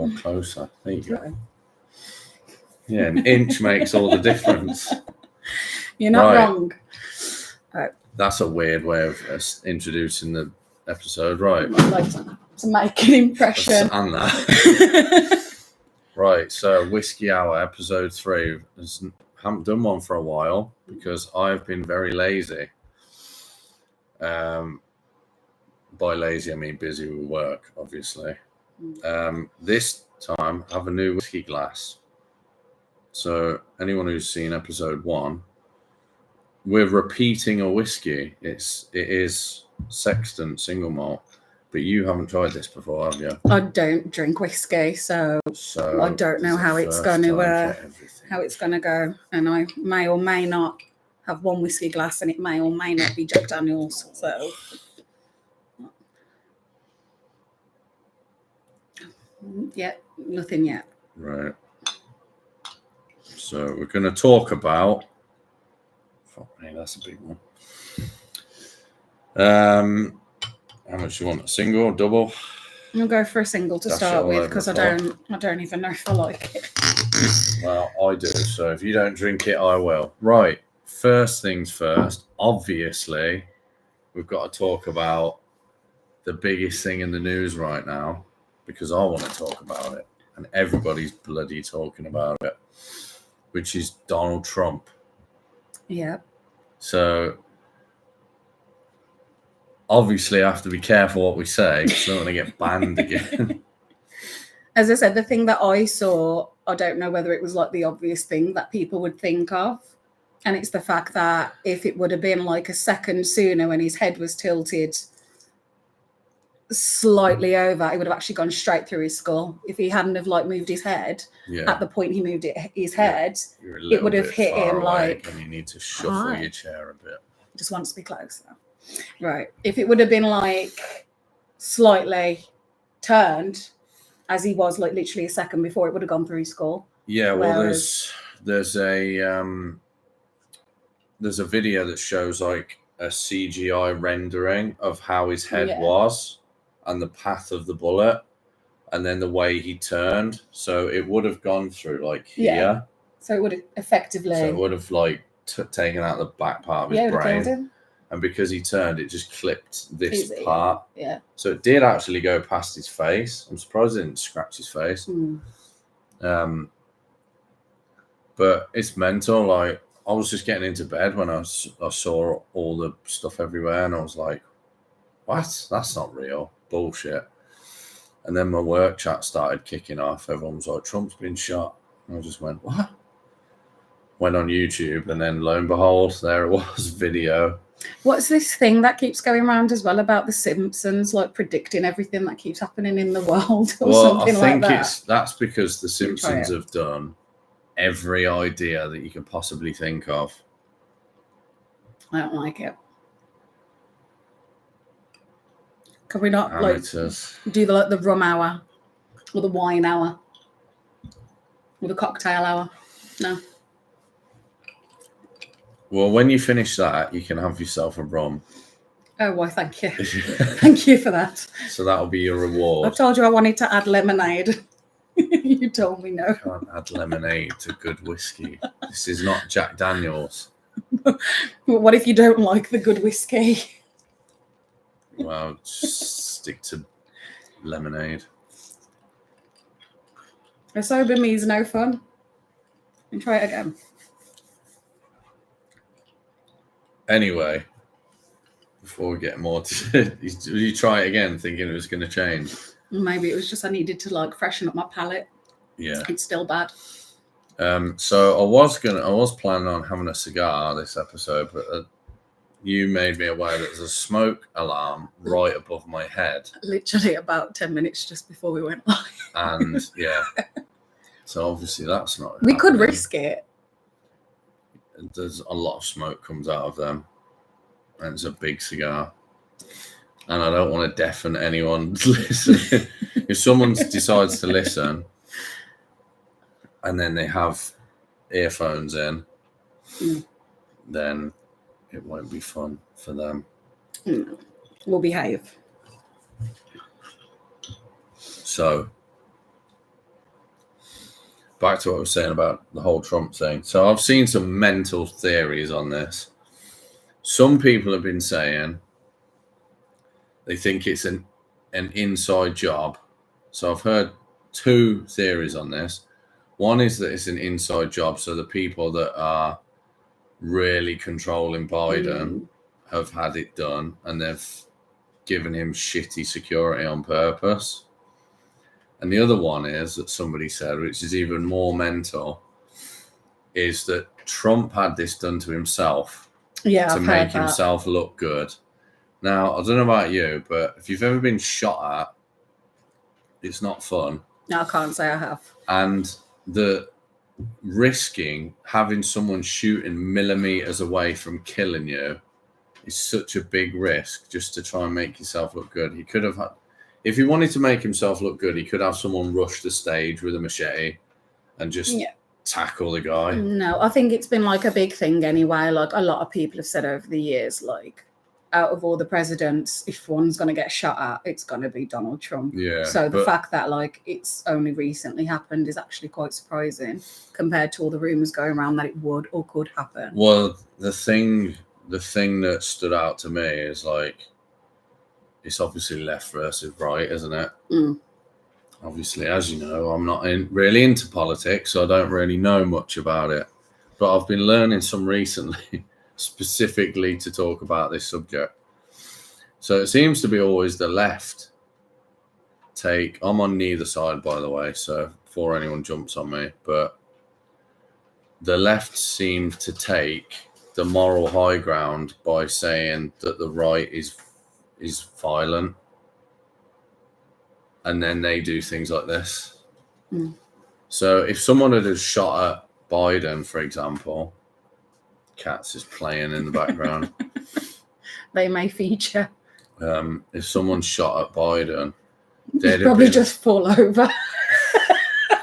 more closer. There you go. Yeah, an inch makes all the difference. You're not wrong. Right. That's a weird way of introducing the episode, right? I'd like to make an impression. And that. Right, so Whiskey Hour, episode 3. Haven't done one for a while because I've been very lazy. By lazy, I mean busy with work, obviously. This time, I have a new whiskey glass. So anyone who's seen episode 1, we're repeating a whiskey. It is Sexton single malt, but you haven't tried this before, have you? I don't drink whiskey, so I don't know how it's going to go. And I may or may not have one whiskey glass, and it may or may not be Jack Daniels. So yeah, nothing yet. Right. So we're going to talk about. Fuck me, that's a big one. How much do you want? A single, double? I'll go for a single to start with because I don't even know if I like it. Well, I do. So if you don't drink it, I will. Right. First things first. Obviously, we've got to talk about the biggest thing in the news right now because I want to talk about it, and everybody's bloody talking about it, which is Donald Trump. Yeah. So obviously, I have to be careful what we say because I don't want to get banned again. As I said, the thing that I saw, I don't know whether it was like the obvious thing that people would think of. And it's the fact that if it would have been like a second sooner when his head was tilted slightly over, it would have actually gone straight through his skull. If he hadn't have like moved his head at the point he moved his head, it would have hit him like. And you need to shuffle your chair a bit. Just wants to be closer. Right. If it would have been like slightly turned as he was like literally a second before, it would have gone through his skull. Yeah, well, there's a video that shows like a CGI rendering of how his head was and the path of the bullet and then the way he turned. So it would have gone through like here. Yeah. So it would have effectively. So it would have like taken out the back part of his brain. Killed him. And because he turned, it just clipped this part. Yeah. So it did actually go past his face. I'm surprised it didn't scratch his face. But it's mental. Like, I was just getting into bed when I saw all the stuff everywhere, and I was like, what? That's not real. Bullshit. And then my work chat started kicking off. Everyone was like, Trump's been shot. And I just went, what? Went on YouTube, and then lo and behold, there it was, video. What's this thing that keeps going around as well about the Simpsons, like predicting everything that keeps happening in the world or something like that? I think that's because the Simpsons have done every idea that you can possibly think of. I don't like it. Can we not Amateurs. Do the rum hour or the wine hour or the cocktail hour? No. Well, when you finish that, you can have yourself a rum. Oh, why, thank you. Thank you for that. So that'll be your reward. I told you I wanted to add lemonade. You told me no. Can't add lemonade to good whiskey. This is not Jack Daniels. What if you don't like the good whiskey? Well, just stick to lemonade. A sober me is no fun. And try it again. Anyway, before we get more to you try it again thinking it was going to change. Maybe it was just I needed to like freshen up my palate. Yeah. It's still bad. So I was planning on having a cigar this episode, but you made me aware that there's a smoke alarm right above my head. Literally about 10 minutes just before we went live. And yeah. So obviously that's not We could risk it. There's a lot of smoke comes out of them. And it's a big cigar. And I don't want to deafen anyone listening. If someone decides to listen and then they have earphones in, then it won't be fun for them. We'll behave. So, back to what I was saying about the whole Trump thing. So I've seen some mental theories on this. Some people have been saying they think it's an inside job. So I've heard two theories on this. One is that it's an inside job. So the people that are really controlling Biden have had it done, and they've given him shitty security on purpose. And the other one is that somebody said, which is even more mental, is that Trump had this done to himself to make himself look good. Now, I don't know about you, but if you've ever been shot at, it's not fun. No, I can't say I have. And the risking having someone shooting millimeters away from killing you is such a big risk just to try and make yourself look good. He could have had, if he wanted to make himself look good, he could have someone rush the stage with a machete and just tackle the guy. No, I think it's been like a big thing anyway. Like a lot of people have said over the years, like out of all the presidents, if one's going to get shot at, it's going to be Donald Trump. Yeah. So the fact that like it's only recently happened is actually quite surprising compared to all the rumors going around that it would or could happen. Well, the thing that stood out to me is like, it's obviously left versus right, isn't it? Obviously, as you know, I'm not really into politics, so I don't really know much about it. But I've been learning some recently, specifically to talk about this subject. So it seems to be always the left take. I'm on neither side, by the way, so before anyone jumps on me, but the left seems to take the moral high ground by saying that the right is violent, and then they do things like this. So if someone had shot at Biden, for example, Cats is playing in the background. They may feature. If someone shot at Biden, they'd probably just fall over.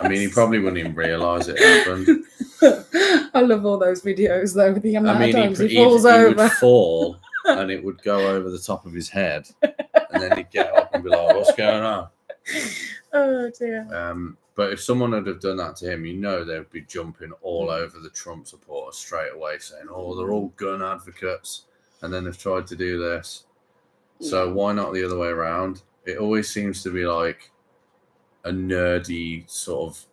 I mean, he probably wouldn't even realise it happened. I love all those videos though. The amount of times he falls over. He would fall and it would go over the top of his head, and then he'd get up and be like, "What's going on?" Oh dear. But if someone had have done that to him, you know, they'd be jumping all over the Trump supporters straight away, saying, "Oh, they're all gun advocates," and then they've tried to do this. So why not the other way around? It always seems to be like a nerdy sort of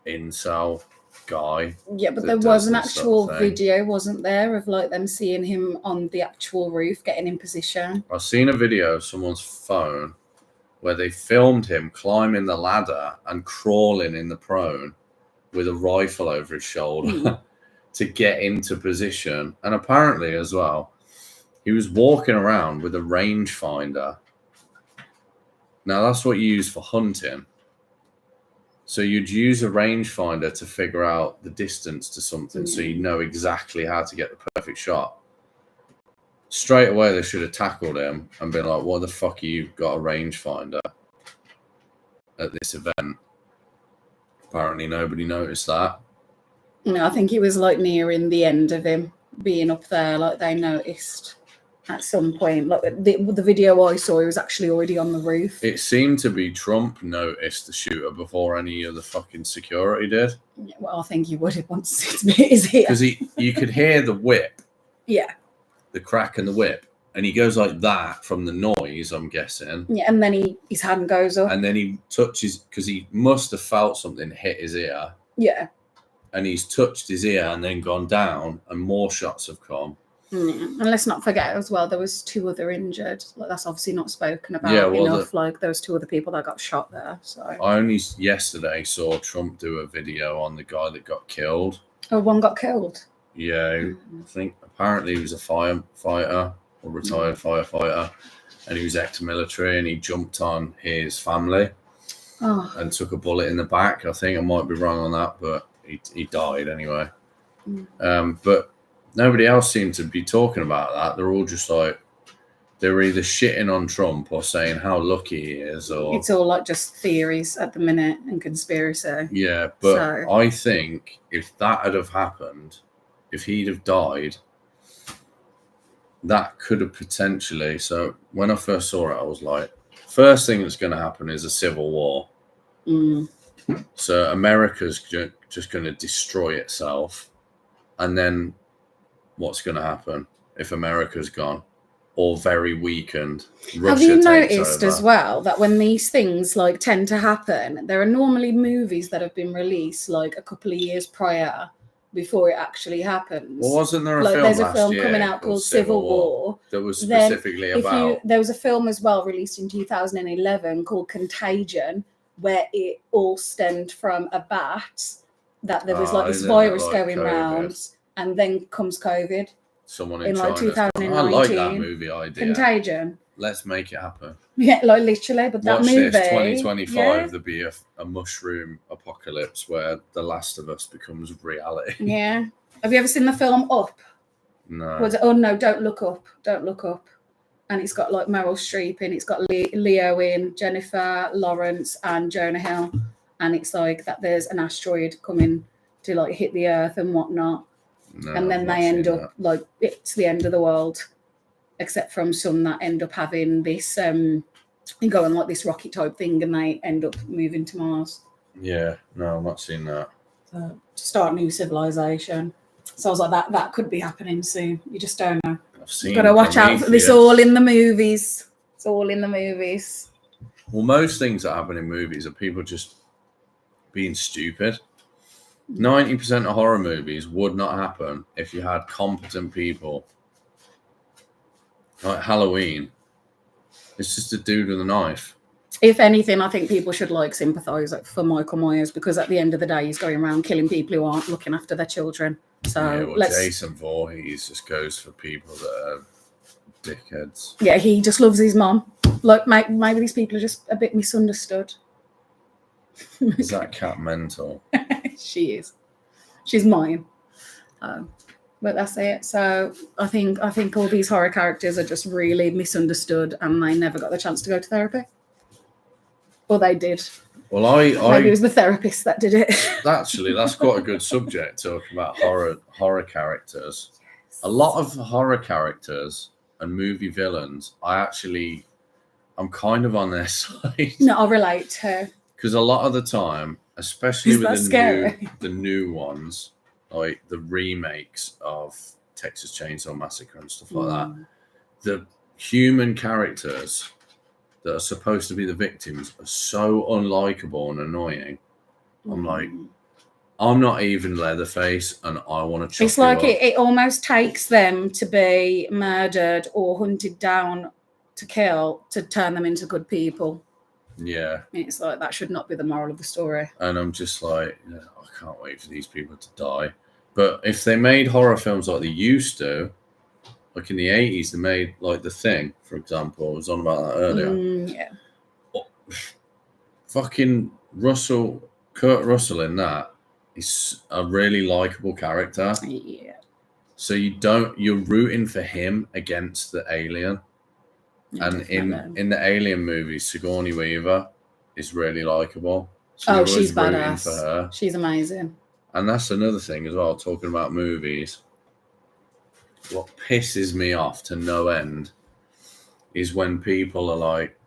incel guy. Yeah, but there was an actual video, wasn't there, of like them seeing him on the actual roof, getting in position. I've seen a video of someone's phone where they filmed him climbing the ladder and crawling in the prone with a rifle over his shoulder to get into position. And apparently as well, he was walking around with a rangefinder. Now that's what you use for hunting. So you'd use a rangefinder to figure out the distance to something, so you know exactly how to get the perfect shot. Straight away, they should have tackled him and been like, "What the fuck, you got a rangefinder at this event?" Apparently nobody noticed that. No, I think it was like nearing the end of him being up there, like they noticed at some point. Like the video I saw, he was actually already on the roof. It seemed to be Trump noticed the shooter before any of the fucking security did. Yeah, well, I think he would have once it's his ear. Because you could hear the whip. Yeah. The crack and the whip. And he goes like that from the noise, I'm guessing. Yeah, and then his hand goes up. And then he touches, because he must have felt something hit his ear. Yeah. And he's touched his ear and then gone down, and more shots have come. And let's not forget as well, there was 2 other injured. Like that's obviously not spoken about enough. Like those 2 other people that got shot there. So I only yesterday saw Trump do a video on the guy that got killed. Oh, one got killed. Yeah, I think apparently he was a firefighter or retired firefighter, and he was ex-military, and he jumped on his family and took a bullet in the back. I think I might be wrong on that, but he died anyway. But nobody else seemed to be talking about that. They're all just like, they're either shitting on Trump or saying how lucky he is, or it's all like just theories at the minute and conspiracy. Yeah, but I think if that had have happened, if he'd have died, that could have potentially. So when I first saw it, I was like, first thing that's going to happen is a civil war. So America's just going to destroy itself. And then what's going to happen if America's gone or very weakened? Have you noticed as well that when these things like tend to happen, there are normally movies that have been released like a couple of years prior before it actually happens? Well, wasn't there a like film there's a last film year coming out called Civil War that was Then specifically about? There was a film as well released in 2011 called Contagion, where it all stemmed from a bat, that there was like this virus going around, and then comes COVID. Someone in like China's 2019. I like that movie idea. Contagion. Let's make it happen. Yeah, like literally. But that Watch movie, this, 2025, yeah. there'll be a mushroom apocalypse where The Last of Us becomes reality. Yeah. Have you ever seen the film Up? No. Oh no, Don't Look Up. Don't Look Up. And it's got like Meryl Streep in, it's got Leo in, Jennifer Lawrence, and Jonah Hill. And it's like that there's an asteroid coming to like hit the earth and whatnot. No, and then they end up like it's the end of the world, except from some that end up having this go on like this rocket type thing, and they end up moving to Mars. Yeah, no, I've not seen that. To start a new civilization. So I was like, that could be happening soon. You just don't know. You've got to watch out for this. All in the movies. It's all in the movies. Well, most things that happen in movies are people just being stupid. 90% of horror movies would not happen if you had competent people. Like Halloween, it's just a dude with a knife. If anything, I think people should like sympathise for Michael Myers, because at the end of the day, he's going around killing people who aren't looking after their children. So Jason Voorhees just goes for people that are dickheads. Yeah, he just loves his mom. Like maybe these people are just a bit misunderstood. Is that cat mental? She is. She's mine. But that's it. So I think all these horror characters are just really misunderstood, and they never got the chance to go to therapy. Or they did. Well, maybe it was the therapist that did it. Actually, that's quite a good subject, talking about horror characters. Yes. A lot of horror characters and movie villains, I'm kind of on their side. No, I'll relate to. Because a lot of the time, especially with the new ones, like the remakes of Texas Chainsaw Massacre and stuff like that, the human characters that are supposed to be the victims are so unlikable and annoying. I'm like, I'm not even Leatherface, and I want to chop It's like it almost takes them to be murdered or hunted down to kill to turn them into good people. Yeah. It's like that should not be the moral of the story. And I'm just like, I can't wait for these people to die. But if they made horror films like they used to, like in the 80s, they made like The Thing, for example. I was on about that earlier. Yeah. Fucking Kurt Russell in that is a really likable character. Yeah. So you're rooting for him against the alien. Yeah, and in the Alien movies, Sigourney Weaver is really likable. So she's badass. For her. She's amazing. And that's another thing as well, talking about movies. What pisses me off to no end is when people are like,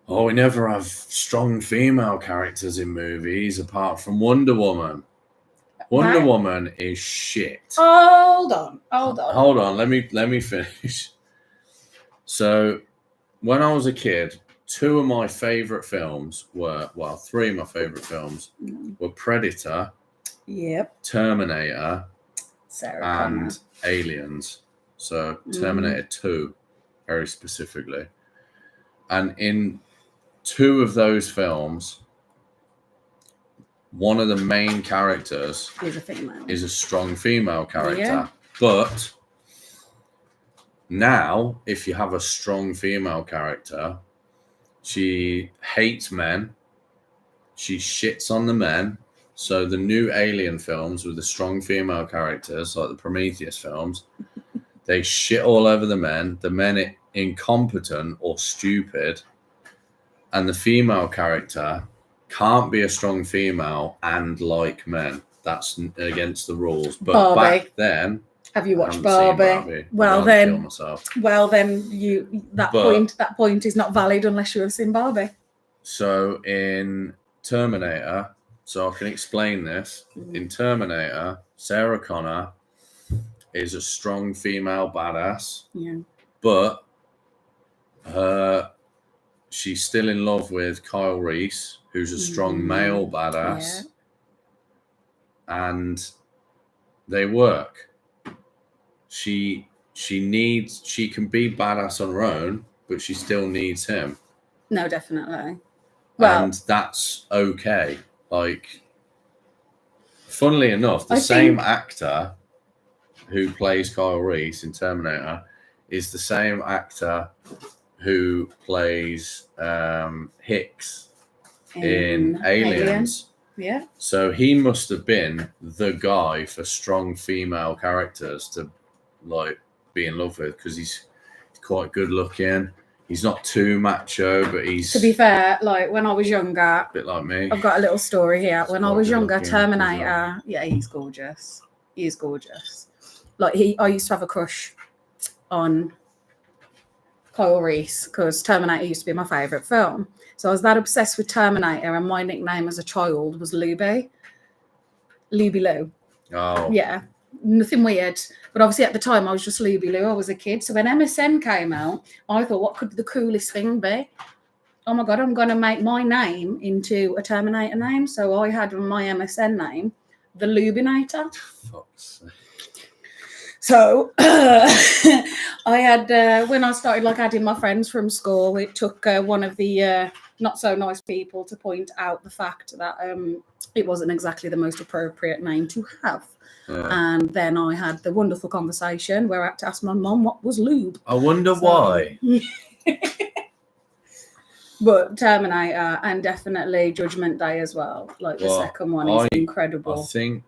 oh, we never have strong female characters in movies apart from Wonder Woman. Wonder Woman is shit. Hold on. Let me finish. So, when I was a kid, three of my favourite films were Predator, Terminator, and Aliens. So, Terminator 2, very specifically. And in two of those films, one of the main characters is a strong female character. Yeah. But now, if you have a strong female character, she hates men. She shits on the men. So the new Alien films with the strong female characters, like the Prometheus films, they shit all over the men. The men are incompetent or stupid. And the female character can't be a strong female and like men. That's against the rules. But Barbie. Back then... Have you watched Barbie? Well then, that point is not valid unless you have seen Barbie. So in Terminator, so I can explain this. In Terminator, Sarah Connor is a strong female badass, but she's still in love with Kyle Reese, who's a strong male badass, and they work. She can be badass on her own, but she still needs him. No, definitely. Well, and that's okay. Like, funnily enough, the same actor who plays Kyle Reese in Terminator is the same actor who plays Hicks in Aliens. Yeah. So he must have been the guy for strong female characters to like be in love with, because he's quite good looking. He's not too macho, but he's... To be fair, like when I was younger... A bit like me. I've got a little story here. When I was younger, Terminator... Yeah, he's gorgeous. He is gorgeous. Like, I used to have a crush on Kyle Reese because Terminator used to be my favourite film. So I was that obsessed with Terminator, and my nickname as a child was Luby. Luby Lou. Oh. Yeah. Nothing weird, but obviously at the time I was just Luby Lou. I was a kid, so when MSN came out, I thought, what could the coolest thing be? Oh my god, I'm going to make my name into a Terminator name. So I had my MSN name the Lubinator. Fuck's sake. So I had when I started like adding my friends from school, it took one of the not so nice people to point out the fact that it wasn't exactly the most appropriate name to have. Yeah. And then I had the wonderful conversation where I had to ask my mum what was lube. I wonder why. But Terminator and definitely Judgment Day as well. Like the second one is incredible. I think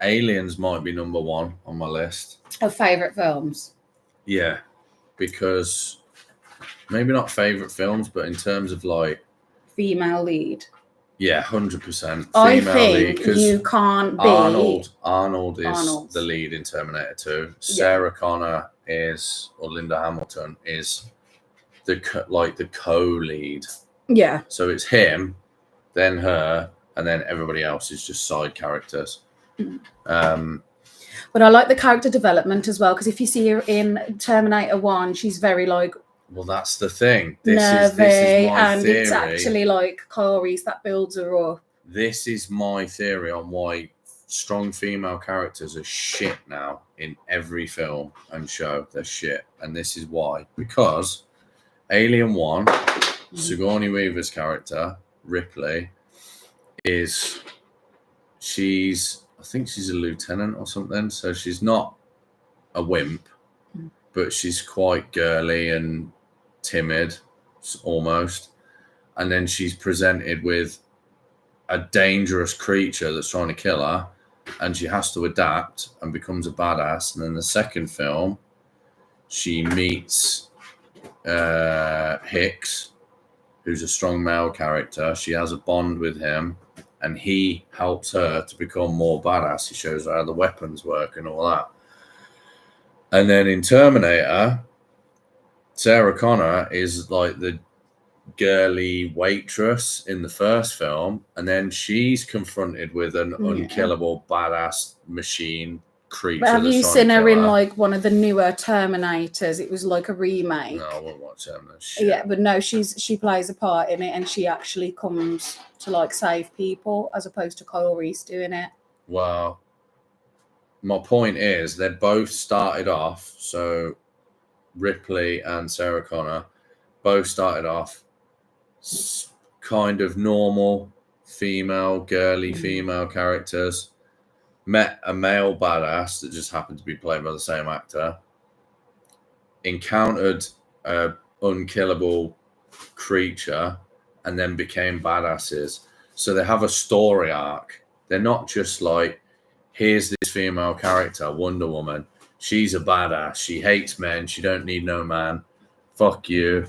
Aliens might be number one on my list of favourite films. Yeah, because maybe not favourite films, but in terms of like female lead. Yeah, 100%. I think you can't be... Arnold is the lead in Terminator 2. Sarah Connor or Linda Hamilton is the co-lead. Yeah. So it's him, then her, and then everybody else is just side characters. But I like the character development as well, because if you see her in Terminator 1, she's very like... Well, that's the thing. This is my and theory. It's actually like Kyle Reese that builds her up. This is my theory on why strong female characters are shit now in every film and show. They're shit. And this is why. Because Alien 1, Sigourney Weaver's character, Ripley, I think she's a lieutenant or something. So she's not a wimp, but she's quite girly and timid almost. And then she's presented with a dangerous creature that's trying to kill her, and she has to adapt and becomes a badass. And then the second film, she meets Hicks, who's a strong male character. She has a bond with him, and he helps her to become more badass. He shows her how the weapons work and all that. And then in Terminator, Sarah Connor is like the girly waitress in the first film, and then she's confronted with an unkillable badass machine creature. But have you seen her in like one of the newer Terminators? It was like a remake. No, I wouldn't watch Terminator. Yeah, but no, she plays a part in it, and she actually comes to like save people as opposed to Kyle Reese doing it. Well, my point is they both started off, so Ripley and Sarah Connor both started off kind of normal girly female characters, met a male badass that just happened to be played by the same actor, encountered a unkillable creature, and then became badasses. So they have a story arc. They're not just like, here's this female character, Wonder Woman. She's a badass. She hates men. She don't need no man. Fuck you.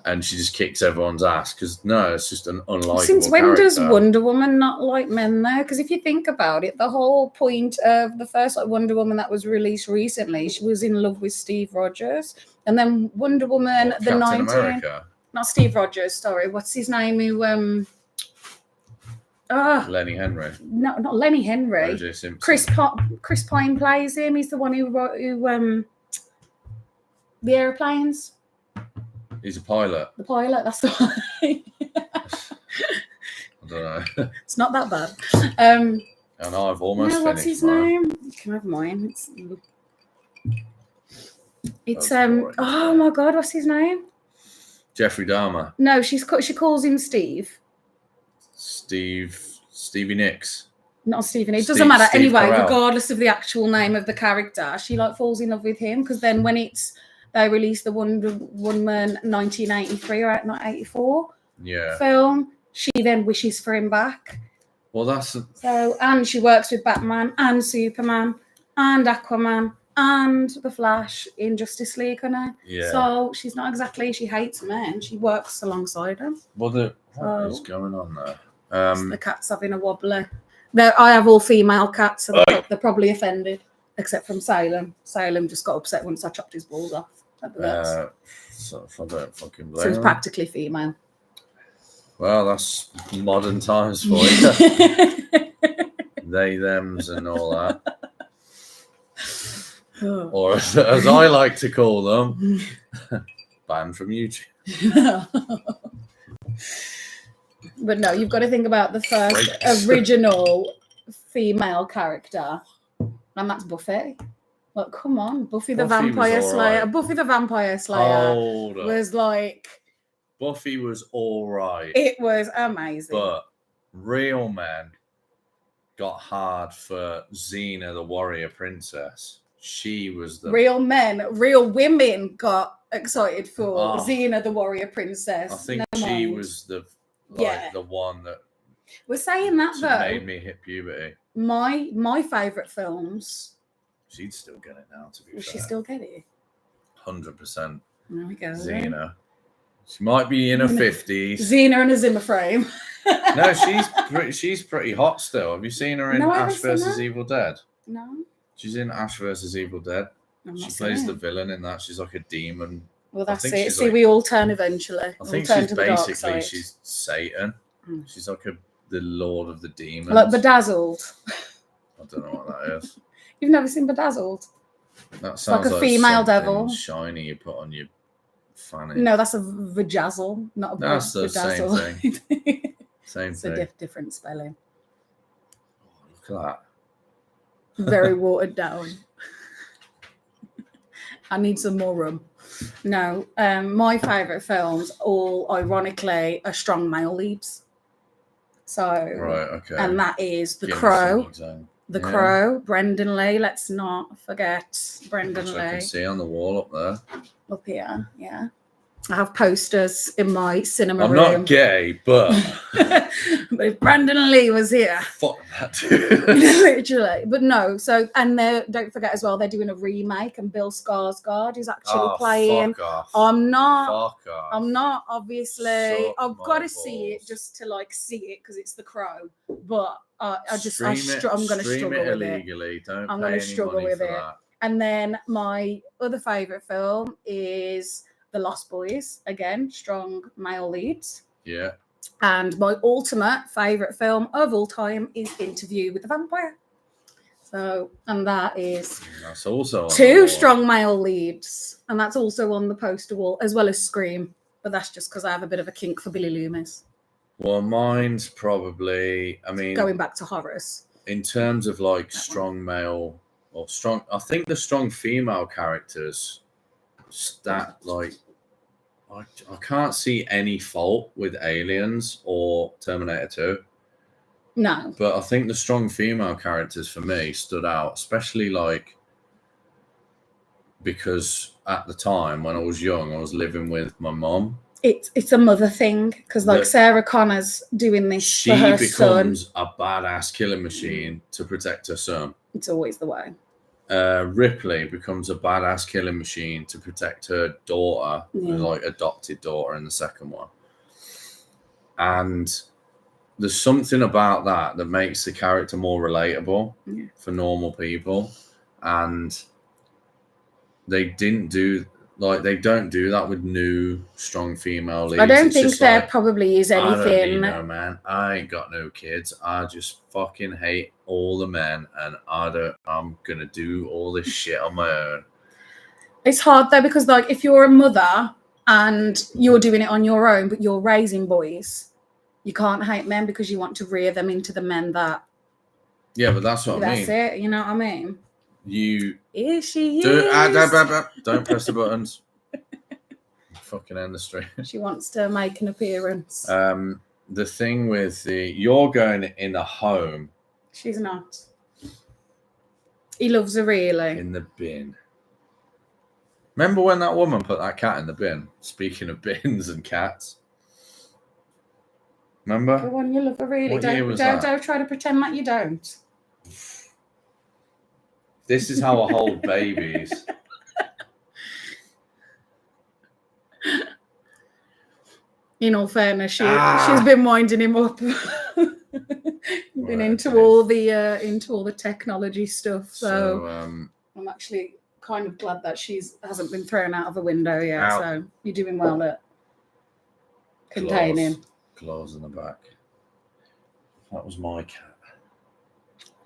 And she just kicks everyone's ass. Because, no, it's just an unlikable Since when character. Does Wonder Woman not like men, though? Because if you think about it, the whole point of the first Wonder Woman that was released recently, she was in love with Steve Rogers. And then Wonder Woman, Captain America. Not Steve Rogers, sorry. What's his name? Who Lenny Henry. No, not Lenny Henry. O.J. Simpson. Chris Pine plays him. He's the one who wrote the airplanes. He's a pilot. The pilot. That's the one. I don't know. It's not that bad. And I've almost finished. What's his mine. name? You can have mine. It's That's boring. oh my god, what's his name? Jeffrey Dahmer. No, she calls him Steve. Stevie Nicks. Not Stephen. It Steve- doesn't matter. Steve Anyway, Carell. regardless of the actual name of the character, she like falls in love with him because then when they released the Wonder Woman 1983 or not 84 Yeah. film, she then wishes for him back. Well, that's So and she works with Batman and Superman and Aquaman and the Flash in Justice League, yeah. So she's not exactly, she hates men. She works alongside them. what is Oh. going on there? The cat's having a wobbly. I have all female cats, so they're probably offended, except from Salem. Salem just got upset once I chopped his balls off. At the vets. So I don't fucking blame So it's him. practically female. Well, that's modern times for you. They, thems, and all that. Or as I like to call them, banned from YouTube. But no, you've got to think about the first Freaks. original female character, and that's Buffy. Like, come on, Buffy the Buffy was Vampire Slayer. alright. Buffy the Vampire Slayer Hold up. was like, Buffy was all right, it was amazing. but real men got hard for Xena, the warrior princess. She was the. Real men, real women got excited for Oh. Xena, the warrior princess. I think Never she mind. was the Yeah. the one that We're saying that made though. me hit puberty. My favourite films. She'd still get it now, to be Will she fair. still get it? 100% There we go. Xena. She might be in her 50s. Xena in a Zimmer frame. No, she's pretty hot still. Have you seen her in No, I haven't Ash seen vs that. Evil Dead? No. She's in Ash vs Evil Dead. I'm She not plays seeing the it. villain in that. She's like a demon. Well, I that's think it. she's See, like- we all turn eventually. I We'll think turn she's to the dark basically side. she's Satan. Mm. She's like the Lord of the Demons. Like Bedazzled. I don't know what that is. You've never seen Bedazzled? That sounds like a female something devil. shiny you put on your fanny. No, that's a vajazzle, not a That's the same bedazzle. Same It's thing. a different spelling. Look at Very watered down. I need some more rum. No, my favourite films, all ironically, are strong male leads. So, that. Right, okay. and that is The Give me Crow. some example. The Yeah. Crow, Brendan Lee. Let's not forget Brendan Which I can Lee see on the wall up there. up here. Yeah, I have posters in my cinema I'm room. not gay, but But if Brendan Lee was here, fuck that dude. literally. But no, so and they don't forget as well, they're doing a remake, and Bill Skarsgård is actually Oh, playing. fuck off. I'm not. Fuck off. I'm not obviously. Suck I've my got to see it balls. just to like see it because it's The Crow. But I'm going to Stream struggle with it. illegally. Don't I'm pay gonna any struggle money with for it. that. And then my other favorite film is The Lost Boys. Again, strong male leads. Yeah. And my ultimate favorite film of all time is Interview with the Vampire. So, and that is That's also on the two wall. strong male leads, and that's also on the poster wall as well as Scream. But that's just because I have a bit of a kink for Billy Loomis. Well, mine's probably. I mean, Going back to horrors, in terms of like strong male or strong, I think the strong female characters stat like. I can't see any fault with Aliens or Terminator 2. no, But I think the strong female characters for me stood out, especially like because at the time when I was young, I was living with my mom. it's a mother thing because like The- Sarah Connor's doing this She for her son. becomes a badass killing machine to protect her son. It's always the way. Ripley becomes a badass killing machine to protect her daughter, Yeah. like adopted daughter in the second one. And there's something about that makes the character more relatable Yeah. for normal people. And they didn't do Like they don't do that with new strong female leads. I don't It's think just there like, probably is I don't need anything. no man. I ain't got no kids. I just fucking hate all the men, and I'm gonna do all this shit on my own. It's hard though, because like if you're a mother and you're doing it on your own, but you're raising boys, you can't hate men because you want to rear them into the men that. Yeah, but that's what I That's mean. it. You know what I mean? You Here she do is. don't press the buttons. Fucking end the stream. She wants to make an appearance. The thing with you're going in a home. She's not. He loves her really. In the bin. Remember when that woman put that cat in the bin? Speaking of bins and cats. Remember? Go on, you love her really. What year was that? Don't try to pretend like you don't. This is how I hold babies. In all fairness, she's been winding him up. Been into all the technology stuff. So I'm actually kind of glad that hasn't been thrown out of a window yet. Ow. So you're doing well at containing. Claws in the back. That was my cat.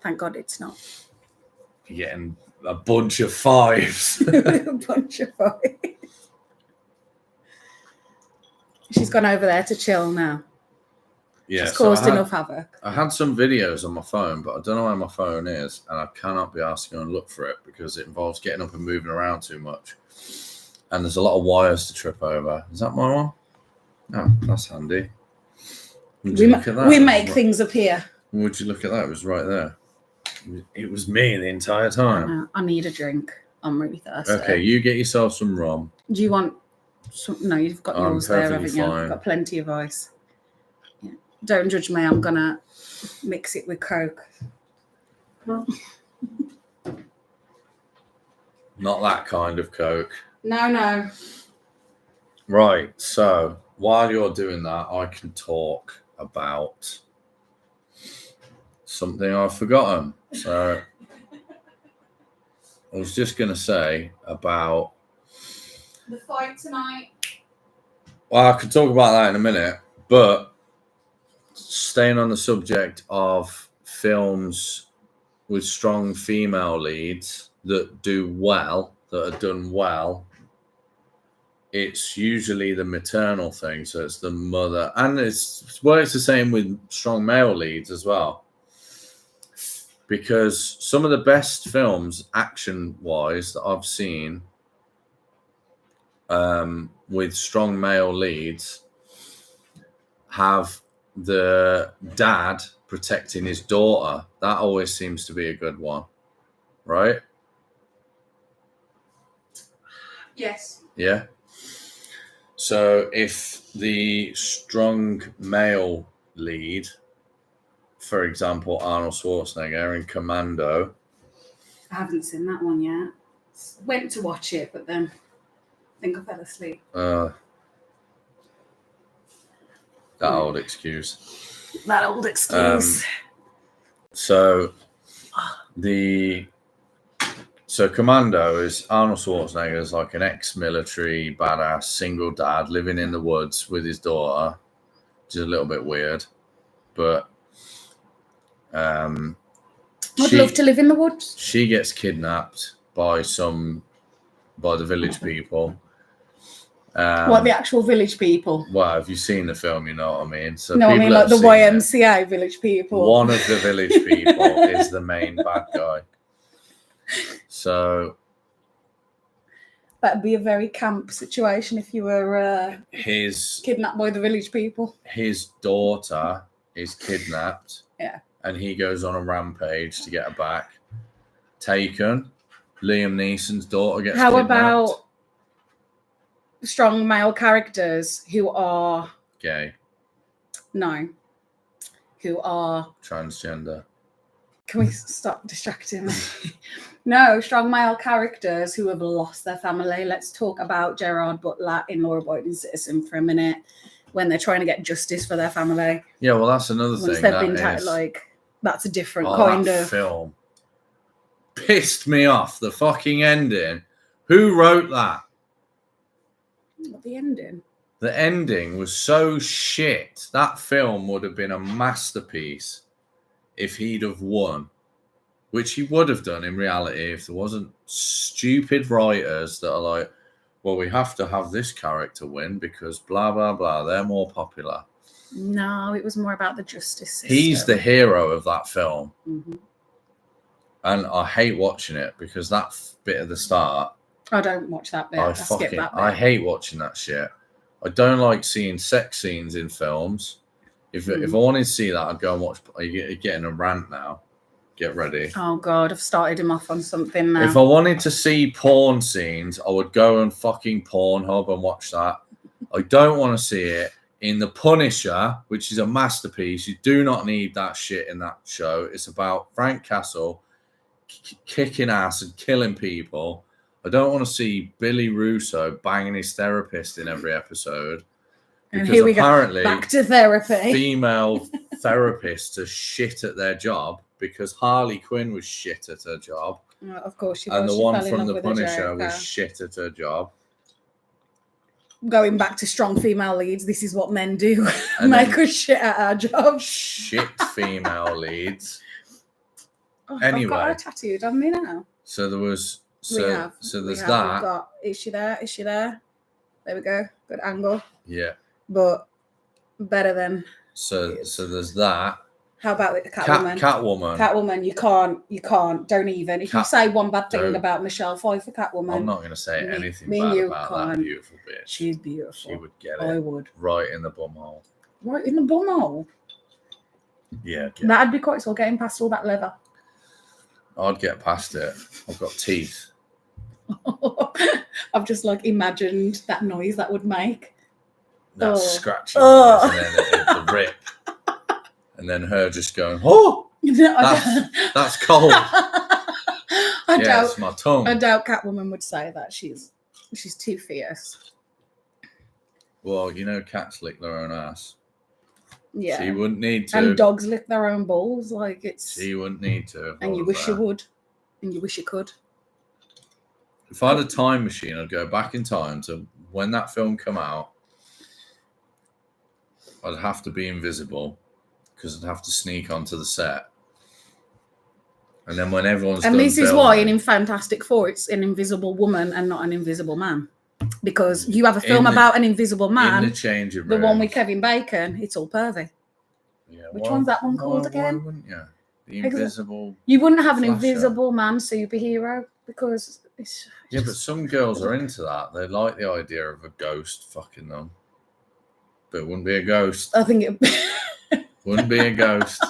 Thank God it's not. You're getting a bunch of fives. A bunch of fives. She's gone over there to chill now. Yeah, she's caused enough havoc. I had some videos on my phone, but I don't know where my phone is, and I cannot be asked to go and look for it because it involves getting up and moving around too much. And there's a lot of wires to trip over. Is that my one? Oh, that's handy. We make things appear. Would you look at that? It was right there. It was me the entire time. I need a drink. I'm really thirsty. Okay, you get yourself some rum. Do you want some? No, you've got yours there, haven't you? Fine. You've got plenty of ice. Yeah. Don't judge me. I'm gonna mix it with Coke. Not that kind of Coke. No. Right, so while you're doing that, I can talk about something I've forgotten. So I was just going to say about the fight tonight. Well, I could talk about that in a minute, but staying on the subject of films with strong female leads that do well, that are done well, it's usually the maternal thing. So it's the mother, and it's the same with strong male leads as well. Because some of the best films, action-wise, that I've seen with strong male leads have the dad protecting his daughter. That always seems to be a good one, right? Yes. Yeah. So if the strong male lead, for example, Arnold Schwarzenegger in Commando. I haven't seen that one yet. Went to watch it, but then I think I fell asleep. That old excuse. That old excuse. So Commando is Arnold Schwarzenegger is like an ex-military badass single dad living in the woods with his daughter, which is a little bit weird, but I'd love to live in the woods. She gets kidnapped by the village people. What, the actual village people? Well, have you seen the film? You know what I mean. So no, I mean like the YMCA village people. One of the village people is the main bad guy. So that'd be a very camp situation if you were kidnapped by the village people. His daughter is kidnapped. Yeah. And he goes on a rampage to get her back. Taken. Liam Neeson's daughter gets kidnapped. How about strong male characters who are gay? No. Who are transgender. Can we stop distracting me? No, strong male characters who have lost their family. Let's talk about Gerard Butler in Law Abiding Citizen for a minute, when they're trying to get justice for their family. Yeah, well, that's another thing. That's a different kind of film. Pissed me off. The fucking ending. Who wrote that? What, the ending? The ending was so shit. That film would have been a masterpiece if he'd have won, which he would have done in reality if there wasn't stupid writers that are like, well, we have to have this character win because blah, blah, blah. They're more popular. No, it was more about the justice system. He's the hero of that film. Mm-hmm. And I hate watching it because that bit at the start, I don't watch that bit. I skip that bit. I hate watching that shit. I don't like seeing sex scenes in films. If I wanted to see that, I'd go and watch. You're getting a rant now. Get ready. Oh God, I've started him off on something now. If I wanted to see porn scenes, I would go and fucking Pornhub and watch that. I don't want to see it in The Punisher, which is a masterpiece. You do not need that shit in that show. It's about Frank Castle kicking ass and killing people. I don't want to see Billy Russo banging his therapist in every episode. And Because here we apparently go. Back to therapy. Female therapists are shit at their job because Harley Quinn was shit at her job. Of course she And was. the She one fell in from love The with Punisher a was shit at her job. Going back to strong female leads, this is what men do. And Make then- us shit at our jobs. Shit female leads. Oh, Anyway. I've got her tattooed on me now. So there was We so have. so We there's have. that. We've got, is she there? Is she there? There we go. Good angle. Yeah. But better than. So there's that. How about the Catwoman? Catwoman. Catwoman, you can't. Don't even. If you say one bad thing about Michelle Pfeiffer, Catwoman. I'm not going to say anything me bad and you about can't. that beautiful bitch. She's beautiful. She would get I it would. right in the bumhole. Right in the bumhole. Yeah. That'd be quite so getting past all that leather. I'd get past it. I've got teeth. I've just like imagined that noise that would make. That Oh. scratching Oh. noise and then the rip. And then her just going, oh, that's cold. I Yeah, it's my tongue. I doubt Catwoman would say that. She's too fierce. Well, you know, cats lick their own ass. Yeah. She wouldn't need to. And dogs lick their own balls. Like it's. She wouldn't need to. And you wish you would. And you wish you could. If I had a time machine, I'd go back in time to when that film came out. I'd have to be invisible because I'd have to sneak onto the set. And then when everyone's And done this is why filming- in Fantastic Four it's an invisible woman and not an invisible man. Because you have a In film the- about an invisible in man, the changing the room. one with Kevin Bacon, it's all pervy. Yeah, Which one's that one called why again? wouldn't you? The Exactly. invisible. You wouldn't have an Flasher. invisible man superhero because it's Yeah, but some girls are into that. They like the idea of a ghost fucking them. But it wouldn't be a ghost. I think it Wouldn't be a ghost.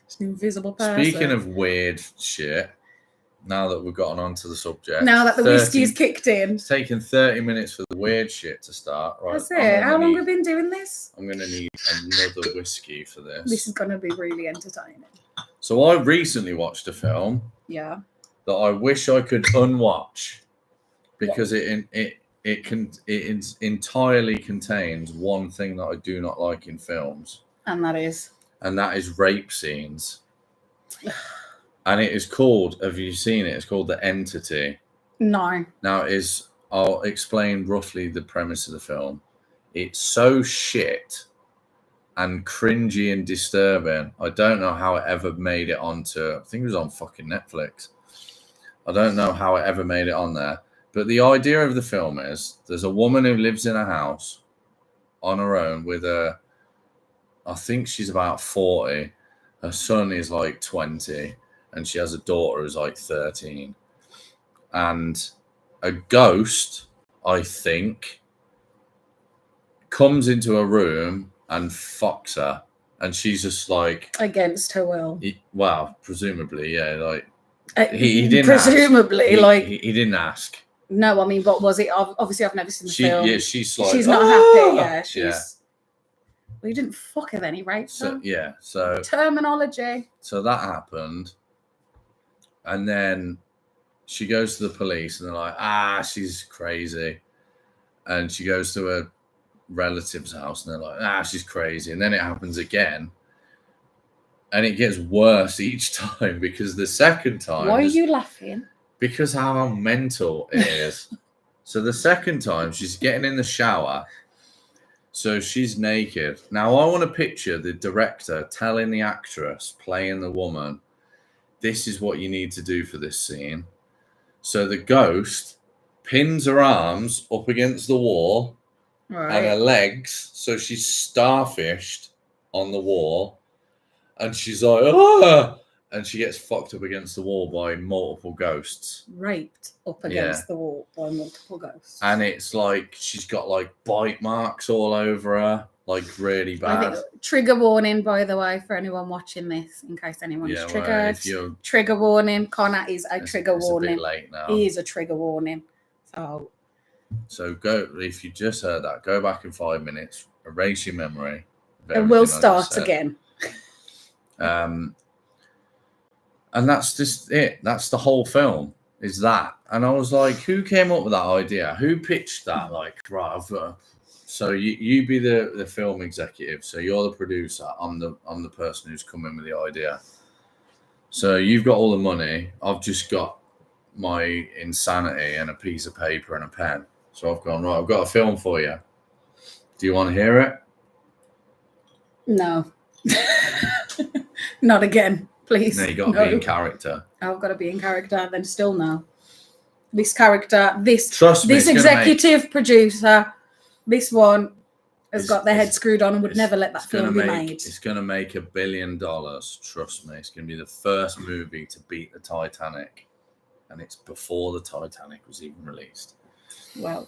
it's an invisible person. Speaking of weird shit, now that we've gotten onto the subject. now that the 30 whiskey's kicked in. It's taken 30 minutes for the weird shit to start. Right. That's I'm it. gonna How long need- have we been doing this? I'm going to need another whiskey for this. This is going to be really entertaining. So I recently watched a film Yeah. that I wish I could unwatch because it entirely contains one thing that I do not like in films, And that is. and that is rape scenes. And it is called, have you seen it? It's called The Entity. No. Now, I'll explain roughly the premise of the film. It's so shit and cringy and disturbing. I don't know how it ever made it onto, I think it was on fucking Netflix. I don't know how it ever made it on there. But the idea of the film is there's a woman who lives in a house on her own with I think she's about 40. Her son is like 20. And she has a daughter who's like 13. And a ghost, I think, comes into a room and fucks her. And she's just like, Against her will. well, presumably, yeah. Like he didn't presumably, ask. like he didn't ask. no. I mean, what was it? Obviously, I've never seen the film. Yeah, she's like, She's not "Oh!" happy. Yeah, she's. Yeah. Well, you didn't fuck her then, he raped So her. yeah, so Terminology. that happened, and then she goes to the police, and they're like, she's crazy, and she goes to her relative's house, and they're like, she's crazy, and then it happens again, and it gets worse each time because the second time, Why are you laughing? because how mental it is. So the second time, she's getting in the shower. So she's naked. Now I want to picture the director telling the actress playing the woman, this is what you need to do for this scene. So the ghost pins her arms up against the wall and her Right. legs. So she's starfished on the wall. And she's like, ah! And she gets fucked up against the wall by multiple ghosts. Raped up against the wall by multiple ghosts. And it's like she's got like bite marks all over her, like really I bad. think, trigger warning, by the way, for anyone watching this, in case anyone is triggered. Well, if you're, trigger warning. Connor is a trigger warning. It's a bit late now. He is a trigger warning. So go, if you just heard that, go back in 5 minutes, erase your memory. And we'll start again. And that's just it. That's the whole film, is that. And I was like, who came up with that idea? Who pitched that? Like, right, so you be the film executive. So you're the producer. I'm the person who's come in with the idea. So you've got all the money. I've just got my insanity and a piece of paper and a pen. So I've gone, right, I've got a film for you. Do you want to hear it? No. Not again, please. No, you got to be in character. I've got to be in character, then still no. This character, this executive producer, this one has got their head screwed on and would never let that film be made. It's going to make $1 billion. Trust me. It's going to be the first movie to beat the Titanic. And it's before the Titanic was even released. Well,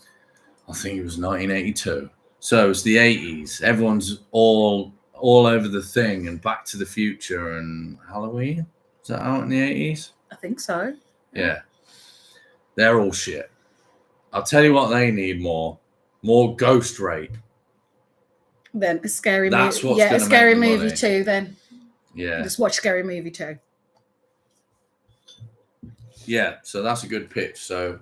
I think it was 1982. So it's the 80s. Everyone's all over the thing, and Back to the Future and Halloween. Is that out in the 80s? I think so. Yeah. They're all shit. I'll tell you what they need more ghost rape. Then a scary That's movie. what's Yeah, a gonna scary make the movie money. too, then. Yeah. Just watch Scary Movie 2. Yeah, so that's a good pitch. So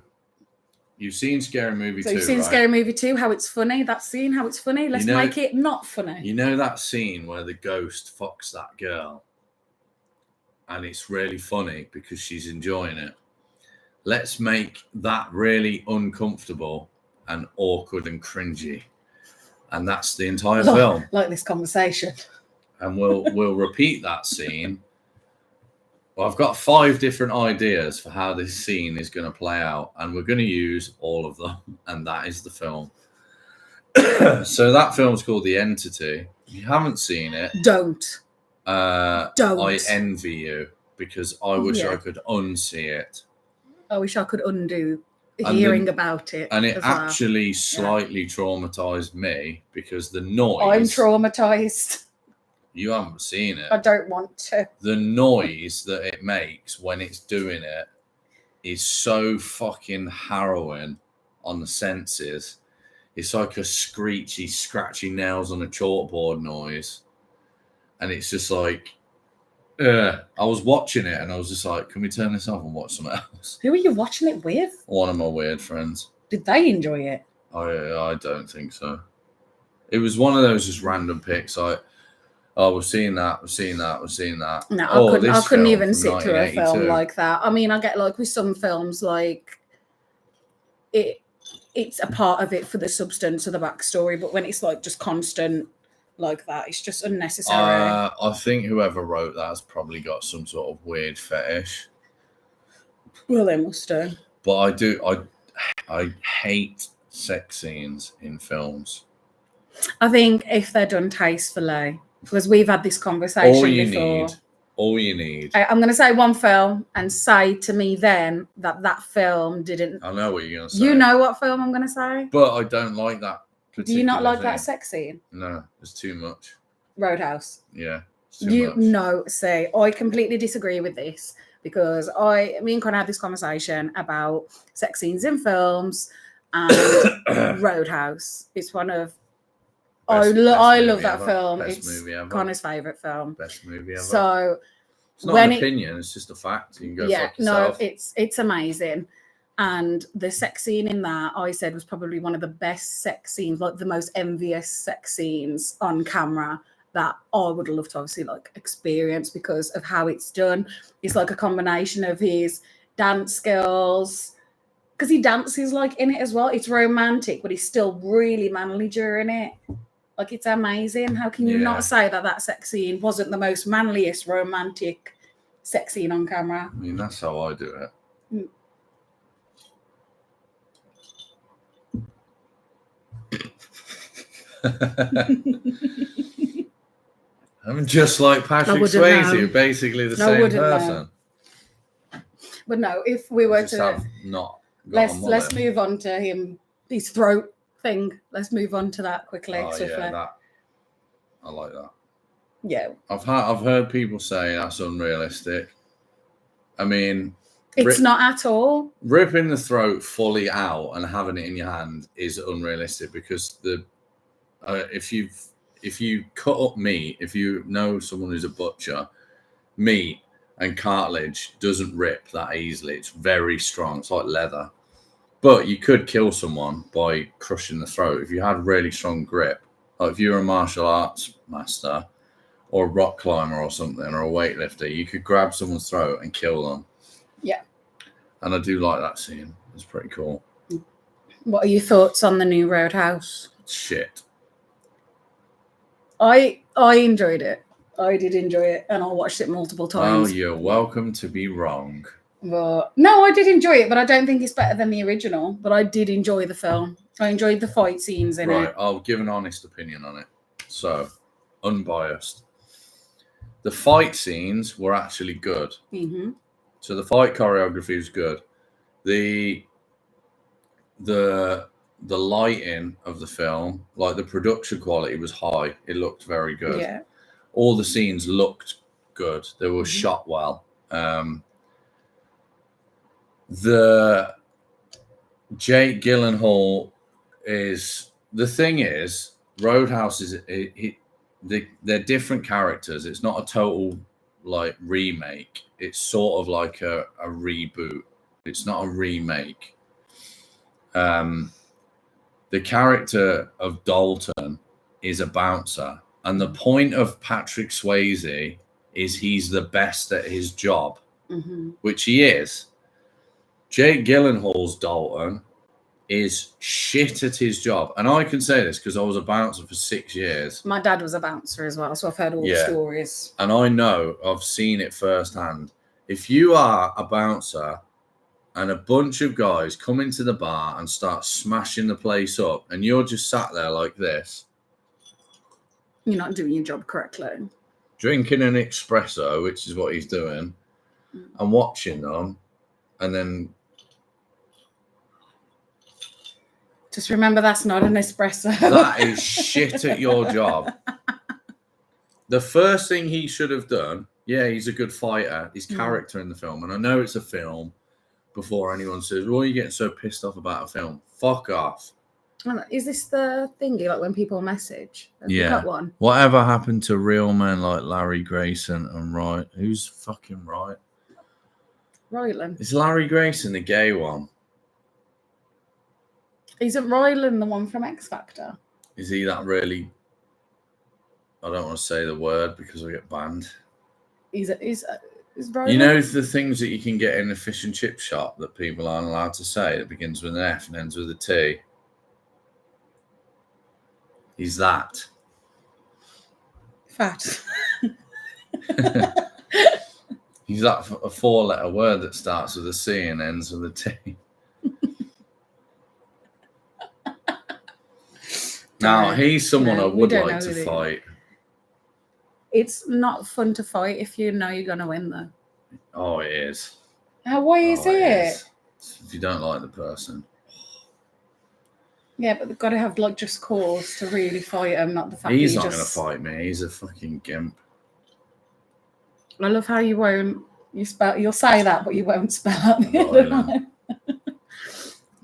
you've seen Scary Movie 2, So you've seen right? Scary Movie 2, how it's funny. That scene, how it's funny. Let's make it not funny. You know that scene where the ghost fucks that girl? And it's really funny because she's enjoying it. Let's make that really uncomfortable and awkward and cringy. And that's the entire film. Like this conversation. And we'll repeat that scene. Well, I've got 5 different ideas for how this scene is going to play out, and we're going to use all of them, and that is the film. So that film's called The Entity. If you haven't seen it, Don't. I envy you, because I wish I could unsee it. I wish I could undo hearing about it. And it actually slightly traumatized me, because the noise... I'm traumatized. You haven't seen it. I don't want to. The noise that it makes when it's doing it is so fucking harrowing on the senses. It's like a screechy, scratchy nails on a chalkboard noise. And it's just like, I was watching it and I was just like, can we turn this off and watch something else? Who are you watching it with? One of my weird friends. Did they enjoy it? I don't think so. It was one of those just random picks. We've seen that. No, I couldn't even sit through a film like that. I mean, I get like with some films, like it's a part of it for the substance of the backstory, but when it's like just constant like that, it's just unnecessary. I think whoever wrote that has probably got some sort of weird fetish. Well, they must do. But I hate sex scenes in films. I think if they're done tastefully, because we've had this conversation before. All you need. I'm going to say one film and say to me then that film didn't. I know what you're going to say. You know what film I'm going to say? But I don't like that. Do you not like that sex scene? No, it's too much. Roadhouse. Yeah. Say I completely disagree with this, because me and Connor had this conversation about sex scenes in films and Roadhouse. It's one of I love that film. It's Connor's favourite film. Best movie ever. So it's not an opinion, it's just a fact. You can go fuck yourself. No, it's amazing. And the sex scene in that, I said, was probably one of the best sex scenes, like the most envious sex scenes on camera that I would love to obviously like experience because of how it's done. It's like a combination of his dance skills, because he dances like in it as well. It's romantic, but he's still really manly during it. Like, it's amazing. How can you Yeah. not say that sex scene wasn't the most manliest romantic sex scene on camera? I mean, that's how I do it. I'm just like Patrick wouldn't Swayze, know. basically the I same wouldn't know. person. But no, if we were Just to have not got a let's mullet. move on to his throat thing. Let's move on to that quickly. Oh swiftly. yeah, that I like that. Yeah. I've heard people say that's unrealistic. I mean, It's not at all. ripping the throat fully out and having it in your hand is unrealistic because if you cut up meat, if you know someone who's a butcher, meat and cartilage doesn't rip that easily. It's very strong. It's like leather. But you could kill someone by crushing the throat if you had really strong grip. Like if you were a martial arts master or a rock climber or something, or a weightlifter, you could grab someone's throat and kill them. Yeah. And I do like that scene. It's pretty cool. What are your thoughts on the new Roadhouse? Shit. I enjoyed it. I did enjoy it, and I watched it multiple Oh, times. you're welcome to be wrong. But no, I did enjoy it, but I don't think it's better than the original. But I did enjoy the film. I enjoyed the fight scenes in Right, it. I'll give an honest opinion on it. So, unbiased. The fight scenes were actually good. Mm-hmm. So the fight choreography was good. The lighting of the film, like the production quality was high. It looked very good. Yeah. All the scenes looked good. They were Mhm. shot well. The Jake Gyllenhaal is the thing is Roadhouse is they're different characters. It's not a total like remake. It's sort of like a reboot. It's not a remake. The character of Dalton is a bouncer, and the point of Patrick Swayze is he's the best at his job, Mm-hmm. which he is. Jake Gyllenhaal's Dalton is shit at his job, and I can say this because I was a bouncer for 6 years. My dad was a bouncer as well, so I've heard all the Yeah. stories. And I know, I've seen it firsthand. If you are a bouncer and a bunch of guys come into the bar and start smashing the place up, and you're just sat there like this, You're not doing your job correctly. drinking an espresso, which is what he's doing, and watching them, and then Just remember that's not an espresso. that is shit at your job. The first thing he should have done, yeah, he's a good fighter, his character in the film, and I know it's a film, before anyone says, well, you're getting so pissed off about a film. Fuck off. Is this the thingy, like when people message? Have you Yeah. got one? Whatever happened to real men like Larry Grayson and Wright? Who's fucking Wright? Ryland. Is Larry Grayson the gay one? Isn't Ryland the one from X Factor? Is he that really? I don't want to say the word because I get banned. Is Ryland? You know the things that you can get in a fish and chip shop that people aren't allowed to say that begins with an F and ends with a T? He's that. Fat. He's that a 4-letter word that starts with a C and ends with a T. Now, he's someone I would don't like know to who he is. fight. It's not fun to fight if you know you're going to win, though. Oh, it is. Why is Oh, it? is. If you don't like the person. Yeah, but they've got to have like just cause to really fight him, not the fact He's that not you going to just... fight me. He's a fucking gimp. I love how you won't. You'll say that, but you won't spell out the other Ryland. one.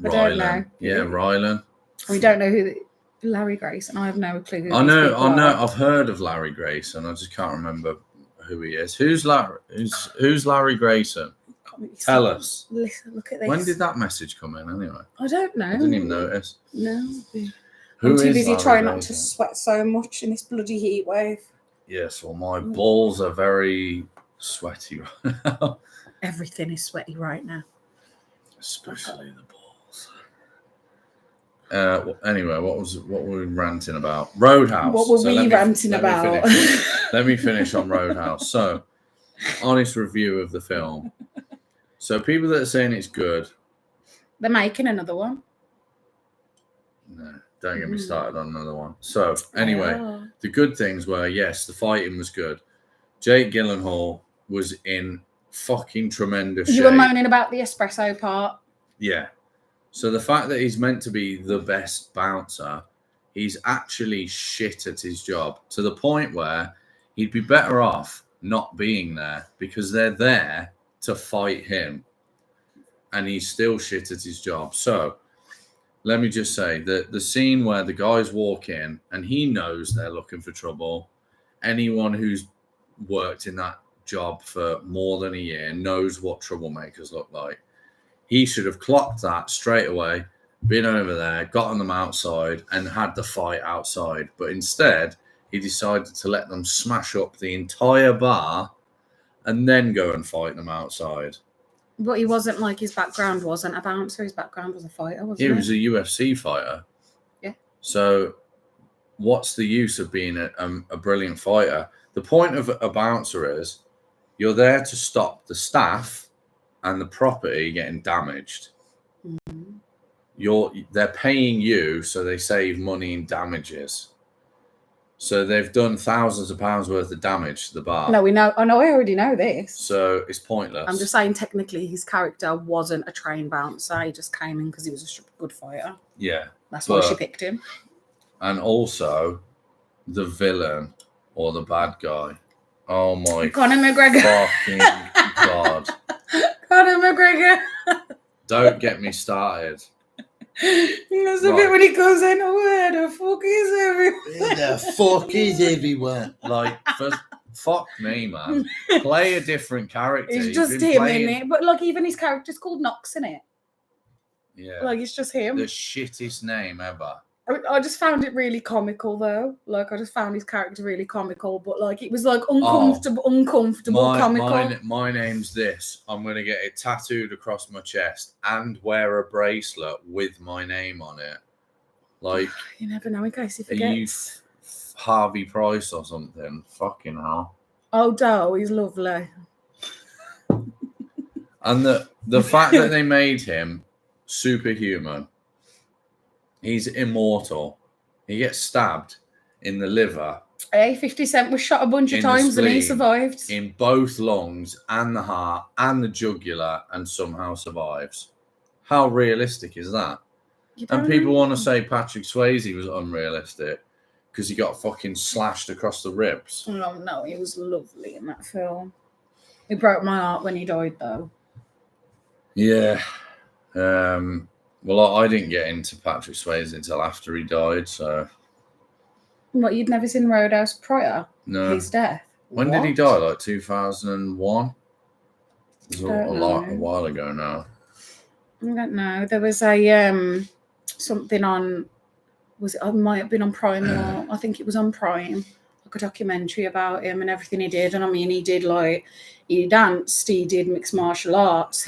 I don't know. Rylan. Yeah, Rylan. We don't know who Larry Grayson. I have no clue who. I these know. people I know. are. I've heard of Larry Grayson. I just can't remember who he is. Who's Larry? Who's Larry Grayson? Tell us. Listen, look at this. When did that message come in anyway? I don't know. I didn't even notice. No. Who I'm too is busy Larry trying not to Grayson? sweat so much in this bloody heat wave. Yes, well, my balls are very sweaty right now. Everything is sweaty right now. Especially the balls. Anyway, what were we ranting about? Roadhouse. What were we ranting about? Let me finish on Roadhouse. So, honest review of the film. So, people that are saying it's good. They're making another one. No, don't get me started on another one. So, anyway, the good things were, yes, the fighting was good. Jake Gyllenhaal was in fucking tremendous shape. You were moaning about the espresso part. Yeah. So the fact that he's meant to be the best bouncer, he's actually shit at his job to the point where he'd be better off not being there because they're there to fight him and he's still shit at his job. So let me just say that the scene where the guys walk in and he knows they're looking for trouble, anyone who's worked in that job for more than a year knows what troublemakers look like. He should have clocked that straight away, been over there, gotten them outside, and had the fight outside. But instead, he decided to let them smash up the entire bar and then go and fight them outside. But he wasn't like, his background wasn't a bouncer, his background was a fighter, wasn't it? He was a UFC fighter. Yeah. So what's the use of being a brilliant fighter? The point of a bouncer is you're there to stop the staff and the property getting damaged. Mm-hmm. They're paying you so they save money in damages. So they've done thousands of pounds worth of damage to the bar. No, we know. I already know this. So it's pointless. I'm just saying, technically, his character wasn't a trained bouncer. He just came in because he was a good fighter. Yeah. That's why she picked him. And also, the villain or the bad guy. Oh my Conor McGregor. Fucking God. Conor McGregor. Don't get me started. There's a bit when he goes in, where the fuck is everyone? Where the fuck is everyone? Like, fuck me, man. Play a different character. It's just him in it. But like, even his character's called Knox in it. Yeah. Like, it's just him. The shittest name ever. I just found it really comical, though. Like, I just found his character really comical, but like, it was like uncomfortable, comical. My name's this. I'm going to get it tattooed across my chest and wear a bracelet with my name on it. Like, you never know in case he are you forgets. Harvey Price or something? Fucking hell. Oh, Doe, he's lovely. And the fact that they made him superhuman. He's immortal. He gets stabbed in the liver. Hey, 50 Cent was shot a bunch of times and he survived. In both lungs and the heart and the jugular and somehow survives. How realistic is that? And people want to say Patrick Swayze was unrealistic because he got fucking slashed across the ribs. Oh, no, he was lovely in that film. It broke my heart when he died, though. Yeah. Well, I didn't get into Patrick Swayze until after he died, so... What, you'd never seen Roadhouse prior? No. His death? When did he die? Like 2001? It was a while ago now. I don't know. There was a something on... It might have been on Prime, or I think it was on Prime. Like a documentary about him and everything he did. And I mean, he danced, he did mixed martial arts,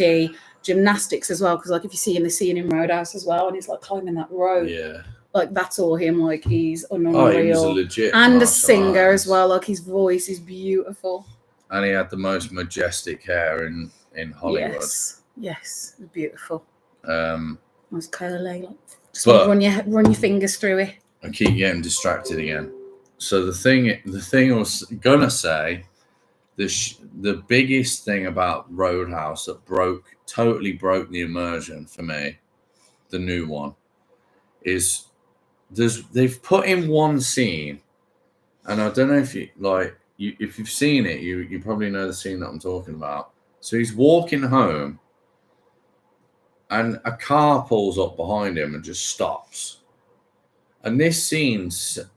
gymnastics as well, because like if you see in the scene in Roadhouse as well, and he's like climbing that rope, like that's all him. Like he's unreal. Oh, he was a legit and a singer as well. Like his voice is beautiful, and he had the most majestic hair in Hollywood. Yes, beautiful. Was curly, like just run your fingers through it. I keep getting distracted again. So the thing I was gonna say. The biggest thing about Roadhouse that totally broke the immersion for me, the new one, is they've put in one scene, and I don't know if if you've seen it, you probably know the scene that I'm talking about. So he's walking home, and a car pulls up behind him and just stops. And this scene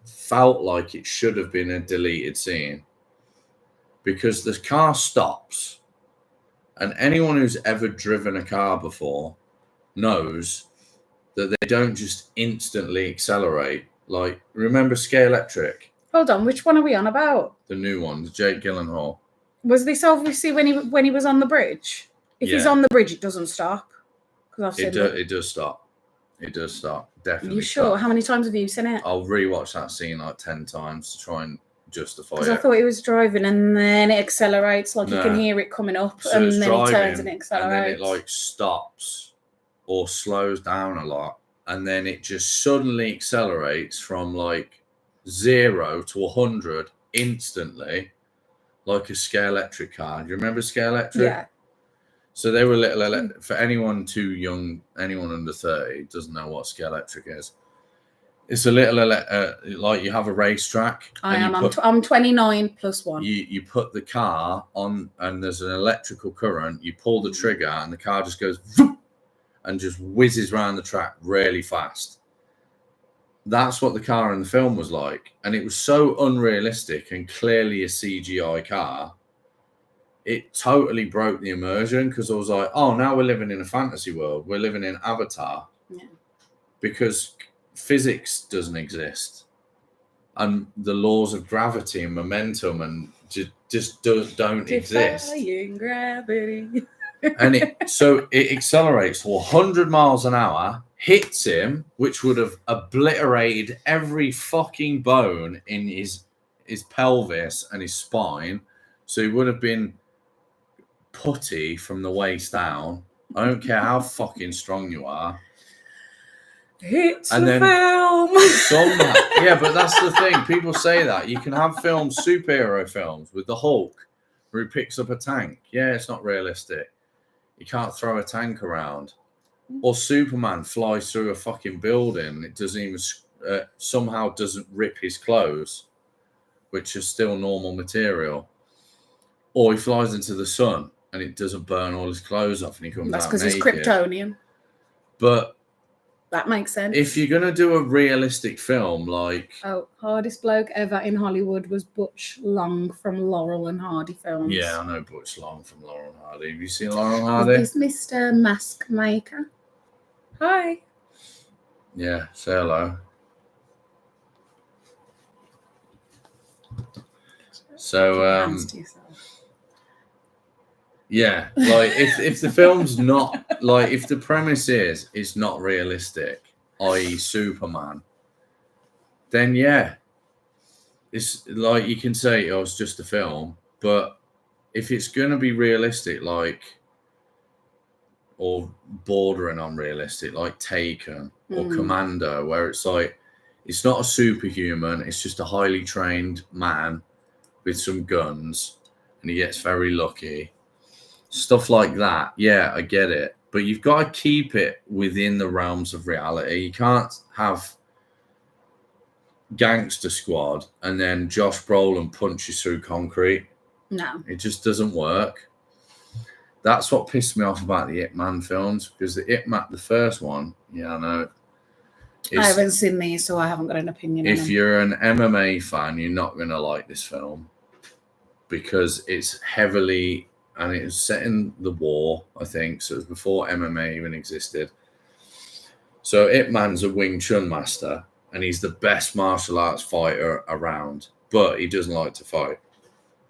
felt like it should have been a deleted scene. Because the car stops, and anyone who's ever driven a car before knows that they don't just instantly accelerate. Like, remember Scalextric? Hold on, which one are we on about? The new one, the Jake Gyllenhaal. Was this obviously when he was on the bridge? If he's on the bridge, it doesn't stop. It does stop. It does start. Definitely. You sure? start. How many times have you seen it? I'll rewatch that scene like 10 times to try and justify Because it. I thought he was driving and then it accelerates, like you No. can hear it coming up, So and it's then he turns driving, and it accelerates. and then it like stops or slows down a lot, and then it just suddenly accelerates from like 0 to 100 instantly, like a Scalextric car. Do you remember Scalextric? Yeah. So they were little. For anyone too young, anyone under 30 doesn't know what Scalextric is. It's a little like you have a racetrack. I'm 29 plus 1. You put the car on, and there's an electrical current. You pull the trigger, and the car just goes and just whizzes around the track really fast. That's what the car in the film was like, and it was so unrealistic and clearly a CGI car. It totally broke the immersion, because I was like, oh, now we're living in a fantasy world. We're living in Avatar. Yeah. Because physics doesn't exist, and the laws of gravity and momentum and just don't exist. Defying gravity. And it accelerates to 100 miles an hour, hits him, which would have obliterated every fucking bone in his pelvis and his spine. So he would have been putty from the waist down. I don't care how fucking strong you are. It's and a then film. Yeah, but that's the thing. People say that you can have films, superhero films, with the Hulk, where he picks up a tank. Yeah, it's not realistic. You can't throw a tank around. Or Superman flies through a fucking building. It doesn't even somehow doesn't rip his clothes, which is still normal material. Or he flies into the sun and it doesn't burn all his clothes off, and he comes That's out because naked. it's Kryptonian. But that makes sense. if you're going to do a realistic film, like... Oh, hardest bloke ever in Hollywood was Butch Long from Laurel and Hardy films. Yeah, I know Butch Long from Laurel and Hardy. Have you seen Laurel and Hardy? Is Mr. Mask Maker? Hi. Yeah, say hello. So, yeah, like if the film's not, like if the premise is it's not realistic, i.e. Superman, then yeah, it's like you can say, oh, it's just a film. But if it's going to be realistic, like, or bordering on realistic, like Taken or Commando, where it's like, it's not a superhuman, it's just a highly trained man with some guns and he gets very lucky. Stuff like that. Yeah, I get it. But you've got to keep it within the realms of reality. You can't have Gangster Squad and then Josh Brolin punches through concrete. No. It just doesn't work. That's what pissed me off about the Ip Man films, because the Ip Man, the first one, yeah, I know. I haven't seen these, so I haven't got an opinion on them. If you're an MMA fan, you're not going to like this film, because it's heavily... And it was set in the war, I think. So it was before MMA even existed. So Ip Man's a Wing Chun master, and he's the best martial arts fighter around. But he doesn't like to fight.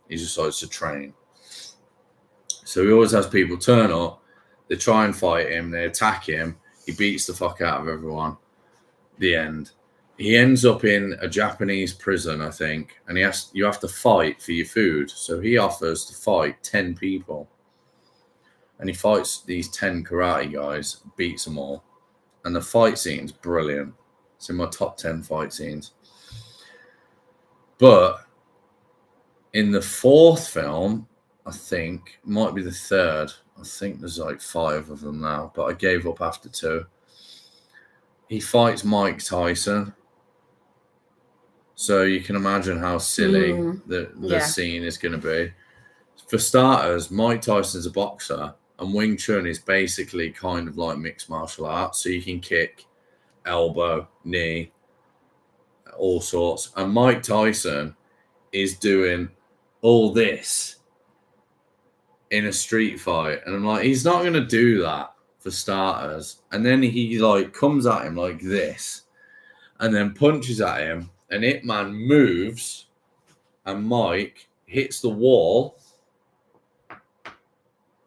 He just likes to train. So he always has people turn up. They try and fight him. They attack him. He beats the fuck out of everyone. The end. He ends up in a Japanese prison, I think, and you have to fight for your food. So he offers to fight 10 people. And he fights these 10 karate guys, beats them all. And the fight scene's brilliant. It's in my top 10 fight scenes. But in the fourth film, I think, might be the third. I think there's like 5 of them now, but I gave up after 2. He fights Mike Tyson. So you can imagine how silly the scene is going to be. For starters, Mike Tyson's a boxer, and Wing Chun is basically kind of like mixed martial arts. So you can kick, elbow, knee, all sorts. And Mike Tyson is doing all this in a street fight. And I'm like, he's not going to do that for starters. And then he like comes at him like this and then punches at him. And Ip Man moves, and Mike hits the wall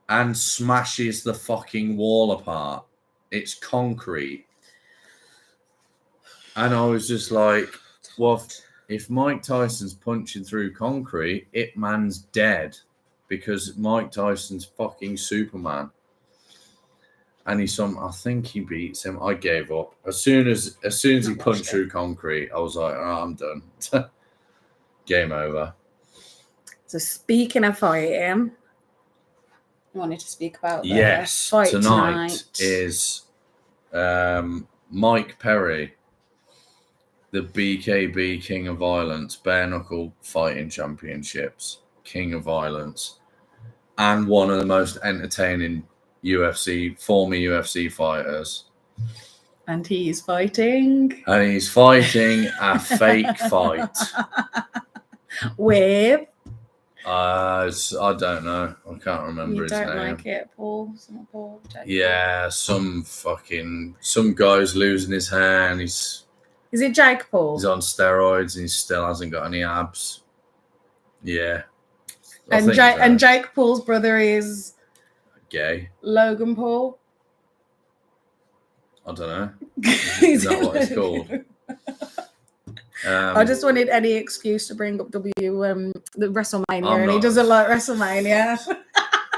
and smashes the fucking wall apart. It's concrete. And I was just like, well, if Mike Tyson's punching through concrete, Ip Man's dead because Mike Tyson's fucking Superman. And I think he beats him. I gave up. As soon as he punched through concrete, I was like, oh, I'm done. Game over. So speaking of fighting, I wanted to speak about the fight tonight is Mike Perry, the BKB King of Violence, Bare Knuckle Fighting Championships, King of Violence, and one of the most entertaining former UFC fighters. And he's fighting. And he's fighting a fake fight. With? I don't know. I can't remember his name. You don't like it, Paul? Yeah, some guy's losing his hair and he's... Is it Jake Paul? He's on steroids and he still hasn't got any abs. Yeah. And Jake Paul's brother is... Gay. Logan Paul? I don't know. Is that what it's called? I just wanted any excuse to bring up the WrestleMania, and he doesn't like WrestleMania.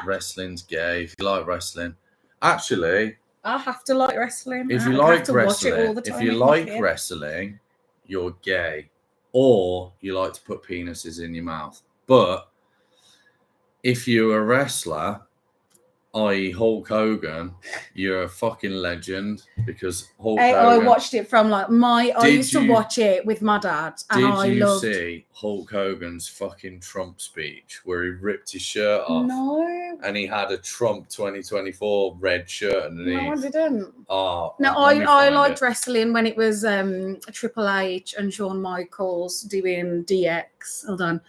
Wrestling's gay. If you like wrestling, actually, I have to like wrestling. If you like wrestling, you're gay, or you like to put penises in your mouth. But if you're a wrestler, i.e. Hulk Hogan, you're a fucking legend because Hulk Hogan... I watched it from I used to watch it with my dad, and I loved... Did you see Hulk Hogan's fucking Trump speech where he ripped his shirt off? No. And he had a Trump 2024 red shirt underneath. No, I didn't. Oh, no, I liked wrestling when it was Triple H and Shawn Michaels doing DX. Hold on.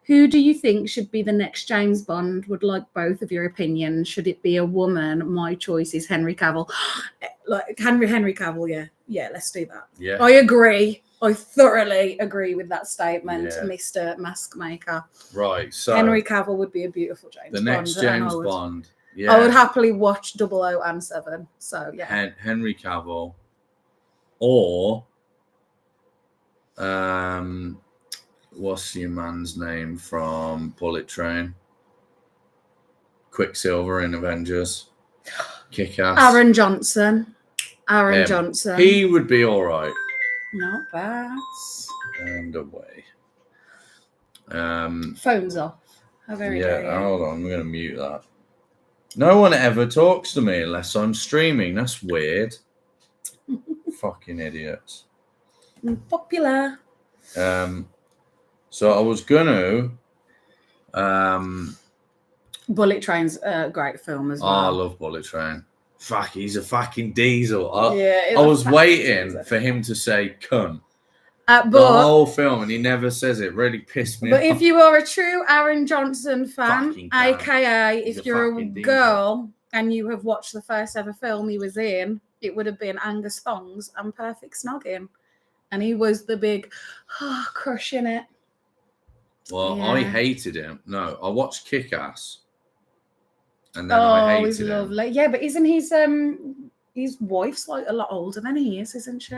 Who do you think should be the next James Bond? Would like both of your opinions. Should it be a woman? My choice is Henry Cavill. Henry Cavill, yeah, let's do that. Yeah. I agree. I thoroughly agree with that statement, Mr. Mask Maker. Right, so Henry Cavill would be a beautiful James Bond. The next James Bond. Yeah. I would happily watch 00 and 7. So yeah. Henry Cavill. Or what's your man's name from Bullet Train? Quicksilver in Avengers. Kick-Ass. Aaron Johnson. Johnson. He would be all right. Not bad. And away. Phone's off. How very dare you. Hold on. I'm going to mute that. No one ever talks to me unless I'm streaming. That's weird. Fucking idiots. Popular. So I was gonna. Bullet Train's a great film as well. I love Bullet Train. Fuck, he's a fucking diesel. I was waiting for him to say "cunt" but the whole film, and he never says it. Really pissed me off. But if you are a true Aaron Johnson fan, aka if you're a girl and you have watched the first ever film he was in, it would have been Angus Thongs and Perfect Snogging, and he was the big crush in it. Well, yeah. I hated him. No, I watched Kick-Ass, and then I hated he's lovely. Yeah, but isn't his wife's like a lot older than he is, isn't she?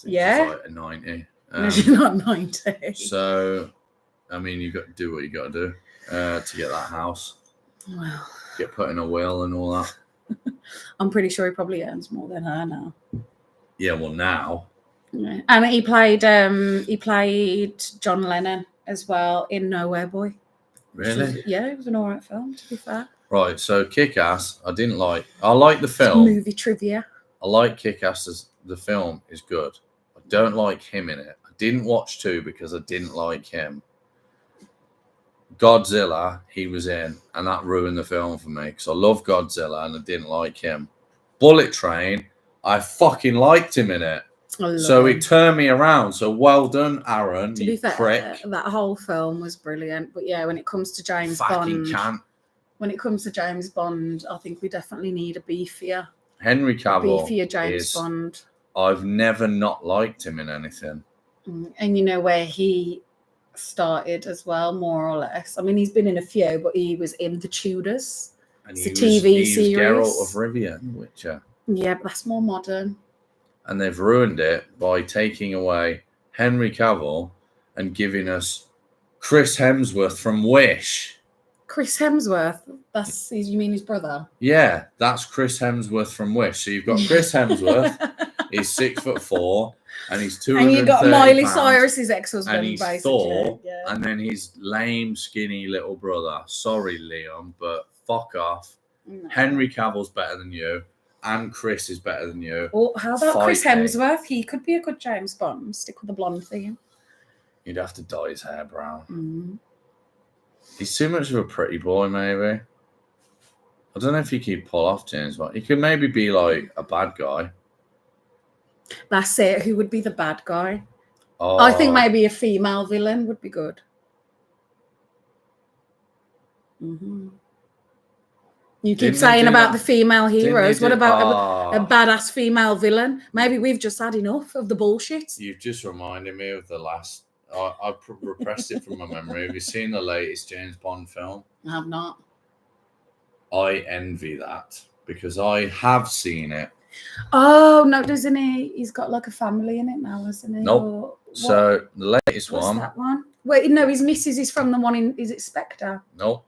Yeah, like a 90. She's not 90. So, I mean, you got to do what you got to do to get that house. Well, get put in a will and all that. I'm pretty sure he probably earns more than her now. Yeah, well, now. Yeah. And he played John Lennon as well in Nowhere Boy. Really? It was an alright film, to be fair. Right, so Kick-Ass, I didn't like. I like the film. Movie trivia. I like Kick-Ass as the film is good. I don't like him in it. I didn't watch 2 because I didn't like him. Godzilla, he was in, and that ruined the film for me because I love Godzilla and I didn't like him. Bullet Train, I fucking liked him in it. So it turned me around. So well done, Aaron. To be fair, prick. That whole film was brilliant. But yeah, when it comes to James Bond, I think we definitely need a beefier. Henry Cavill. Beefier James Bond. I've never not liked him in anything. And you know where he started as well, more or less. I mean, he's been in a few, but he was in The Tudors. And it's a TV series. Geralt of Rivia, Witcher. Yeah, but that's more modern. and they've ruined it by taking away Henry Cavill and giving us Chris Hemsworth from Wish. Chris Hemsworth. You mean his brother? Yeah, that's Chris Hemsworth from Wish. So you've got Chris Hemsworth. He's 6'4", and he's 230 And you got Miley pounds, Cyrus's ex-husband, and he's basically. Thor, Yeah. and then his lame, skinny little brother. Sorry, Liam, but fuck off. No. Henry Cavill's better than you, and Chris is better than you. Or how about Fight Chris me. Hemsworth? He could be a good James Bond. Stick with the blonde theme. You'd have to dye his hair brown. Mm. He's too much of a pretty boy, maybe. I don't know if he could pull off James Bond. He could maybe be like a bad guy. That's it. Who would be the bad guy? Oh, I think maybe a female villain would be good. Mm-hmm. You keep Didn't they saying do about that? the female Didn't they heroes. What do- about a Oh, badass female villain? Maybe we've just had enough of the bullshit. You've just reminded me of the last. I repressed it from my memory. Have you seen the latest James Bond film? I have not. I envy that because I have seen it. Oh no, doesn't he? He's got like a family in it now, hasn't he? Nope. Or what- So the latest what's one. that one? Wait, no, his missus is from the one in. Is it Spectre? Nope.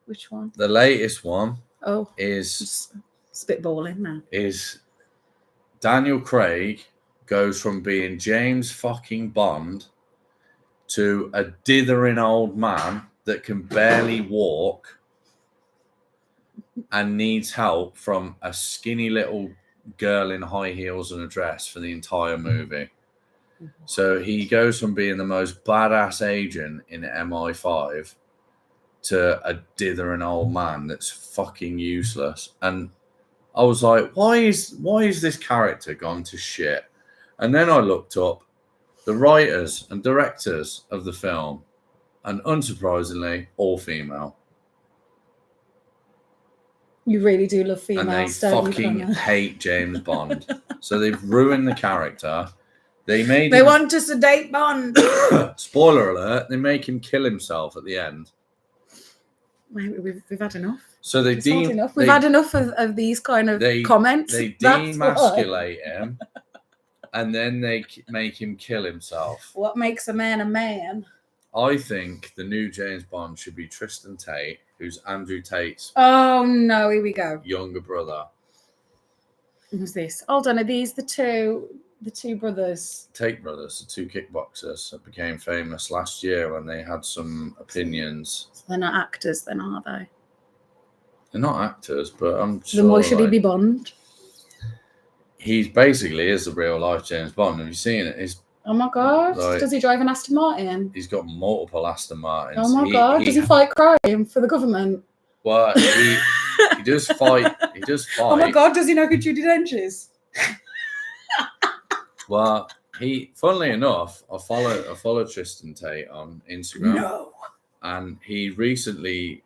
Which one? The latest one Oh, is spitballing now. Daniel Craig goes from being James fucking Bond to a dithering old man that can barely walk and needs help from a skinny little girl in high heels and a dress for the entire movie. So he goes from being the most badass agent in MI5 to a dithering old man that's fucking useless. And I was like, why is this character gone to shit? And then I looked up the writers and directors of the film, and unsurprisingly, all female. You really do love And they females, don't you, fucking Connor? hate James Bond. So they've ruined the character. They made They him, want us to date Bond. spoiler alert, they make him kill himself at the end. Wait, we've had enough. So they It's not enough. We've they, had enough of these kind of comments. they That's why. demasculate him, and then they make him kill himself. What makes a man a man? I think the new James Bond should be Tristan Tate, who's Andrew Tate's Oh no, here we go. younger brother. Who's this? Hold on, are these the two brothers? Tate brothers, the two kickboxers that became famous last year when they had some opinions. So they're not actors, then, are they? They're not actors, but I'm sure Then why should he like, be Bond? he basically is the real life James Bond. Have you seen it? Oh my god! Like- Does he drive an Aston Martin? He's got multiple Aston Martins. Oh my god! Does he fight crime for the government? Well, he does fight. He does fight. Oh my god! Does he know who Judi Dench is? Well, funnily enough, I follow Tristan Tate on Instagram, No. and he recently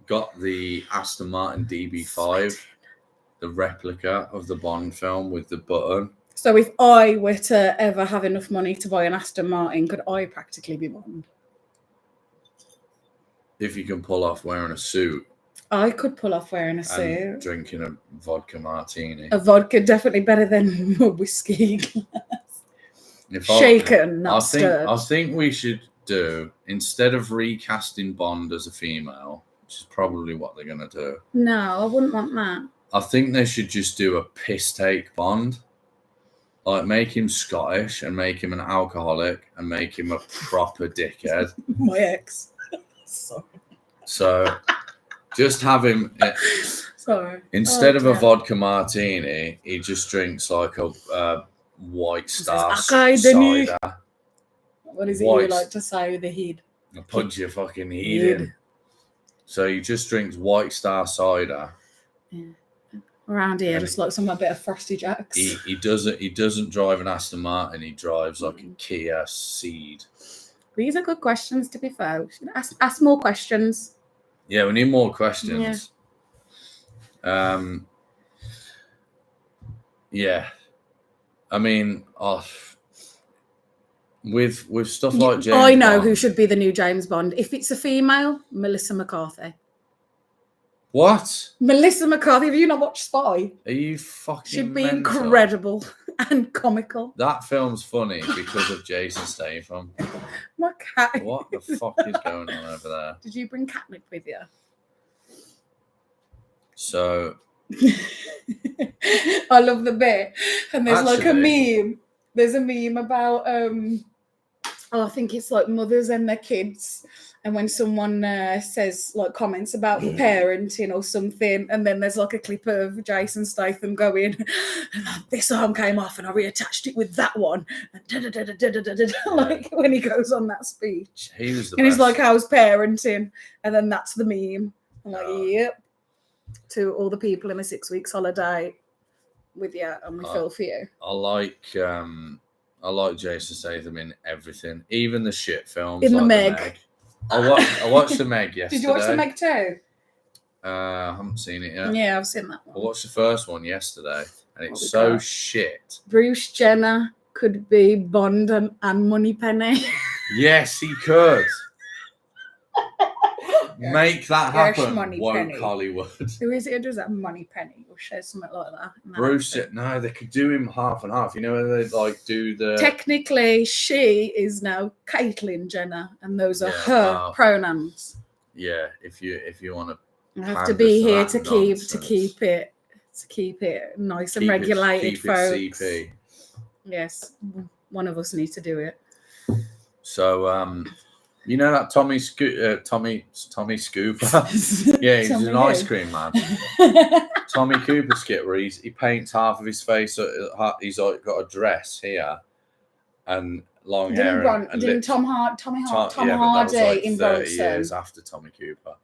got the Aston Martin DB5, the replica of the Bond film with the button. So if I were to ever have enough money to buy an Aston Martin, could I practically be Bond? If you can pull off wearing a suit I could pull off wearing a and suit. drinking a vodka martini. A vodka definitely better than a whiskey. If Shaken, not I stirred. think we should do, instead of recasting Bond as a female, which is probably what they're going to do, No, I wouldn't want that. I think they should just do a piss take Bond. Like, make him Scottish and make him an alcoholic and make him a proper dickhead. My ex. Sorry. So just have him, Sorry. instead of a Okay. vodka martini, he just drinks like a White Star "Okay, Denny." cider. What is it White. you like to say with the heat? And punch your fucking heat Head. in. So he just drinks White Star cider. Around here, And just like some a bit of Frosty Jacks. He doesn't drive an Aston Martin. He drives like a Kia Ceed. These are good questions, to be fair. We should ask more questions. Yeah, we need more questions. Yeah. I mean, with stuff like James I know Bond, who should be the new James Bond. If it's a female, Melissa McCarthy. What? Melissa McCarthy, have you not watched Spy? Are you fucking Should be mental? incredible. and comical. That film's funny because of Jason Statham. My cat. What the fuck is going on over there? Did you bring catnip with you? So I love the bit. And there's like a Actually- meme. There's a meme about I think it's like mothers and their kids. And when someone says like comments about parenting or something, and then there's like a clip of Jason Statham going, this arm came off and I reattached it with that one. And like when he goes on that speech. he was the And best. he's like, how's parenting? And then that's the meme. I'm like, Oh. yep. To all the people in the 6 weeks holiday with you, and we feel for you. I like Jason Statham in everything, even the shit films. In the like Meg. I watched the Meg yesterday. Did you watch the Meg too? I haven't seen it yet. Yeah, I've seen that I one. watched the first one yesterday, and What it's we so got? shit. Bruce Jenner could be Bond and Moneypenny. Yes, he could. Make that Yes, happen, Moneypenny. woke Hollywood. Who is it who does that? Moneypenny or says something like that. in that Bruce, accent. no, they could do him half and half. You know, when they like do the. Technically, she is now Caitlyn Jenner, and those are Yeah, her wow. pronouns. Yeah, if you want to I have to Pander be for here that to nonsense. keep it nice and regulated, keep folks. it CP. Yes, one of us needs to do it. So, you know that Tommy Scooper? Yeah, he's an ice cream man. Tommy Cooper skit where he paints half of his face. He's like got a dress here and long hair. and Didn't lips. Tom Hardy Yeah, but that was like in 30 Bronson? years after Tommy Cooper.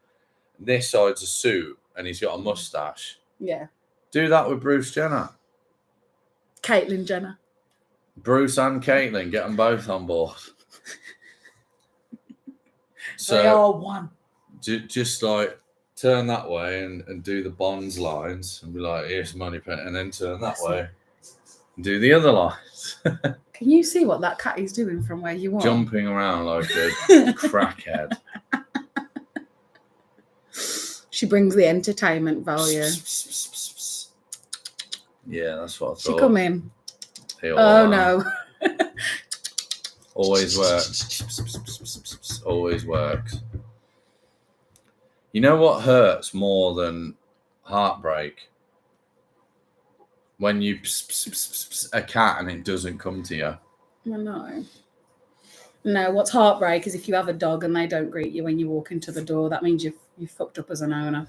This side's a suit and he's got a mustache. Yeah, Do that with Bruce Jenner. Caitlyn Jenner. Bruce and Caitlyn, get them both on board. They are one. Just like turn that way and do the Bonds lines and be like, here's money pen, and then turn that That's way and do the other lines. Can you see what that cat is doing from where you are? Jumping around like a crackhead. She brings the entertainment value. Yeah, that's what I She thought. come in. He'll, Oh no. Always works. Always works. You know what hurts more than heartbreak? When you a cat and it doesn't come to you. No. No, what's heartbreak is if you have a dog and they don't greet you when you walk into the door. That means you've fucked up as an owner.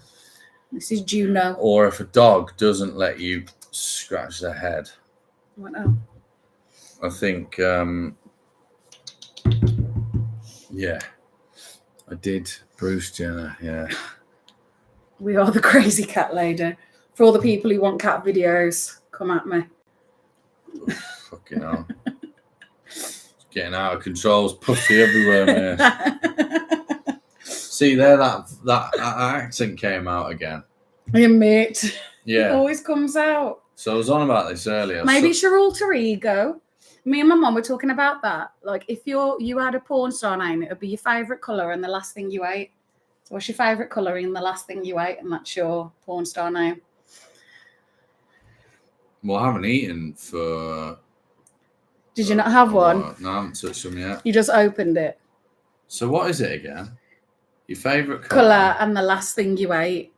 This is Juno. Or if a dog doesn't let you scratch their head. What now? I think, yeah, I did. Bruce Jenner, yeah. We are the crazy cat lady. For all the people who want cat videos, come at me. Fucking hell. It's getting out of control. There's pussy everywhere, man. See there, that accent came out again. Hey, mate. It Yeah. always comes out. So I was on about this earlier. Maybe So- it's your alter ego. Me and my mum were talking about that. Like, if you had a porn star name, it would be your favourite colour and the last thing you ate. So what's your favourite colour and the last thing you ate? And that's your porn star name. Well, I haven't eaten for. Did you not have one? No, I haven't touched them yet. You just opened it. So what is it again? Your favourite Colour and the last thing you ate.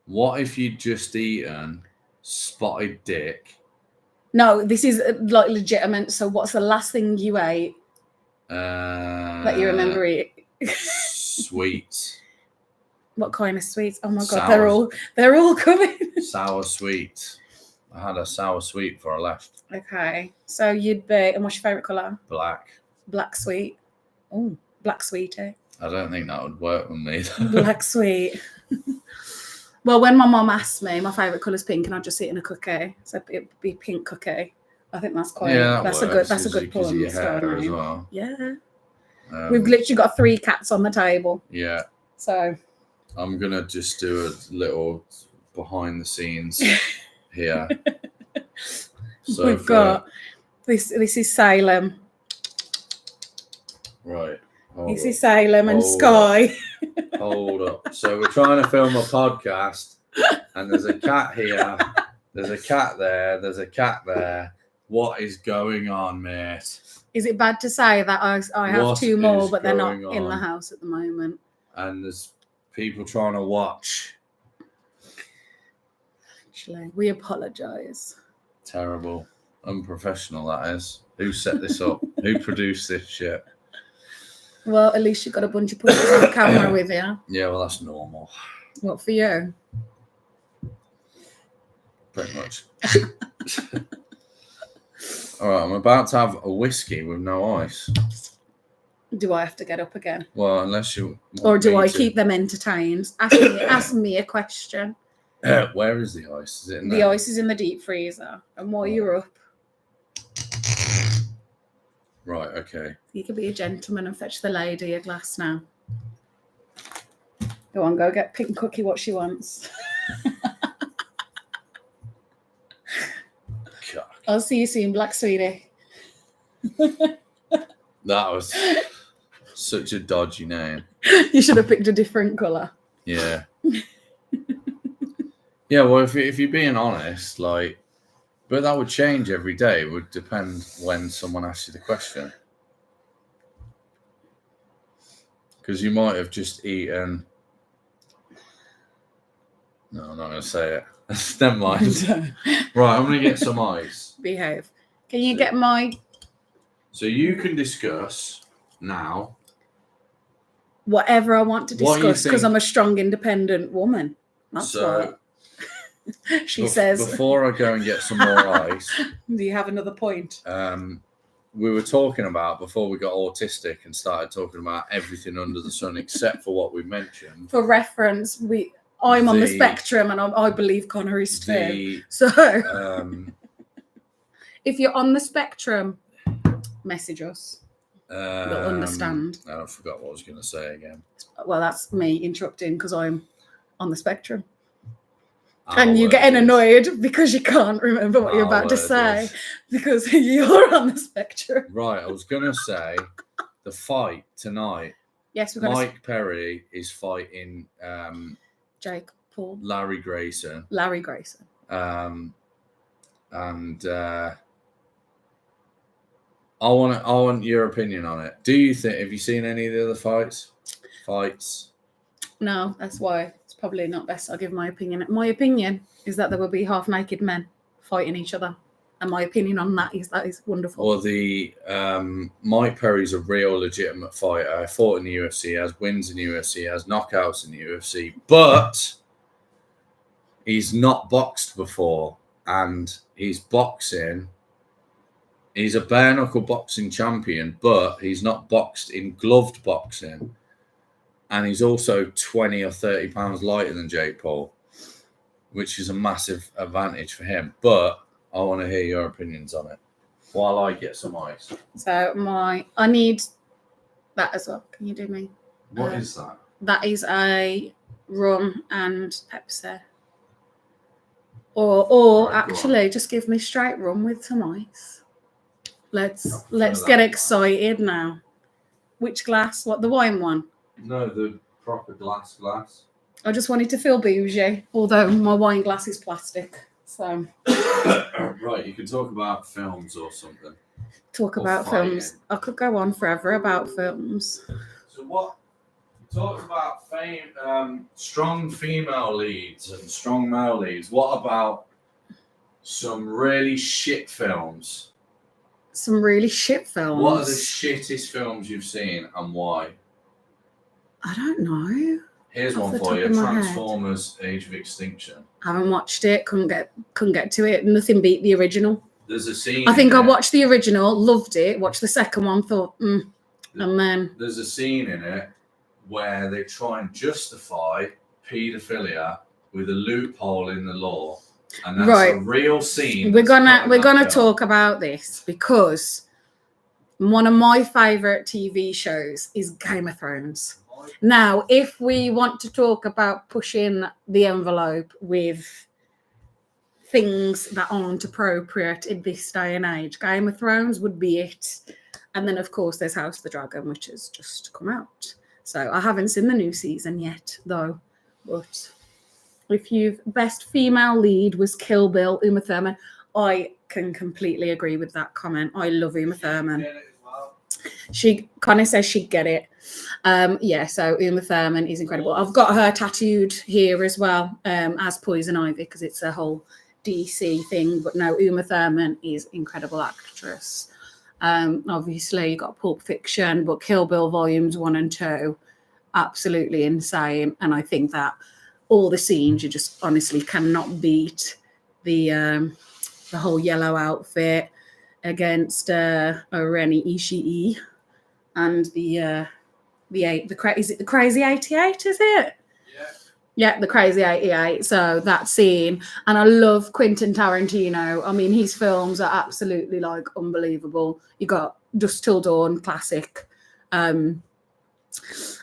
What if you'd just eaten spotted dick? No, this is like legitimate. So what's the last thing you ate that you remember eating? Sweets. What kind of sweets? Oh my god, Sour. they're all coming. Sour sweets. I had a sour sweet before I left. Okay, so you'd be, and what's your favourite colour? Black. Black sweet. Oh, black sweetie. I don't think that would work with me. Black sweet. Well, when my mum asked me, my favourite colour's pink, and I'd just eat in a cookie, so it'd be pink cookie. I think that's quite. Yeah, that's works, a good because of porn your star hair as name. well. Yeah, Um, we've literally got 3 cats on the table, yeah, so I'm gonna just do a little behind the scenes here. So we've got this. This is Salem. right. Hold This up. is Salem and Hold Sky. Hold up. So we're trying to film a podcast, and there's a cat here There's a cat there. There's a cat there. What is going on, mate? Is it bad to say that I have What 2 more, is but they're not going in the on? house at the moment? And there's people trying to watch. Actually, we apologise. Terrible. Unprofessional, that is. Who set this up? Who produced this shit? Well, at least you got a bunch of pictures on camera with you. Yeah, well, that's normal. What for you? Pretty much. All right, I'm about to have a whiskey with no ice. Do I have to get up again? Well, unless you... Or do want I me to. keep them entertained? Ask me a question. Where is the ice? Is it in The there? ice is in the deep freezer. And while you're up, Right, okay. you could be a gentleman and fetch the lady a glass now. Go on, go get Pink Cookie what she wants. God, I'll see you soon, Black Sweetie. that was such a dodgy name. You should have picked a different colour. Yeah. Yeah, well, if you're being honest, like, but that would change every day. It would depend when someone asks you the question. Because you might have just eaten. No, I'm not going to say it. Never mind. Right, I'm going to get some ice. Behave. Can you get my... So you can discuss now. Whatever I want to What do you discuss, because think- I'm a strong, independent woman. That's So what she says. Before I go and get some more ice, Do you have another point? we were talking about, before we got autistic and started talking about everything under the sun except for what we mentioned. For reference, I'm on the The- spectrum, and I believe Connor is too. The So if if you're on the spectrum, message us. You'll um, understand. I forgot what I was going to say again. Well, that's me interrupting because I'm on the spectrum. Our And you're word getting is- annoyed because you can't remember what you're our about to word say is- because you're on the spectrum. Right, I was going to say the fight tonight. Yes, we've got Mike Perry is fighting Jake Paul, Larry Grayson. Larry Grayson. And I want your opinion on it. Do you think? Have you seen any of the other fights? No, that's why it's probably not best I'll give my opinion. My opinion is that there will be half-naked men fighting each other. And my opinion on that is wonderful. Well, the Mike Perry's a real legitimate fighter. Fought in the UFC, has wins in the UFC, has knockouts in the UFC, but he's not boxed before, and he's boxing. He's a bare knuckle boxing champion, but he's not boxed in gloved boxing. And he's also 20 or 30 pounds lighter than Jake Paul, which is a massive advantage for him. But I want to hear your opinions on it while I get some ice. So I need that as well. Can you do me? What is that? That is a rum and Pepsi. Or Right, go actually just give me straight rum with some ice. Let's prefer get that. excited now. Which glass? What, the wine one? No, the proper glass. I just wanted to feel bougie, although my wine glass is plastic. So Right, you can talk about films or something. talk Or about fighting. films. I could go on forever about films. So what? You talked about strong female leads and strong male leads. What about some really shit films? Some really shit films. What are the shittest films you've seen and why? I don't know. Here's Off one the for top you: of my head. Transformers: Age of Extinction. I haven't watched it. Couldn't get to it. Nothing beat the original. There's a scene. I think in I it- watched the original, loved it. Watched the second one, thought, and then There's a scene in it where they try and justify paedophilia with a loophole in the law, and that's a Right. real scene. we're that's put in gonna that film. talk about this because one of my favorite TV shows is Game of Thrones. Now, if we want to talk about pushing the envelope with things that aren't appropriate in this day and age, Game of Thrones would be it. And then, of course, there's House of the Dragon, which has just come out. So I haven't seen the new season yet, though. But if you've best female lead was Kill Bill, Uma Thurman. I can completely agree with that comment. I love Uma Thurman. She kind of says she'd get it. Yeah, so Uma Thurman is incredible. I've got her tattooed here as well, as Poison Ivy, because it's a whole DC thing. But no, Uma Thurman is incredible actress. Obviously, you got Pulp Fiction, but Kill Bill Volumes 1 and 2, absolutely insane. And I think that all the scenes you just honestly cannot beat. The whole yellow outfit against Oreni Ishii and is it the Crazy 88? Is it? Yeah, the Crazy 88. So that scene, and I love Quentin Tarantino. I mean, his films are absolutely like unbelievable. You got Dusk Till Dawn, classic, and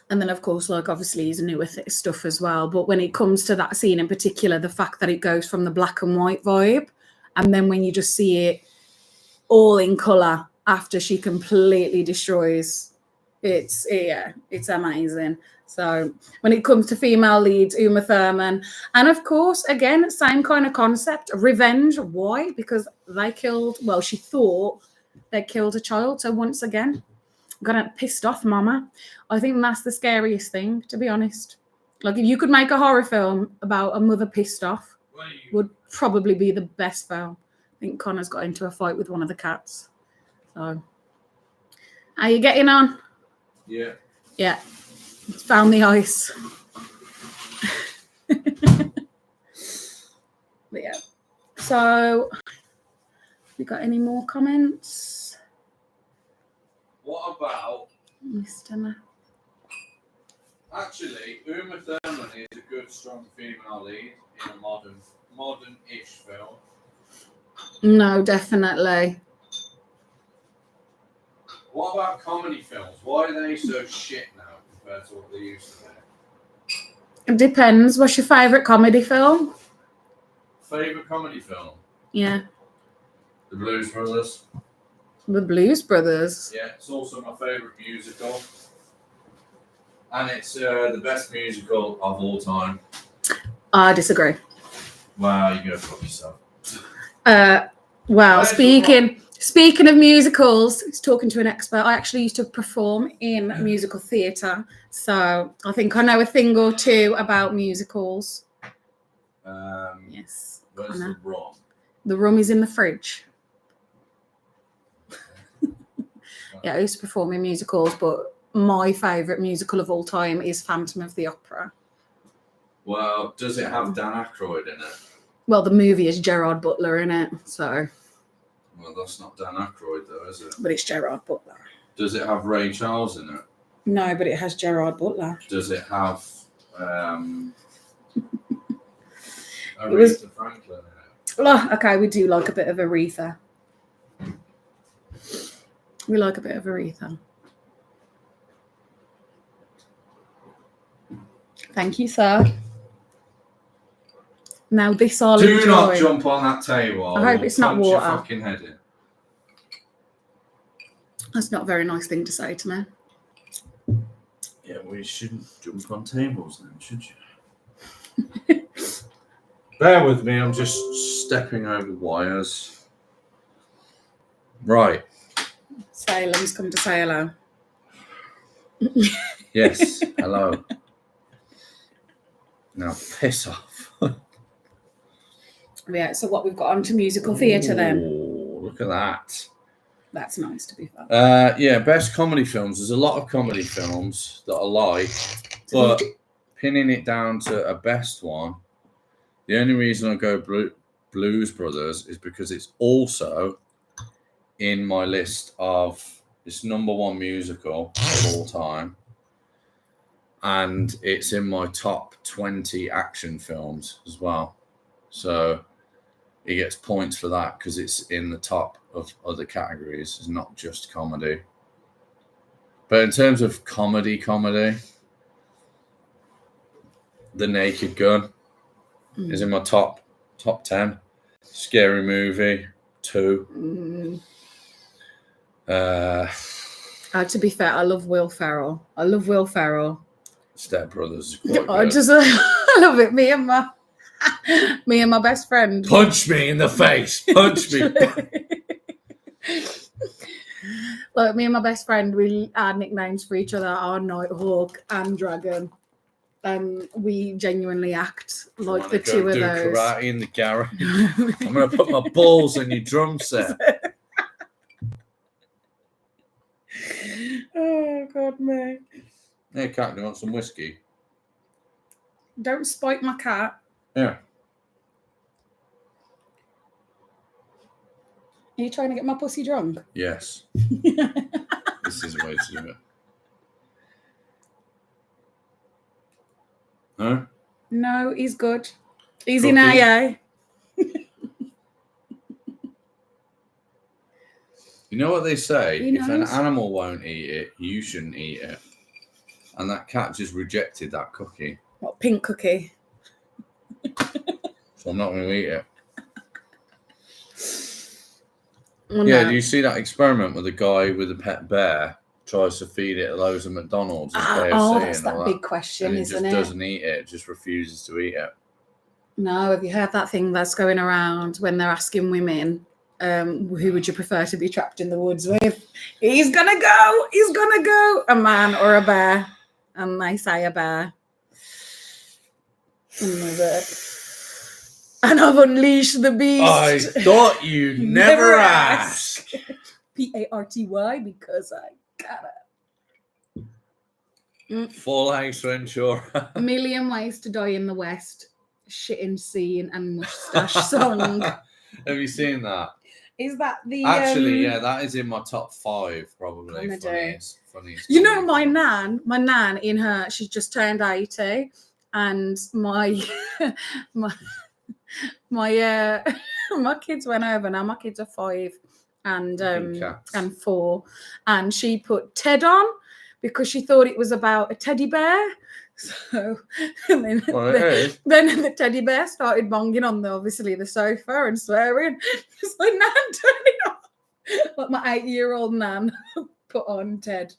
then of course, like obviously his newer stuff as well. But when it comes to that scene in particular, the fact that it goes from the black and white vibe, and then when you just see it all in color after she completely destroys, it's amazing. So when it comes to female leads, Uma Thurman, and of course, again, same kind of concept, revenge. Why? Because she thought they killed a child. So once again, got a pissed off mama. I think that's the scariest thing, to be honest. Like if you could make a horror film about a mother pissed off, would probably be the best film. I think Connor's got into a fight with one of the cats. So, how you getting on? Yeah. Yeah. Found the ice. But yeah. So, you got any more comments? What about Mr. Ma? Actually, Uma Thurman is a good, strong female lead in a modern-ish film. No, definitely. What about comedy films? Why are they so shit now compared to what they used to be? It depends. What's your favourite comedy film? Favourite comedy film? Yeah. The Blues Brothers. The Blues Brothers. Yeah, it's also my favourite musical. And it's the best musical of all time. I disagree. Wow, you go fuck yourself. Well, speaking of musicals, he's talking to an expert. I actually used to perform in musical theatre, so I think I know a thing or two about musicals. Yes. Where's the rum? The rum is in the fridge. Yeah, I used to perform in musicals, but my favourite musical of all time is Phantom of the Opera. Well, does it have Dan Aykroyd in it? Well, the movie is Gerard Butler in it, so. Well, that's not Dan Aykroyd, though, is it? But it's Gerard Butler. Does it have Ray Charles in it? No, but it has Gerard Butler. Does it have Aretha Franklin in it? Well, okay, we do like a bit of Aretha. We like a bit of Aretha. Thank you, sir. Now this I'll enjoy. Do not jump on that table. I hope it's not water. Your fucking head in. That's not a very nice thing to say to me. Yeah, well, you shouldn't jump on tables then, should you? Bear with me, I'm just stepping over wires. Right. Salem's come to say hello. Yes, hello. Now piss off. Yeah, so what we've got onto musical theatre then. Oh, look at that. That's nice to be fair. Yeah, best comedy films. There's a lot of comedy films that I like, but pinning it down to a best one, the only reason I go Blues Brothers is because it's also in my list of it's number one musical of all time. And it's in my top 20 action films as well. So it gets points for that because it's in the top of other categories. It's not just comedy. But in terms of comedy, The Naked Gun is in my top 10. Scary Movie 2. To be fair, I love Will Ferrell. Step Brothers is quite I good. just I love it. Me and my Me and my best friend. Punch me in the face. Punch me. Like me and my best friend, we had nicknames for each other: our Nighthawk and Dragon. We genuinely act like the two of those. Karate in the garage. I'm gonna put my balls on your drum set. Oh God, mate! Hey, cat, do you want some whiskey? Don't spite my cat. Yeah. Are you trying to get my pussy drunk? Yes. This is a way to do it. No? No, he's good. He's Cookie. in AA. You know what they say? He If an knows. animal won't eat it, you shouldn't eat it. And that cat just rejected that cookie. What, pink cookie? So I'm not going to eat it. Well, Yeah, no. do you see that experiment with the guy with a pet bear tries to feed it loads of McDonald's and KFC Oh, that's and all that that? big question, And it isn't just it? doesn't eat it, just refuses to eat it. No, have you heard that thing that's going around when they're asking women, who would you prefer to be trapped in the woods with? He's gonna go, a man or a bear. And they say a bear. And I've unleashed the beast. I thought you'd never ask. Party, because I gotta. Full House Ventura. A Million Ways to Die in the West. Shitting scene and mustache song. Have you seen that? Is that the Actually, yeah, that is in my top 5 probably. Comedy. Funniest. You know, comedy. my nan in her, she's just turned 80, and my my kids went over. Now my kids are 5 and cats. and 4, and she put Ted on because she thought it was about a teddy bear. So and then, Well, it is. then the teddy bear started banging on the sofa and swearing. It's like, Nan, turn it off. Like my 8-year-old nan put on Ted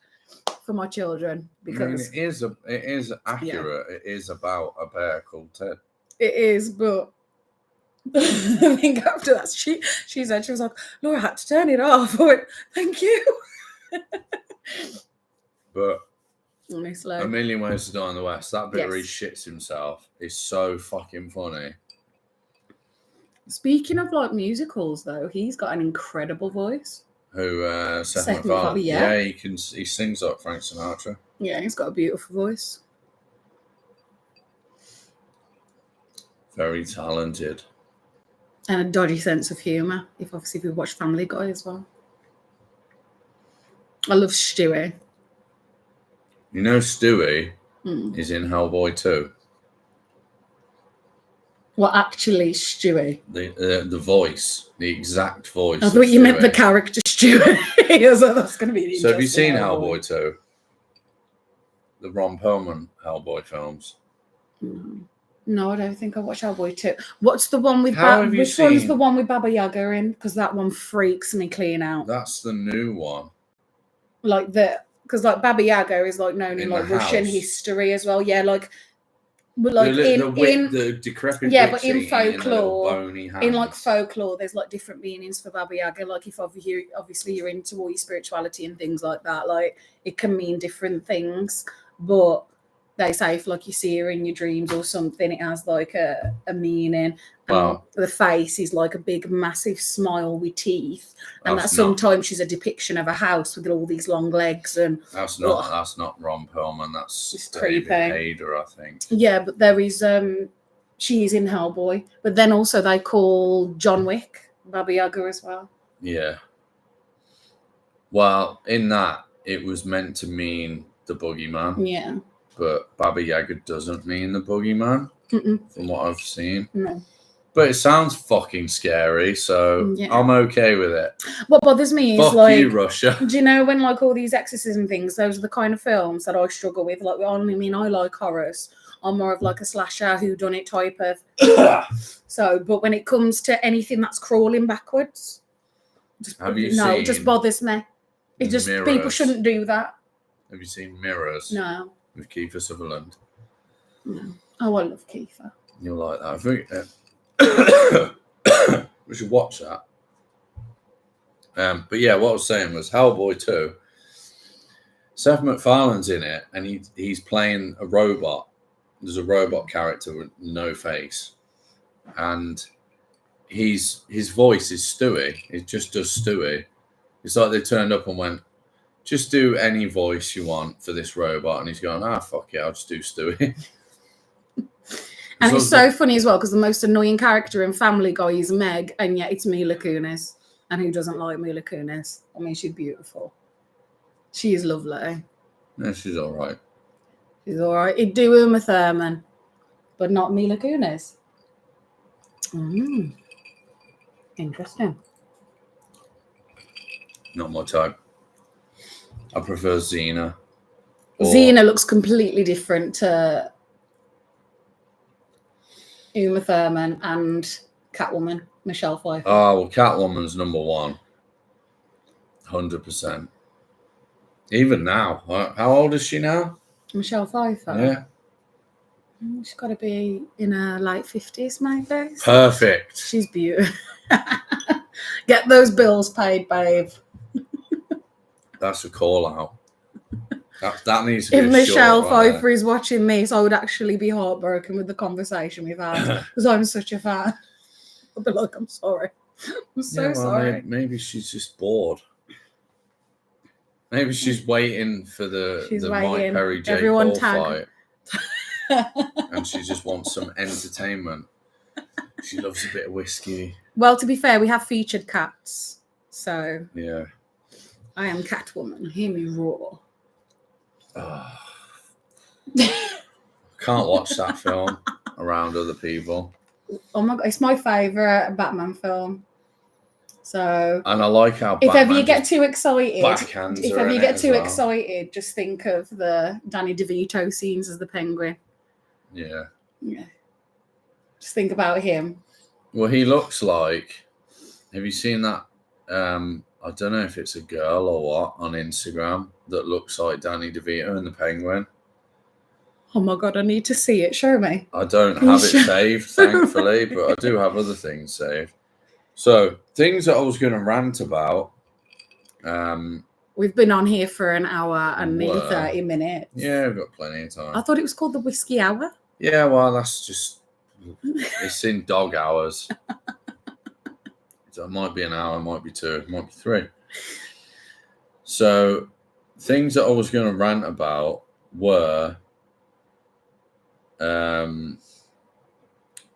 for my children I mean, because it is accurate. It is about a bear called Ted. it is, but I think after that she said, she was like, Laura had to turn it off. I went, thank you. But Honestly. A Million Ways to Die in the West, that bit where he Yes. shits himself is so fucking funny. Speaking of like musicals though, he's got an incredible voice. Who Seth Seth MacFarlane? MacFarlane, yeah. He sings like Frank Sinatra. Yeah, he's got a beautiful voice. Very talented. And a dodgy sense of humour. If you watch Family Guy as well. I love Stewie. You know, Stewie Mm. is in Hellboy 2. Well, actually, Stewie. The voice, the exact voice. I of thought you meant the Stewie. character Stewie. So that's going to be. An So have you interesting seen Hellboy 2? The Ron Perlman Hellboy films. No, I don't think I watched Hellboy 2. What's the one with How have you which one's seen- the one with Baba Yaga in? Because that one freaks me clean out. That's the new one. Like because like Baba Yaga is like known in In like the Russian house. history as well. Yeah, like the decrepit yeah, but witch in eating a little folklore, bony hand. in like folklore, there's like different meanings for Baba Yaga. Like if obviously you're into all your spirituality and things like that, like it can mean different things. But they say if like you see her in your dreams or something, it has like a meaning. And Wow. the face is like a big massive smile with teeth. And that That's not- sometimes she's a depiction of a house with all these long legs and That's not Ron Perlman. That's It's David creepy. Hayter, I think. yeah, but there is she's in Hellboy. But then also they call John Wick Baba Yaga as well. Yeah. Well, in that, it was meant to mean the boogeyman, Yeah. but Baba Yaga doesn't mean the boogeyman, Mm-mm. from what I've seen. No. But it sounds fucking scary, so Yeah. I'm okay with it. What bothers me is Fuck like, you, Russia. do you know when like all these exorcism things, those are the kind of films that I struggle with. Like, I mean, I like horrors. I'm more of like a slasher whodunit type of. So, but when it comes to anything that's crawling backwards, Have you it just seen bothers me. It just people Mirrors? shouldn't do that. Have you seen Mirrors No. with Kiefer Sutherland? No. Oh, I love Kiefer. You'll like that. I think we should watch that. But yeah, what I was saying was Hellboy 2. Seth MacFarlane's in it, and he's playing a robot. There's a robot character with no face, and his voice is Stewie. It just does Stewie. It's like they turned up and went, just do any voice you want for this robot, and he's going, fuck it, I'll just do Stewie. And it's so funny as well because the most annoying character in Family Guy is Meg, and yet it's Mila Kunis. And who doesn't like Mila Kunis? I mean, she's beautiful. She is lovely. Yeah, she's all right. She's all right. It'd do Uma Thurman, but not Mila Kunis. Interesting. Not my type. I prefer Xena. Xena looks completely different to Uma Thurman and Catwoman, Michelle Pfeiffer. Oh, well, Catwoman's number one. 100%. Even now. How old is she now? Michelle Pfeiffer? Yeah. She's got to be in her late 50s, maybe. Perfect. She's beautiful. Get those bills paid, babe. That's a call out. That needs to be if Michelle short, Pfeiffer is watching this, I would actually be heartbroken with the conversation we've had because I'm such a fan. I'd be like, I'm sorry. I'm so sorry. Maybe she's just bored. Maybe she's waiting for the Mike Perry Jake Paul fight. And she just wants some entertainment. She loves a bit of whiskey. Well, to be fair, we have featured cats. So yeah. I am Catwoman. Hear me roar. Can't watch that film around other people. Oh my god, it's my favourite Batman film. So, and I like how if ever you get too excited, excited, just think of the Danny DeVito scenes as the Penguin. Yeah. Just think about him. Well, he looks like. Have you seen that? I don't know if it's a girl or what on Instagram that looks like Danny DeVito in the Penguin. Oh my god, I need to see it. Show me. I don't have it saved, thankfully, but I do have other things saved. So, things that I was going to rant about. We've been on here for an hour and nearly 30 minutes. Yeah, we've got plenty of time. I thought it was called the Whiskey Hour. Yeah, well, that's just... It's in dog hours. So it might be an hour, it might be 2, it might be 3. So, things that I was going to rant about were...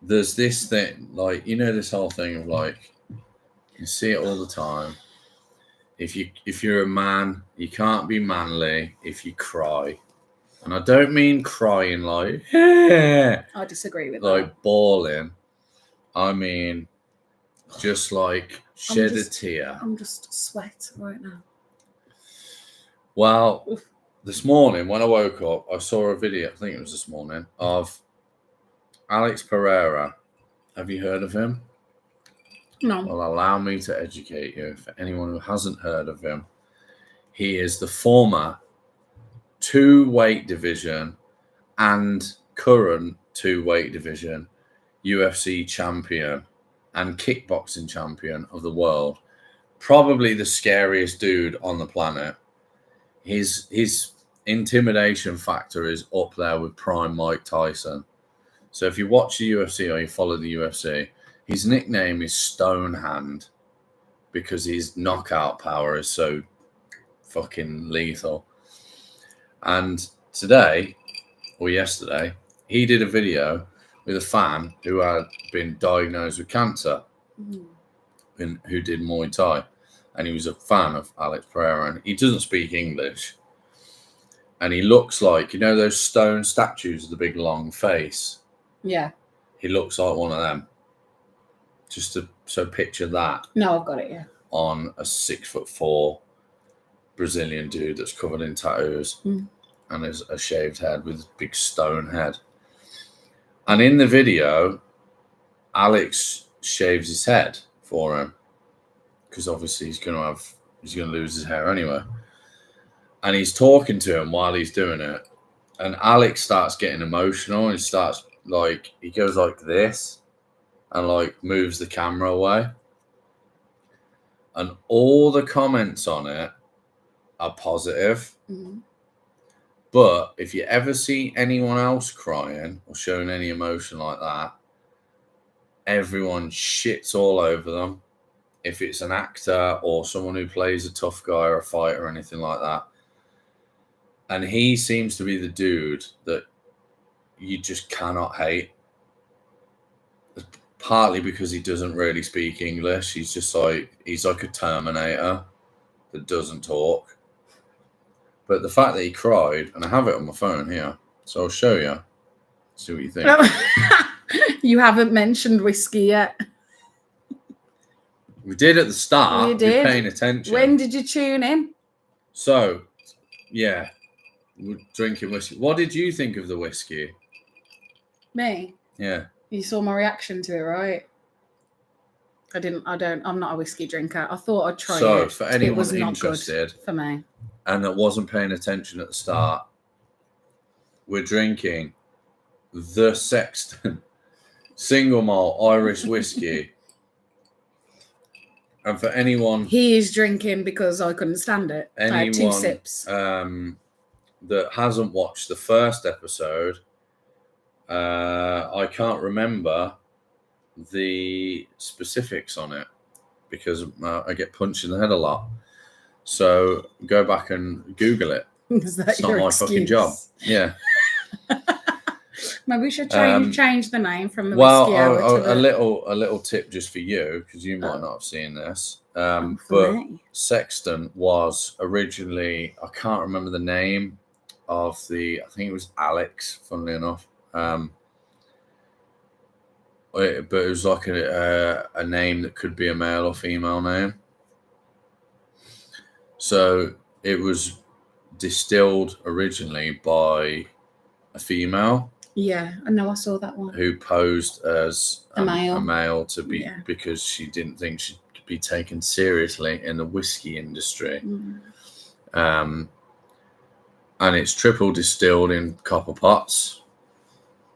there's this thing, like, you know, this whole thing of like, you see it all the time. If you're a man, you can't be manly if you cry. And I don't mean crying like, I disagree with that. Like bawling. I mean, just like shed a tear. I'm just sweat right now. Well, this morning when I woke up, I saw a video, I think it was this morning, of Alex Pereira. Have you heard of him? No. Well, allow me to educate you. For anyone who hasn't heard of him, he is the former 2-weight division and current 2-weight division UFC champion and kickboxing champion of the world. Probably the scariest dude on the planet. His intimidation factor is up there with prime Mike Tyson. So if you watch the UFC or you follow the UFC, his nickname is Stonehand because his knockout power is so fucking lethal. And today, or yesterday, he did a video with a fan who had been diagnosed with cancer and who did Muay Thai. And he was a fan of Alex Pereira. And he doesn't speak English. And he looks like, you know, those stone statues with the big long face? Yeah. He looks like one of them. So picture that. No, I've got it, yeah. On a 6'4" Brazilian dude that's covered in tattoos and has a shaved head with a big stone head. And in the video, Alex shaves his head for him because obviously he's going to lose his hair anyway. And he's talking to him while he's doing it. And Alex starts getting emotional and he starts like he goes like this and like moves the camera away. And all the comments on it are positive. Mhm. But if you ever see anyone else crying or showing any emotion like that, everyone shits all over them. If it's an actor or someone who plays a tough guy or a fighter or anything like that. And he seems to be the dude that you just cannot hate. Partly because he doesn't really speak English. He's like a Terminator that doesn't talk. But the fact that he cried, and I have it on my phone here, so I'll show you. See what you think. You haven't mentioned whiskey yet. We did at the start. You did. You're paying attention. When did you tune in? So, yeah, we're drinking whiskey. What did you think of the whiskey? Me? Yeah. You saw my reaction to it, right? I'm not a whiskey drinker. I thought I'd try it. So, for It anyone was not interested good for me. and that wasn't paying attention at the start, we're drinking the Sexton single malt Irish whiskey. And for anyone He is drinking because I couldn't stand it. I had 2 sips. That hasn't watched the first episode, I can't remember the specifics on it because I get punched in the head a lot. So go back and Google it. Is that It's not your my excuse? fucking job. Yeah. Maybe we should change the name from the whiskey hour to the... a little tip just for you because you might not have seen this. But me. Sexton was originally, I can't remember the name of I think it was Alex, funnily enough. But it was like a name that could be a male or female name. So it was distilled originally by a female. Yeah, I know, I saw that one. Who posed as a male to be because she didn't think she could be taken seriously in the whiskey industry. And it's triple distilled in copper pots.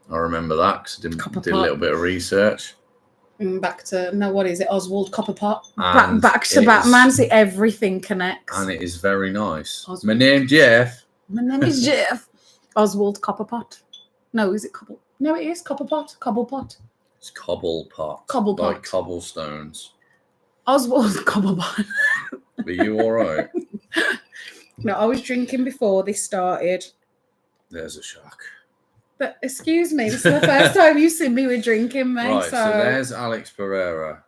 I remember that because I did a little bit of research. Back to what is it? Oswald Copperpot. And back to Batman. See, everything connects. And it is very nice. Oswald. My name's Jeff. My name is Jeff. Oswald Copperpot. No, is it Cobble? No, it is Copperpot. Cobblepot. It's Cobblepot. Cobblepot. Like cobblestones. Oswald Cobblepot. Are you all right? No, I was drinking before this started. There's a shock. But excuse me, this is the first time you've seen me with drinking, mate. Right, so there's Alex Pereira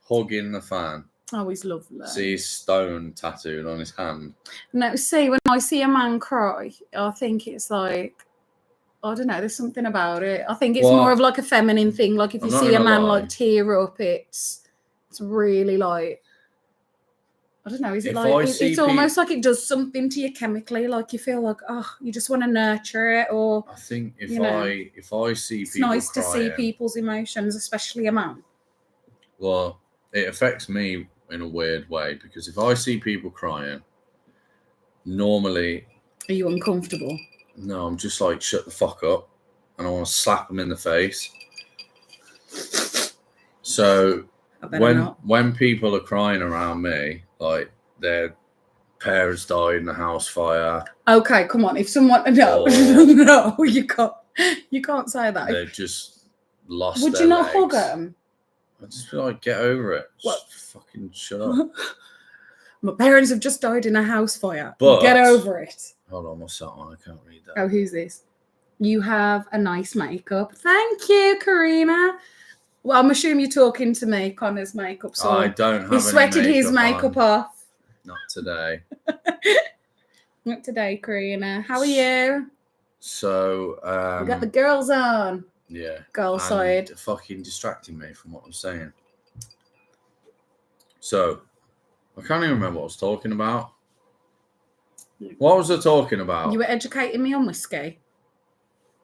hugging the fan. Oh, he's lovely. See his stone tattooed on his hand. No, see, when I see a man cry, I think it's like, I don't know, there's something about it. I think it's more of like a feminine thing. Like if you see a man like tear up, it's really like, I don't know, is it like, it's almost like it does something to you chemically, like you feel like, oh, you just want to nurture it, or I think if I see it's people nice crying, to see people's emotions, especially a man. Well, it affects me in a weird way because if I see people crying, normally... Are you uncomfortable? No, I'm just like, shut the fuck up, and I want to slap them in the face. So when people are crying around me, like their parents died in a house fire. Okay, come on. If someone no, you can't say that. They've just lost. Would their you not legs. hug them? I'd just be like, get over it. What? Just fucking shut up. My parents have just died in a house fire. But get over it. Hold on, what's that one? I can't read that. Oh, who's this? You have a nice makeup. Thank you, Karina. Well, I'm assuming you're talking to me, Connor's makeup. So I don't have he sweated his makeup off. Not today. Not today, Karina. How are you? So we got the girls on. Yeah. Girl side. Fucking distracting me from what I'm saying. So I can't even remember what I was talking about. What was I talking about? You were educating me on whiskey.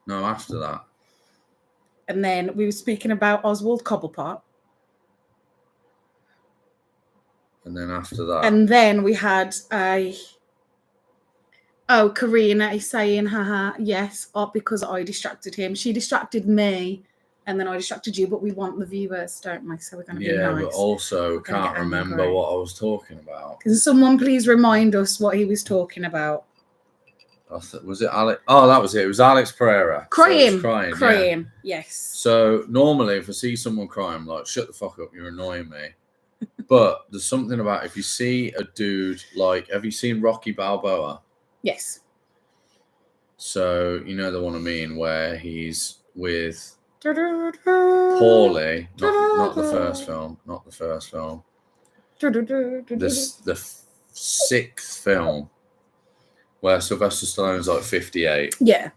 No, after that. And then we were speaking about Oswald Cobblepot. And then after that. And then we had a Oh, Karina is saying, haha, yes, because I distracted him. She distracted me, and then I distracted you, but we want the viewers, don't we? So we're going to be nice. But also gonna can't get remember angry. what I was talking about. Can someone please remind us what he was talking about? Was it Alex? Oh, that was it. It was Alex Pereira. Crying. So Crying, yeah. Yes. So normally if I see someone crying, I'm like, shut the fuck up, you're annoying me. But there's something about if you see a dude, like, have you seen Rocky Balboa? Yes. So, you know the one I mean, where he's with Paulie, not the first film, the sixth film, where Sylvester Stallone's like 58. Yeah.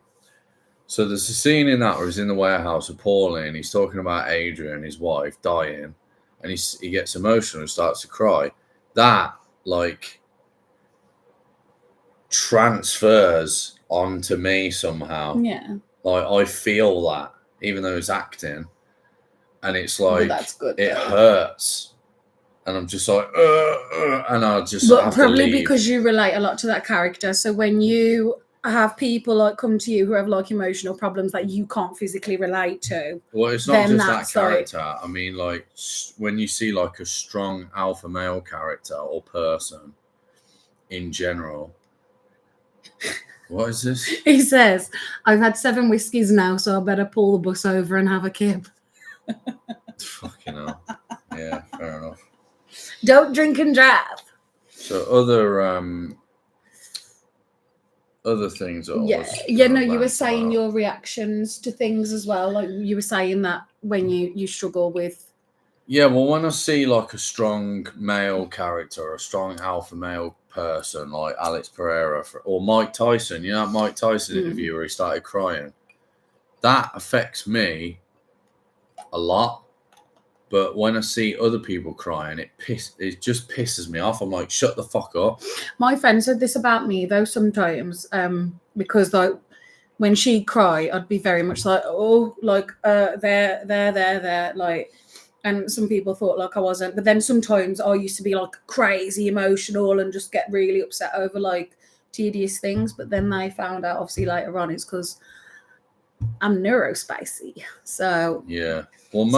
So there's a scene in that where he's in the warehouse with Paulie and he's talking about Adrian, his wife, dying, and he gets emotional and starts to cry. That, like, transfers onto me somehow. Yeah. Like, I feel that, even though it's acting, and it's like, well, that's good, it hurts. And I'm just like, and I just but have probably to leave. because you relate a lot to that character. So when you have people like come to you who have like emotional problems that you can't physically relate to, well, it's not just that character. Like, I mean, like, when you see like a strong alpha male character or person in general. What is this? He says, I've had 7 whiskeys now, so I better pull the bus over and have a kip. Fucking hell. Yeah, fair enough. Don't drink and drive. So other things are you were saying your reactions to things as well. Like you were saying that when you struggle with. Yeah, well, when I see like a strong male character, a strong alpha male person like Alex Pereira or Mike Tyson, you know, that Mike Tyson interview where he started crying, that affects me a lot. But when I see other people crying, it just pisses me off. I'm like, shut the fuck up. My friend said this about me though sometimes, because like when she'd cry, I'd be very much like, oh, like there, like. And some people thought like I wasn't, but then sometimes I used to be like crazy emotional and just get really upset over like tedious things. But then they found out obviously later on it's because I'm neurospicy. So yeah, well,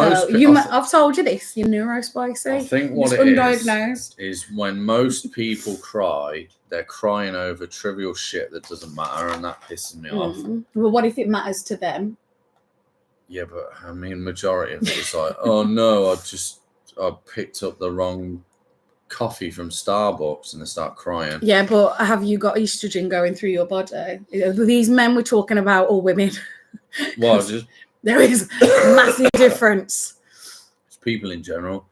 I've told you this. You're neurospicy. I think what it undiagnosed is when most people cry, they're crying over trivial shit that doesn't matter, and that pisses me off. Well, what if it matters to them? Yeah, but I mean, majority of it is like, oh no, I picked up the wrong coffee from Starbucks, and they start crying. Yeah, but have you got estrogen going through your body? These men we're talking about, or women? Well, there is a massive difference. It's people in general.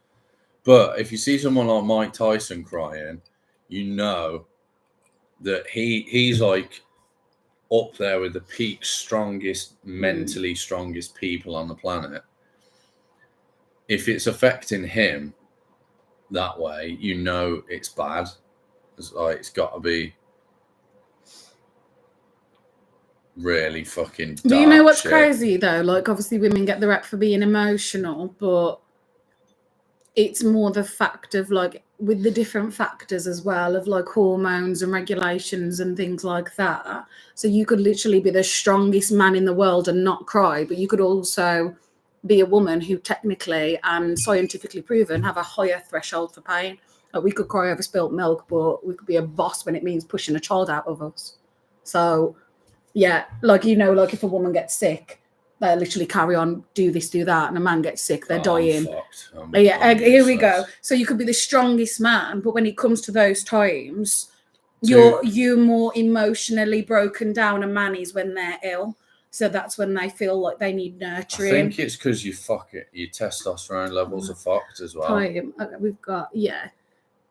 But if you see someone like Mike Tyson crying, you know that he's like up there with the peak strongest, mentally strongest people on the planet. If it's affecting him that way, you know it's bad. It's like it's got to be really fucking dark. Do you know what's crazy though? Like obviously women get the rap for being emotional, but it's more the fact of like with the different factors as well of like hormones and regulations and things like that. So you could literally be the strongest man in the world and not cry, but you could also be a woman who technically and scientifically proven have a higher threshold for pain. Like we could cry over spilt milk, but we could be a boss when it means pushing a child out of us. So yeah, like, you know, like if a woman gets sick, they literally carry on, do this, do that, and a man gets sick, they're dying. Here we go. So you could be the strongest man, but when it comes to those times, you're more emotionally broken down. A man is when they're ill, so that's when they feel like they need nurturing. I think it's because your testosterone levels are fucked as well. We've got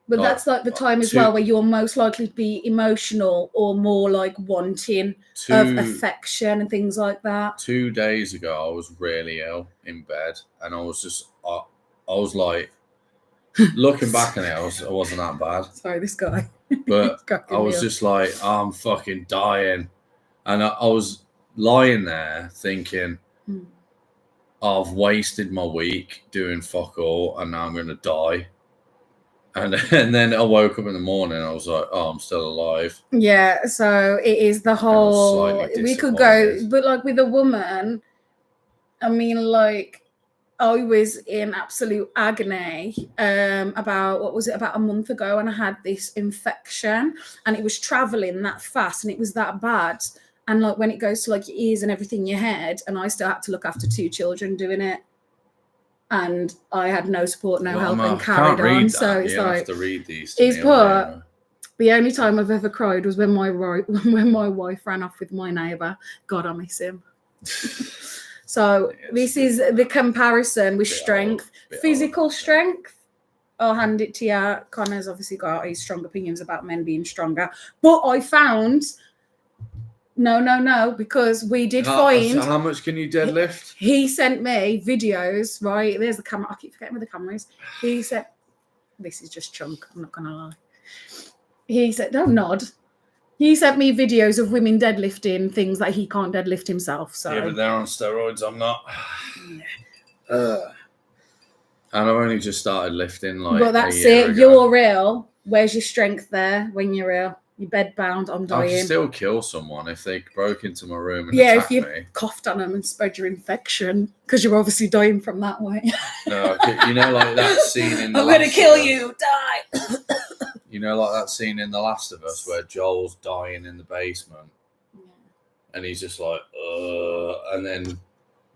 but that's like the time as well where you're most likely to be emotional or more like wanting of affection and things like that. 2 days ago, I was really ill in bed, and I was just, I was like, looking back on it, I wasn't that bad. Sorry, this guy. But I was just like, I'm fucking dying, and I was lying there thinking, I've wasted my week doing fuck all, and now I'm gonna die. And then I woke up in the morning. I was like, "Oh, I'm still alive." Yeah, so it is the whole. slightly We could go, disappointed. but like with a woman, I mean, like I was in absolute agony about what was it about a month ago, and I had this infection, and it was traveling that fast, and it was that bad. And like when it goes to like your ears and everything in your head, and I still had to look after 2 children doing it. And I had no support, no help, and carried on. So it's you like have to read these. To he's me put. on here. The only time I've ever cried was when my wife ran off with my neighbour. God, I miss him. So this is the comparison with strength, physical strength. I'll hand it to you. Connor's obviously got his strong opinions about men being stronger, but I found no, because we did find. So how much can you deadlift? He sent me videos. Right, there's the camera. I keep forgetting where the camera is. He said, "This is just chunk." I'm not gonna lie. He said, "Don't nod." He sent me videos of women deadlifting things that he can't deadlift himself. So Yeah, but they're on steroids. I'm not. And I've only just started lifting. Like, but that's a year it. ago. You're ill. Where's your strength there when you're ill? You're bed bound. I'm I dying. could still kill someone if they broke into my room and Yeah, attacked if you me. coughed on them and spread your infection, because you're obviously dying from that way. No, you know, like that scene in The I'm gonna Last kill of Us? you. Die. You know, like that scene in The Last of Us where Joel's dying in the basement, and he's just like, and then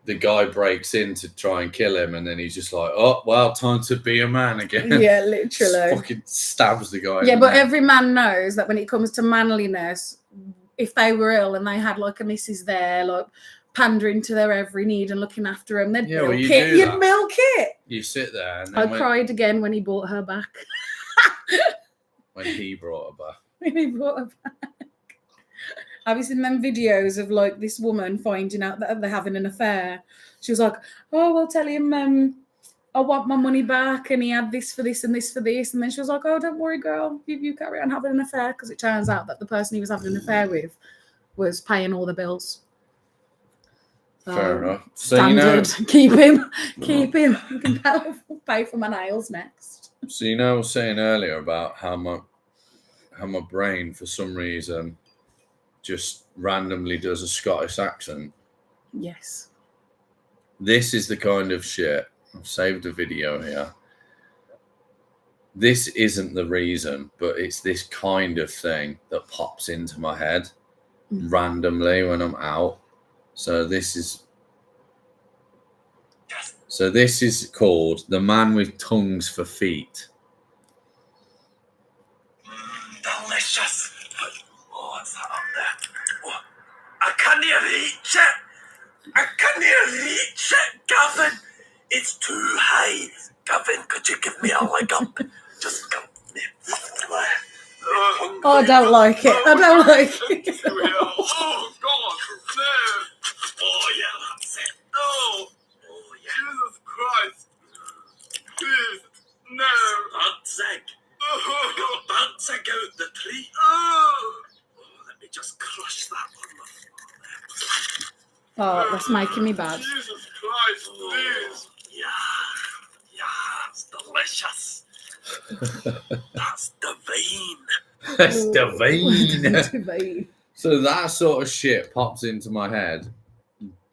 the guy breaks in to try and kill him, and then he's just like, "Oh, well, time to be a man again." Yeah, literally. Fucking stabs the guy. Yeah, in the but neck. every man knows that when it comes to manliness, if they were ill and they had like a missus there, like pandering to their every need and looking after them, they'd Yeah, well, milk you it. do You'd that. milk it. You sit there, and I then cried again when he brought her back. when he brought her back. When he brought her back. Have you seen them videos of like this woman finding out that they're having an affair? She was like, "Oh, well, tell him I want my money back, and he had this for this and this for this." And then she was like, "Oh, don't worry, girl. You carry on having an affair," because it turns out that the person he was having an affair with was paying all the bills. Fair enough. So Standard. Keep him. You can pay for my nails next. So you know, I was saying earlier about how my brain, for some reason, just randomly does a Scottish accent. Yes. This is the kind of shit. I've saved a video here. This isn't the reason, but it's this kind of thing that pops into my head randomly when I'm out. So this is called The Man with Tongues for Feet. Delicious. Oh, what's that up there? Oh, I can't reach it. I can't reach it, Gavin. It's too high. Gavin, could you give me a leg up? Just give me. Oh, I don't like it. I don't like it. Oh, God. No. Oh, yeah, that's it. Oh. Oh, yeah. Jesus Christ. Please. No. Danzig. I got Danzig out the tree. Oh, let me just crush that on the floor. Oh, that's making me bad. Jesus Christ, please. Yeah, it's delicious. That's divine. That's divine. Divine. So that sort of shit pops into my head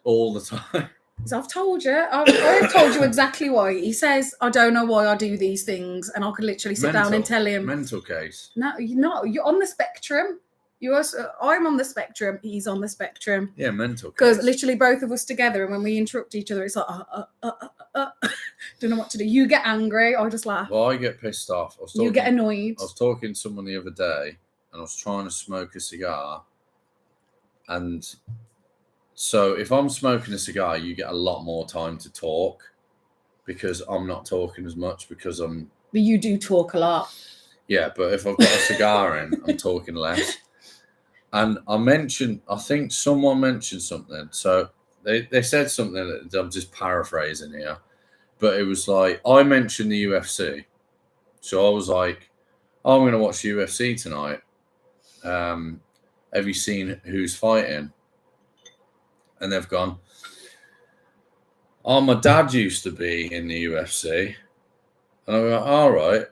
all the time. So I've told you. I've told you exactly why. He says, "I don't know why I do these things," and I could literally sit down and tell him. Mental case. No, you're not. You're on the spectrum. I'm on the spectrum. He's on the spectrum. Yeah, mental case. Because literally both of us together, and when we interrupt each other, it's like, don't know what to do. You get angry. I just laugh. Well, I get pissed off. You get annoyed. I was talking to someone the other day, and I was trying to smoke a cigar. And so if I'm smoking a cigar, you get a lot more time to talk because I'm not talking as much because I'm... But you do talk a lot. Yeah, but if I've got a cigar in, I'm talking less. And I think someone mentioned something. So they said something that I'm just paraphrasing here. But it was like, I mentioned the UFC. So I was like, oh, I'm going to watch the UFC tonight. Have you seen who's fighting? And they've gone, oh, my dad used to be in the UFC. And I go, all right.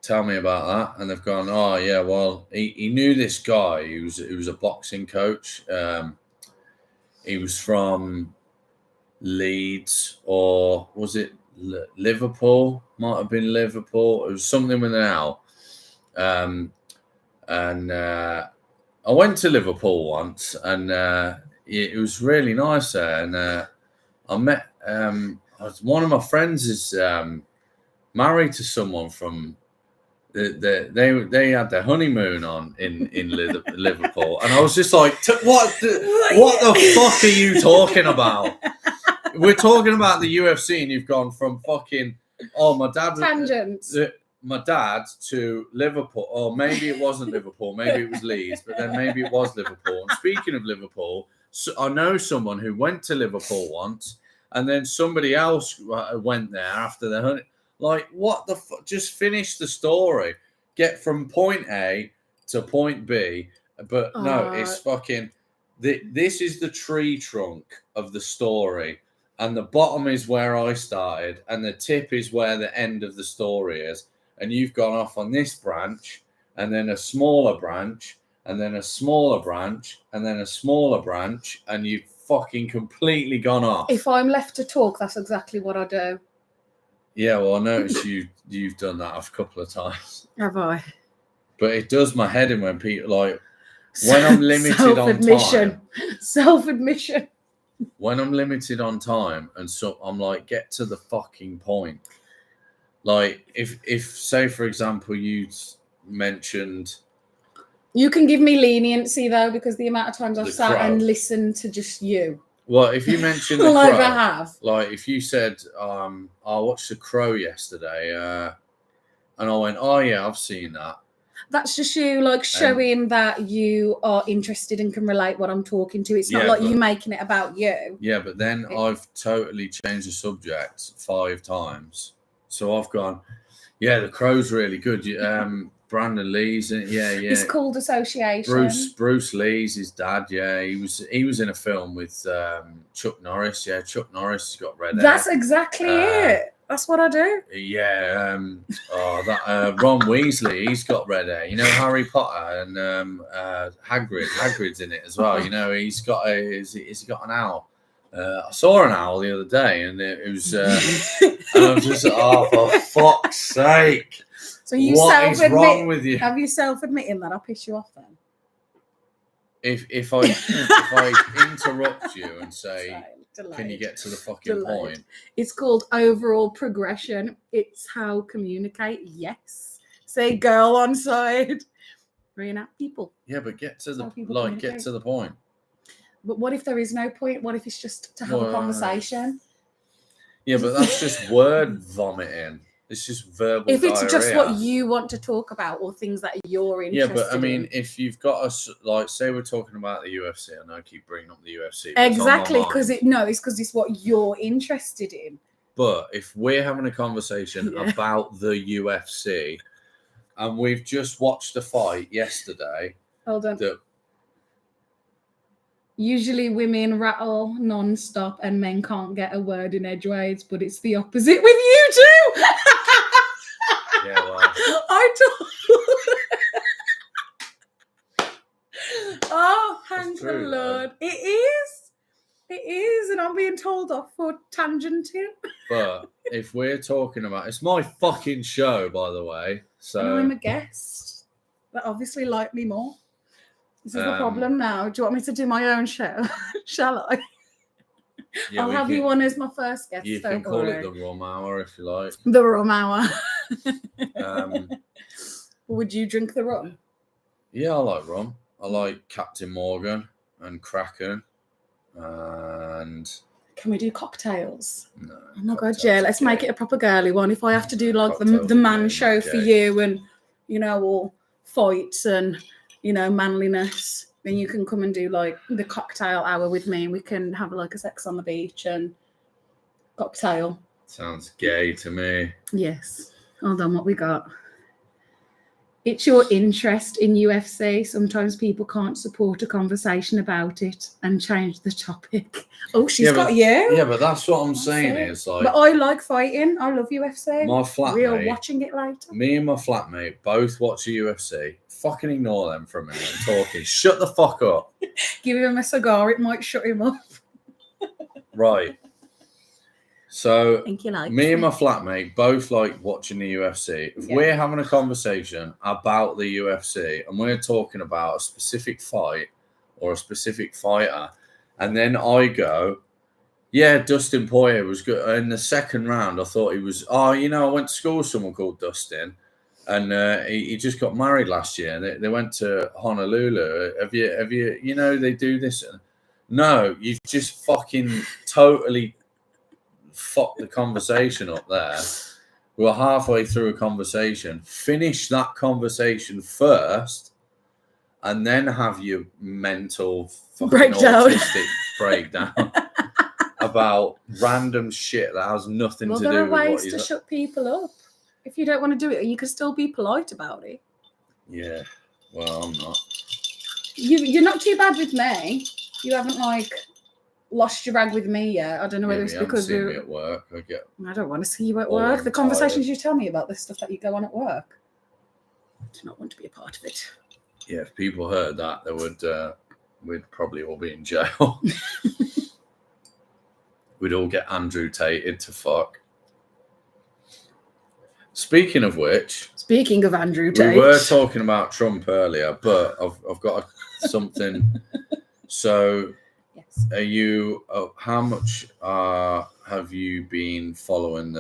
tell me about that. And they've gone, oh yeah, well, he knew this guy who was a boxing coach. He was from Leeds, or was it Liverpool? Might have been Liverpool. It was something with an L. And I went to Liverpool once, and it was really nice there. And I met one of my friends is married to someone from. They had their honeymoon on in Liverpool, and I was just like, what the fuck are you talking about? We're talking about the UFC, and you've gone from fucking my dad Tangents. My dad to Liverpool, or maybe it wasn't Liverpool, maybe it was Leeds, but then maybe it was Liverpool. And speaking of Liverpool, so I know someone who went to Liverpool once, and then somebody else went there after their honeymoon. Like, what the fuck? Just finish the story. Get from point A to point B. But no, it's fucking... This is the tree trunk of the story. And the bottom is where I started. And the tip is where the end of the story is. And you've gone off on this branch. And then a smaller branch. And then a smaller branch. And then a smaller branch. And you've fucking completely gone off. If I'm left to talk, that's exactly what I do. Yeah, well, I noticed you've done that a couple of times. Have I? But it does my head in when people, like, when I'm limited on time. Self-admission. When I'm limited on time, and so I'm like, get to the fucking point. Like, if say, for example, you mentioned... You can give me leniency, though, because the amount of times I've sat and listened to just you. Well, if you mentioned the like Crow, I have. Like if you said, I watched The Crow yesterday, and I went, oh yeah, I've seen that. That's just you, like, showing that you are interested and can relate what I'm talking to. It's not like you making it about you. Yeah, but then I've totally changed the subject 5 times. So I've gone, yeah, The Crow's really good. Brandon Lee's in it. Yeah. It's called Association. Bruce Lee's his dad. Yeah, he was in a film with Chuck Norris. Yeah, Chuck Norris has got red hair. That's exactly it. That's what I do. Yeah. Ron Weasley, he's got red hair. You know, Harry Potter and Hagrid. Hagrid's in it as well. You know, he's got has he got an owl? I saw an owl the other day, and it was, and I was just, oh, for fuck's sake. So you what is wrong with you? Have you self-admitting that I piss you off then? If I interrupt you and say, can you get to the fucking point? It's called overall progression. It's how communicate. Yes. Say girl on side. Reenact people. Yeah, but get to the point. But what if there is no point? What if it's just to have a conversation? Yeah, but that's just word vomiting. It's just verbal if it's diarrhea. Just what you want to talk about or things that you're interested in. Yeah, but I mean, if you've got us, like, say we're talking about the UFC, I know I keep bringing up the UFC. Exactly, because it's because it's what you're interested in. But if we're having a conversation about the UFC, and we've just watched a fight yesterday. Hold on. Usually women rattle non-stop and men can't get a word in edgeways, but it's the opposite with you too. Yeah, well. I don't. Oh, thank the Lord. It is, and I'm being told off for tangenting. But if we're talking about, it's my fucking show, by the way. So and I'm a guest. That obviously like me more. This is the problem now. Do you want me to do my own show? Shall I? Yeah, I'll have you on as my first guest. You can call it the Rum Hour if you like. The Rum Hour. Would you drink the rum? Yeah, I like rum. I like Captain Morgan and Kraken. And can we do cocktails? No. Oh my God, yeah. Let's make it a proper girly one. If I have to do like the man show for you and, all fights and, manliness, then you can come and do like the cocktail hour with me and we can have like a sex on the beach and cocktail. Sounds gay to me. Yes. Hold on, what we got? It's your interest in UFC. Sometimes people can't support a conversation about it and change the topic. Oh, she's got you. Yeah, but that's what I'm saying. it. Is like, But I like fighting. I love UFC. my We are flatmate, watching it later. me and my flatmate both watch the UFC. Fucking ignore them for a minute and talking. Shut the fuck up. Give him a cigar. It might shut him up. Right. So I think you like me and my it. flatmate both like watching the UFC. If Yeah. we're having a conversation about the UFC and we're talking about a specific fight or a specific fighter, and then I go, yeah, Dustin Poirier was good. In the second round, I thought he was, I went to school with someone called Dustin, and he just got married last year. They went to Honolulu. Have you, they do this. No, you've just fucking totally fucked the conversation up there. We're halfway through a conversation. Finish that conversation first, and then have your mental fucking Breakdown. autistic breakdown about random shit that has nothing Well, to there do are with what ways you. to shut people up. If you don't want to do it, you can still be polite about it. Yeah, well, I'm not. You're not too bad with me. You haven't lost your rag with me yet. I don't know whether Maybe it's you haven't because seen me we're. at work. I don't want to see you at Oh, work. I'm The conversations tired. you tell me about the stuff that you go on at work. I do not want to be a part of it. Yeah, if people heard that, they would. We'd probably all be in jail. We'd all get Andrew Tated to fuck. Speaking of which, Speaking of Andrew Tate, we were talking about Trump earlier, but I've got something. So, yes. are you? How much have you been following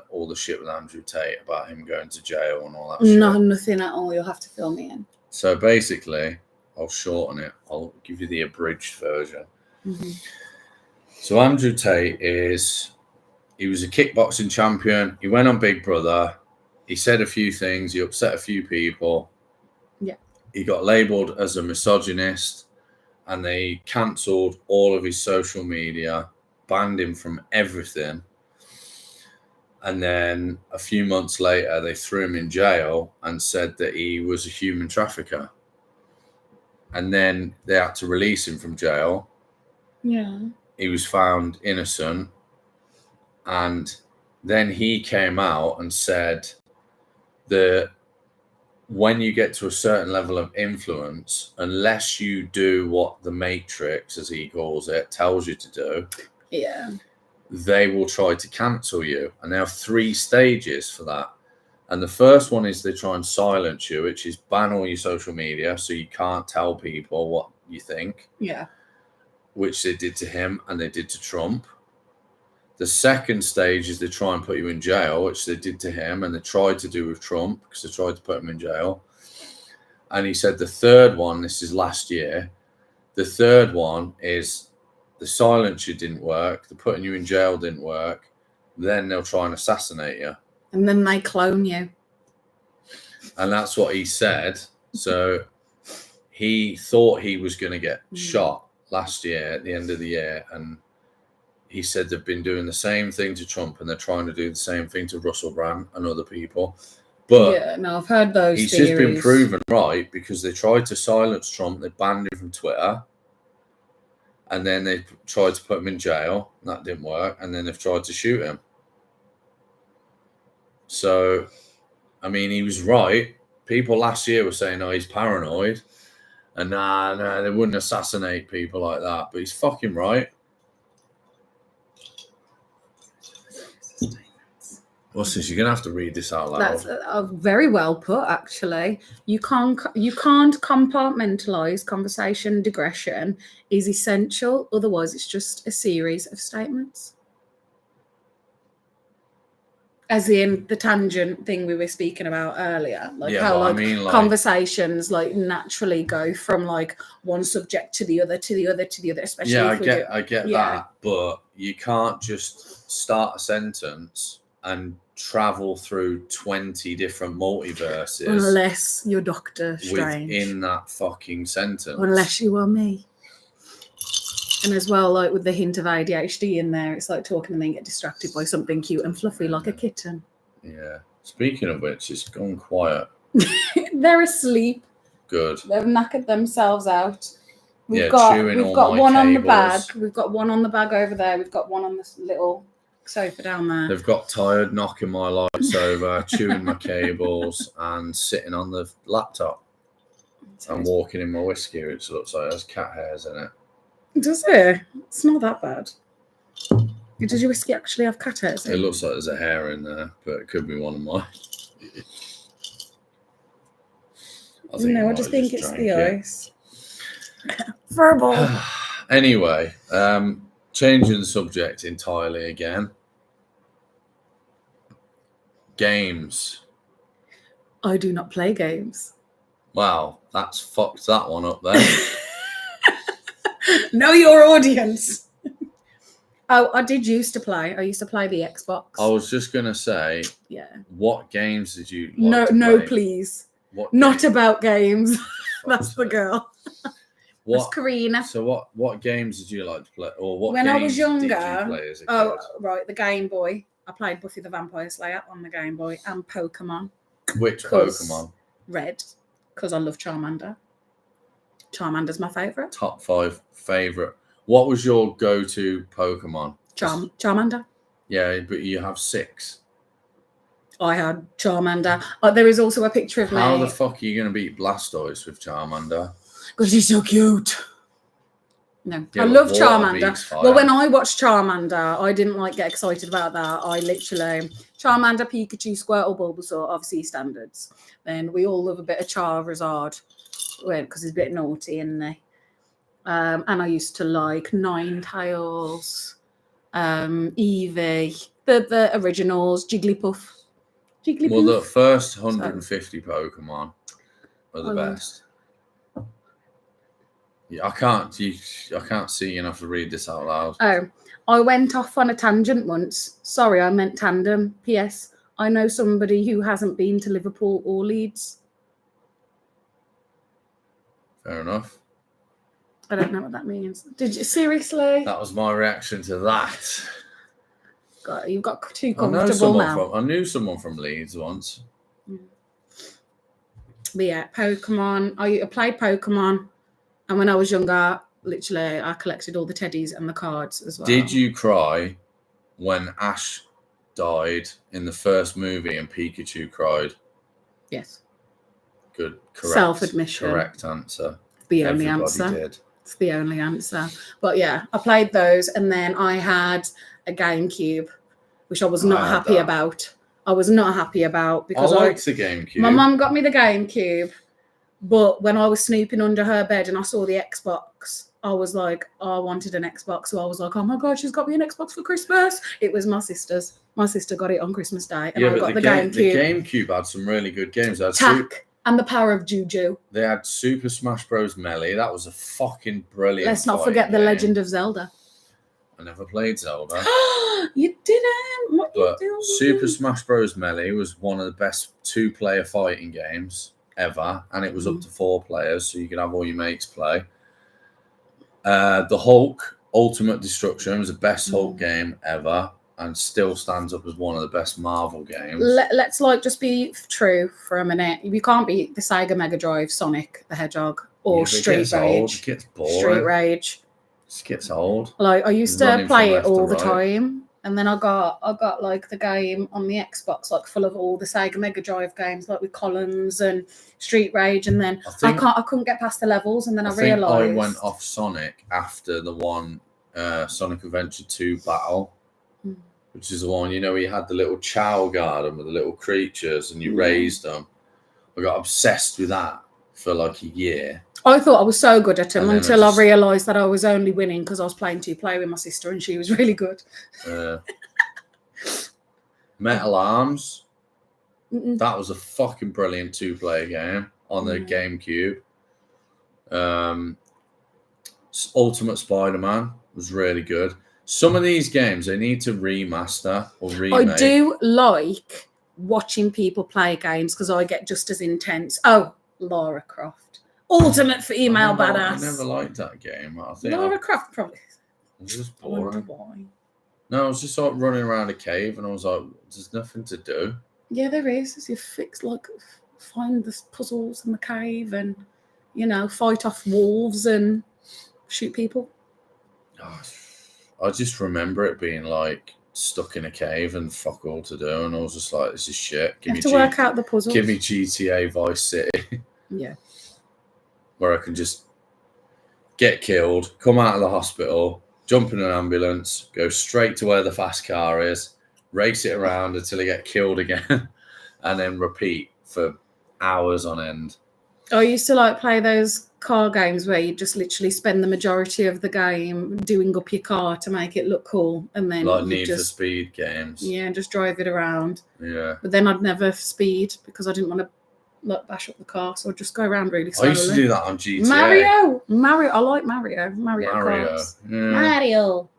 all the shit with Andrew Tate about him going to jail and all that shit? No, nothing at all. You'll have to fill me in. So basically, I'll shorten it. I'll give you the abridged version. Mm-hmm. So Andrew Tate he was a kickboxing champion. He went on Big Brother. He said a few things. He upset a few people. Yeah. He got labelled as a misogynist, and they cancelled all of his social media, banned him from everything. And then a few months later, they threw him in jail and said that he was a human trafficker. And then they had to release him from jail. Yeah. He was found innocent. And then he came out and said that when you get to a certain level of influence, unless you do what the Matrix, as he calls it, tells you to do, Yeah. they will try to cancel you. And they have 3 stages for that. And the first one is they try and silence you, which is ban all your social media so you can't tell people what you think, Yeah. which they did to him and they did to Trump. The second stage is they try and put you in jail, which they did to him and they tried to do with Trump because they tried to put him in jail. And he said the third one, this is last year, the third one is the silence you didn't work, the putting you in jail didn't work, then they'll try and assassinate you. And then they clone you. And that's what he said. So he thought he was going to get shot last year at the end of the year. And he said they've been doing the same thing to Trump and they're trying to do the same thing to Russell Brand and other people. But yeah, no, I've heard those he's theories. just been proven right because they tried to silence Trump. They banned him from Twitter. And then they tried to put him in jail. That didn't work. And then they've tried to shoot him. So, I mean, he was right. People last year were saying, oh, he's paranoid. And nah, they wouldn't assassinate people like that. But he's fucking right. What's this? You're going to have to read this out loud. That's very well put, actually. You can't compartmentalize conversation. Digression is essential. Otherwise, it's just a series of statements. As in the tangent thing we were speaking about earlier, like Yeah, how but I like mean, like- conversations like naturally go from like one subject to the other to the other to the other. Especially Yeah, if I get Yeah. that, but you can't just start a sentence and travel through 20 different multiverses unless you're Doctor Strange. within that fucking sentence. Unless you are me. And as well, like with the hint of ADHD in there, it's like talking and then get distracted by something cute and fluffy like a kitten. Yeah. Speaking of which, it's gone quiet. They're asleep. Good. They've knackered themselves out. We've Yeah, got chewing all got my one on the bag. cables. We've got one on the bag over there. We've got one on this little sofa down there. They've got tired, knocking my lights over, chewing my cables, and sitting on the laptop and walking in my whiskey, which looks like there's cat hairs in it. Does it? It's not that bad. Does your whiskey actually have cat hairs in It looks like there's a hair in there, but it could be one of mine. I just think it's the ice. Verbal. Anyway, changing the subject entirely again. Games. I do not play games. Wow, that's fucked that one up there. Know your audience. Oh, I did used to play. I used to play the Xbox. I was just gonna say, yeah. what games did you like No, to no, play? please. What Not game- about games. for That's fuck's the sake. girl. That's What? Karina. So what games did you like to play, or what? When I games was did younger, you play as a kid? Oh, right, the Game Boy. I played Buffy the Vampire Slayer on the Game Boy and Pokemon Which 'cause- Pokemon? Red because I love Charmander. Charmander's my favourite. Top 5 favorite. What was your go-to Pokemon? Charmander. Yeah, but you have 6. I had Charmander. There is also a picture of How me the fuck are you going to beat Blastoise with Charmander? because he's so cute. No, Yeah, I but love water Charmander. beats fire. Well, when I watched Charmander, I didn't get excited about that. I literally Charmander, Pikachu, Squirtle, Bulbasaur, obviously standards. Then we all love a bit of Charizard, because he's a bit naughty, isn't he? And I used to like Ninetales, Eevee, the originals, Jigglypuff. Well, the first 150 Pokemon are the I love- best. Yeah, I can't see enough to read this out loud. Oh, I went off on a tangent once. Sorry, I meant tandem. P.S. I know somebody who hasn't been to Liverpool or Leeds. Fair enough. I don't know what that means. Did you seriously? That was my reaction to that. God, you've got too I know comfortable someone now. I knew someone from Leeds once. But yeah, Pokemon. I played Pokemon, and when I was younger, literally, I collected all the teddies and the cards as well. Did you cry when Ash died in the first movie and Pikachu cried? Yes. Good. Correct. Self-admission. Correct answer. The only Everybody answer. did. It's the only answer. But yeah, I played those, and then I had a GameCube, which I was not I had happy that. about. I was not happy about I because liked the GameCube. my mum got me the GameCube, but when I was snooping under her bed and I saw the Xbox, I was like, I wanted an Xbox. So I was like, oh my God, she's got me an Xbox for Christmas. It was my sister's. My sister got it on Christmas Day, and Yeah, I but got the the GameCube. GameCube had some really good games. They had, Tack and the Power of Juju. they had Super Smash Bros. Melee. That was a fucking brilliant. Let's not fighting forget the game. Legend of Zelda. I never played Zelda. You didn't? What you But doing? Super Smash Bros. Melee was one of the best 2-player fighting games ever, and it was up to 4 players, so you could have all your mates play. The Hulk Ultimate Destruction was the best Hulk game ever, and still stands up as one of the best Marvel games. Let's just be true for a minute. You can't beat the Sega Mega Drive Sonic the Hedgehog or Yeah, but it Street gets old, Rage. it gets boring. Street Rage. It gets old. Like I used to Running play from it left to all the right. time, and then I got like the game on the Xbox, like full of all the Sega Mega Drive games, like with Collins and Street Rage, and then I couldn't get past the levels, and then I think realised I went off Sonic after the one Sonic Adventure 2 Battle, which is the one, where you had the little Chow garden with the little creatures and you raised them. I got obsessed with that for like a year. I thought I was so good at them And then until I I realised that I was only winning because I was playing 2-player with my sister, and she was really good. Metal Arms, Mm-mm. that was a fucking brilliant 2-player game on the GameCube. Ultimate Spider-Man was really good. Some of these games they need to remaster or remake. I do like watching people play games because I get just as intense. Oh, Lara Croft, ultimate female I badass. never liked that game. I think Lara Croft probably. it was just I wonder boring. why. No, I was just running around a cave and I was like, there's nothing to do. Yeah, there is. You fix find the puzzles in the cave and, you know, fight off wolves and shoot people. Oh, I just remember it being like stuck in a cave and fuck all to do, and I was just like, this is shit. You have to work out the puzzles. Give me GTA Vice City. Yeah. Where I can just get killed, come out of the hospital, jump in an ambulance, go straight to where the fast car is, race it around until I get killed again, and then repeat for hours on end. I used to like play those car games where you just literally spend the majority of the game doing up your car to make it look cool, and then Like you Need for just Speed games. yeah, just drive it around. Yeah. But then I'd never speed because I didn't want to like bash up the car, so I'd just go around really I slowly. used to do that on GTA. Mario, I like Mario. Mario Karts. Yeah. Mario.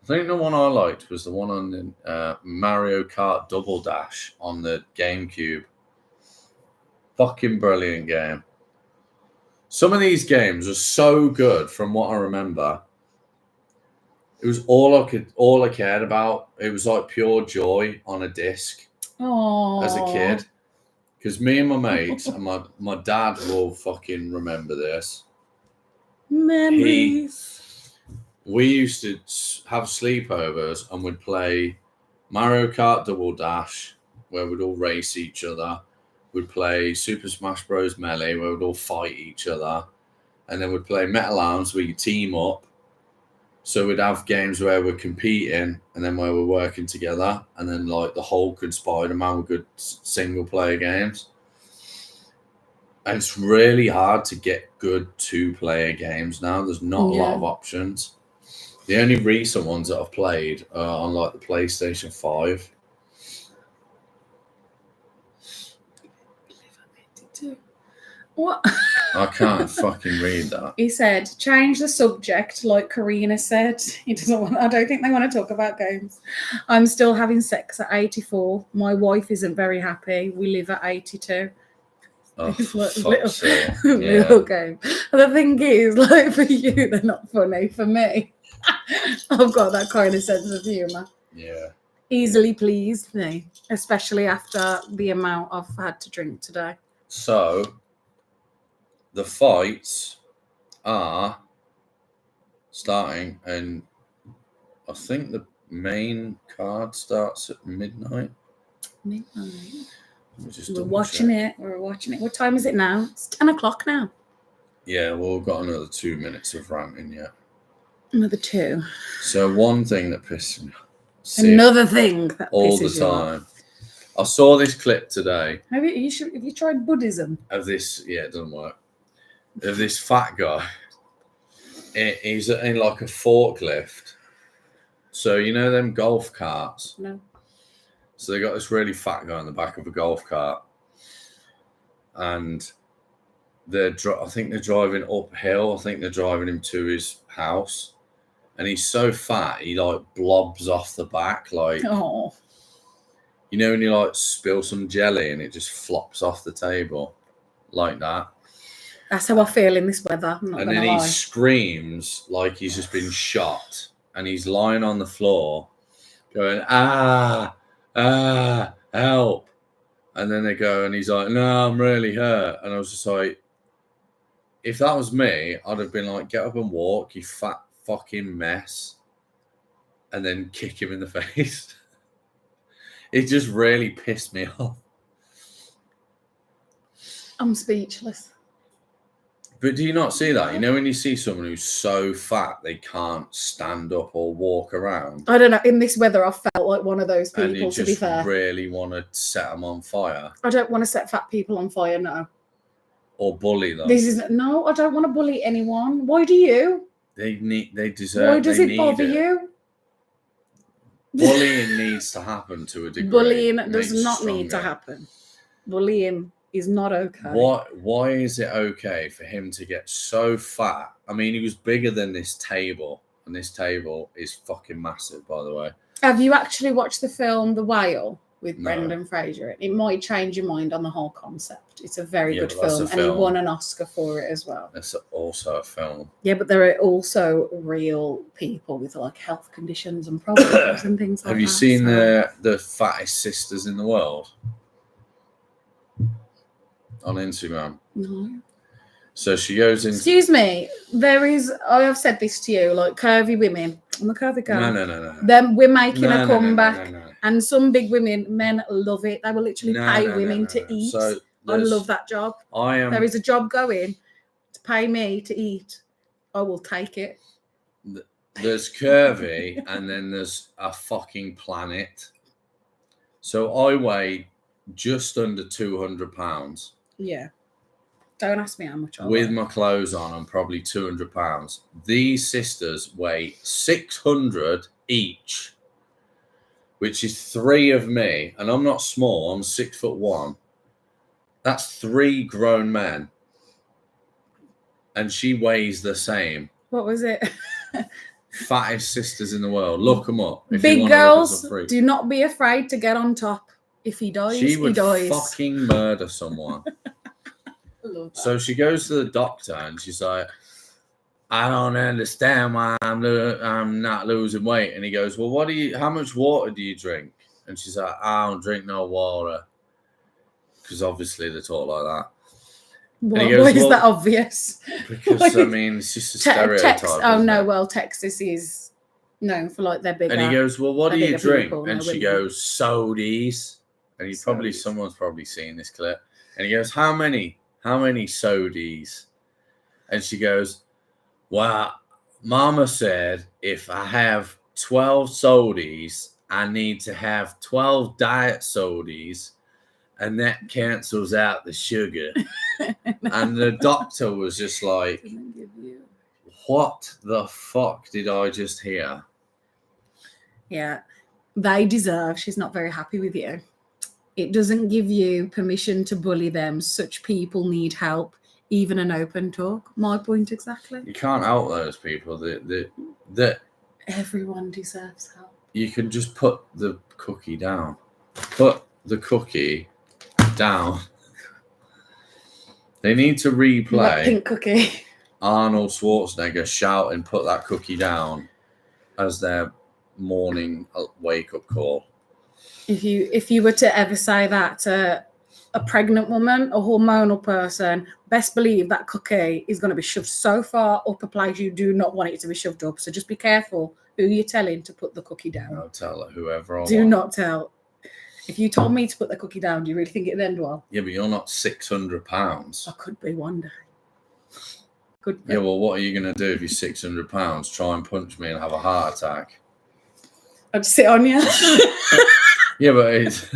I think the one I liked was the one on the Mario Kart Double Dash on the GameCube. Fucking brilliant game. Some of these games are so good from what I remember. It was all I cared about. It was like pure joy on a disc Oh. as a kid. Because me and my mates and my dad will fucking remember this. Memories. We used to have sleepovers and we'd play Mario Kart Double Dash, where we'd all race each other. We'd play Super Smash Bros. Melee, where we'd all fight each other. And then we'd play Metal Arms, where you team up. So we'd have games where we're competing and then where we're working together. And then like the Hulk and Spider-Man were good single-player games. And it's really hard to get good two-player games now. There's not a lot of options. The only recent ones that I've played are on like the PlayStation 5. What? I can't fucking read that. He said, change the subject, like Karina said. He doesn't want. I don't think they want to talk about games. I'm still having sex at 84. My wife isn't very happy. We live at 82. Oh, It's like fuck's sake. little game. The thing is, like for you, they're not funny. For me, I've got that kind of sense of humour. Yeah. Easily pleased me, especially after the amount I've had to drink today. So, the fights are starting, and I think the main card starts at midnight. Midnight. We're We're watching it. We're watching it. What time is it now? It's 10 o'clock now. Yeah, well, we've got another 2 minutes of ranting yet. Another 2. So, one thing that pisses me off. Another thing that all the pisses you off. time. I saw this clip today Have you tried Buddhism? of this. Yeah, it doesn't work. Of this fat guy. He's in like a forklift. So you know them golf carts. No. So they got this really fat guy on the back of a golf cart, and I think they're driving uphill. I think they're driving him to his house, and he's so fat he like blobs off the back, like. Oh. You know when you like spill some jelly and it just flops off the table like that? That's how I feel in this weather. I'm not And gonna then he lie. screams like he's just been shot, and he's lying on the floor going, ah, help. And then they go and he's like, no, I'm really hurt. And I was just like, if that was me, I'd have been like, get up and walk, you fat fucking mess. And then kick him in the face. It just really pissed me off. I'm speechless. But do you not see that? You know when you see someone who's so fat they can't stand up or walk around? I don't know. In this weather, I felt like one of those And people, you to be just fair. really want to set them on fire I don't want to set fat people on fire, no. or bully them. No, I don't want to bully anyone. Why do you? They deserve. Why does they it need bother you? Bullying needs to happen to a degree. Bullying It does makes not need to stronger. happen. Bullying is not okay. Why is it okay for him to get so fat? I mean, he was bigger than this table, and this table is fucking massive, by the way. Have you actually watched the film The Whale with No. Brendan Fraser? It might change your mind on the whole concept. It's a very Yeah, good but that's film, a and he film. won an Oscar for it as well. That's also a film. Yeah, but there are also real people with like health conditions and problems and things like that. Have you seen so- the fattest sisters in the world? on Instagram. No. So she goes into. Excuse me. I have said this to you, like curvy women. I'm a curvy girl. No. Then we're making No, a no, no, comeback, no. and some big men love it. They will literally pay women to eat. So I love that job. I am. There is a job going to pay me to eat. I will take it. There's curvy, and then there's a fucking planet. So I weigh just under 200 pounds. Yeah. Don't ask me how much I With weigh. my clothes on, I'm probably 200 pounds. These sisters weigh 600 each, which is 3 of me. And I'm not small, I'm 6'1". That's 3 grown men. And she weighs the same. What was it? Fattest sisters in the world. Look them up. If you Big wanna look at girls, some fruit. do not be afraid to get on top. If he dies, She would he dies. fucking murder someone. I love that. So she goes to the doctor and she's like, I don't understand why I'm not losing weight. And he goes, well, how much water do you drink? And she's like, I don't drink no water. Because obviously they talk like that. Why he goes, is well, that obvious? Because, I mean, it's just a stereotype. Oh, isn't no, it? well, Texas is known for like their bigger. And he goes, well, what do they're you bigger drink? people, And no she women. goes, sodies. And someone's probably seen this clip. And he goes, how many sodies? And she goes, well, Mama said if I have 12 sodies, I need to have 12 diet sodies, and that cancels out the sugar. And the doctor was just like, what the fuck did I just hear? Yeah, they deserve. She's not very happy with you. It doesn't give you permission to bully them. Such people need help, even an open talk. My point exactly. You can't help those people. That Everyone deserves help. you can just put the cookie down. Put the cookie down. They need to That replay pink cookie. Arnold Schwarzenegger shouting, put that cookie down, as their morning wake-up call. If you were to ever say that to a pregnant woman, a hormonal person, best believe that cookie is going to be shoved so far up a place you do not want it to be shoved up. So just be careful who you're telling to put the cookie down. I'll tell whoever I Do want. not tell. If you told me to put the cookie down, do you really think it'd end well? Yeah, but you're not 600 pounds. I could be one day. Could be. Yeah, well, what are you going to do if you're 600 pounds? Try and punch me and have a heart attack? I'd sit on you. Yeah, but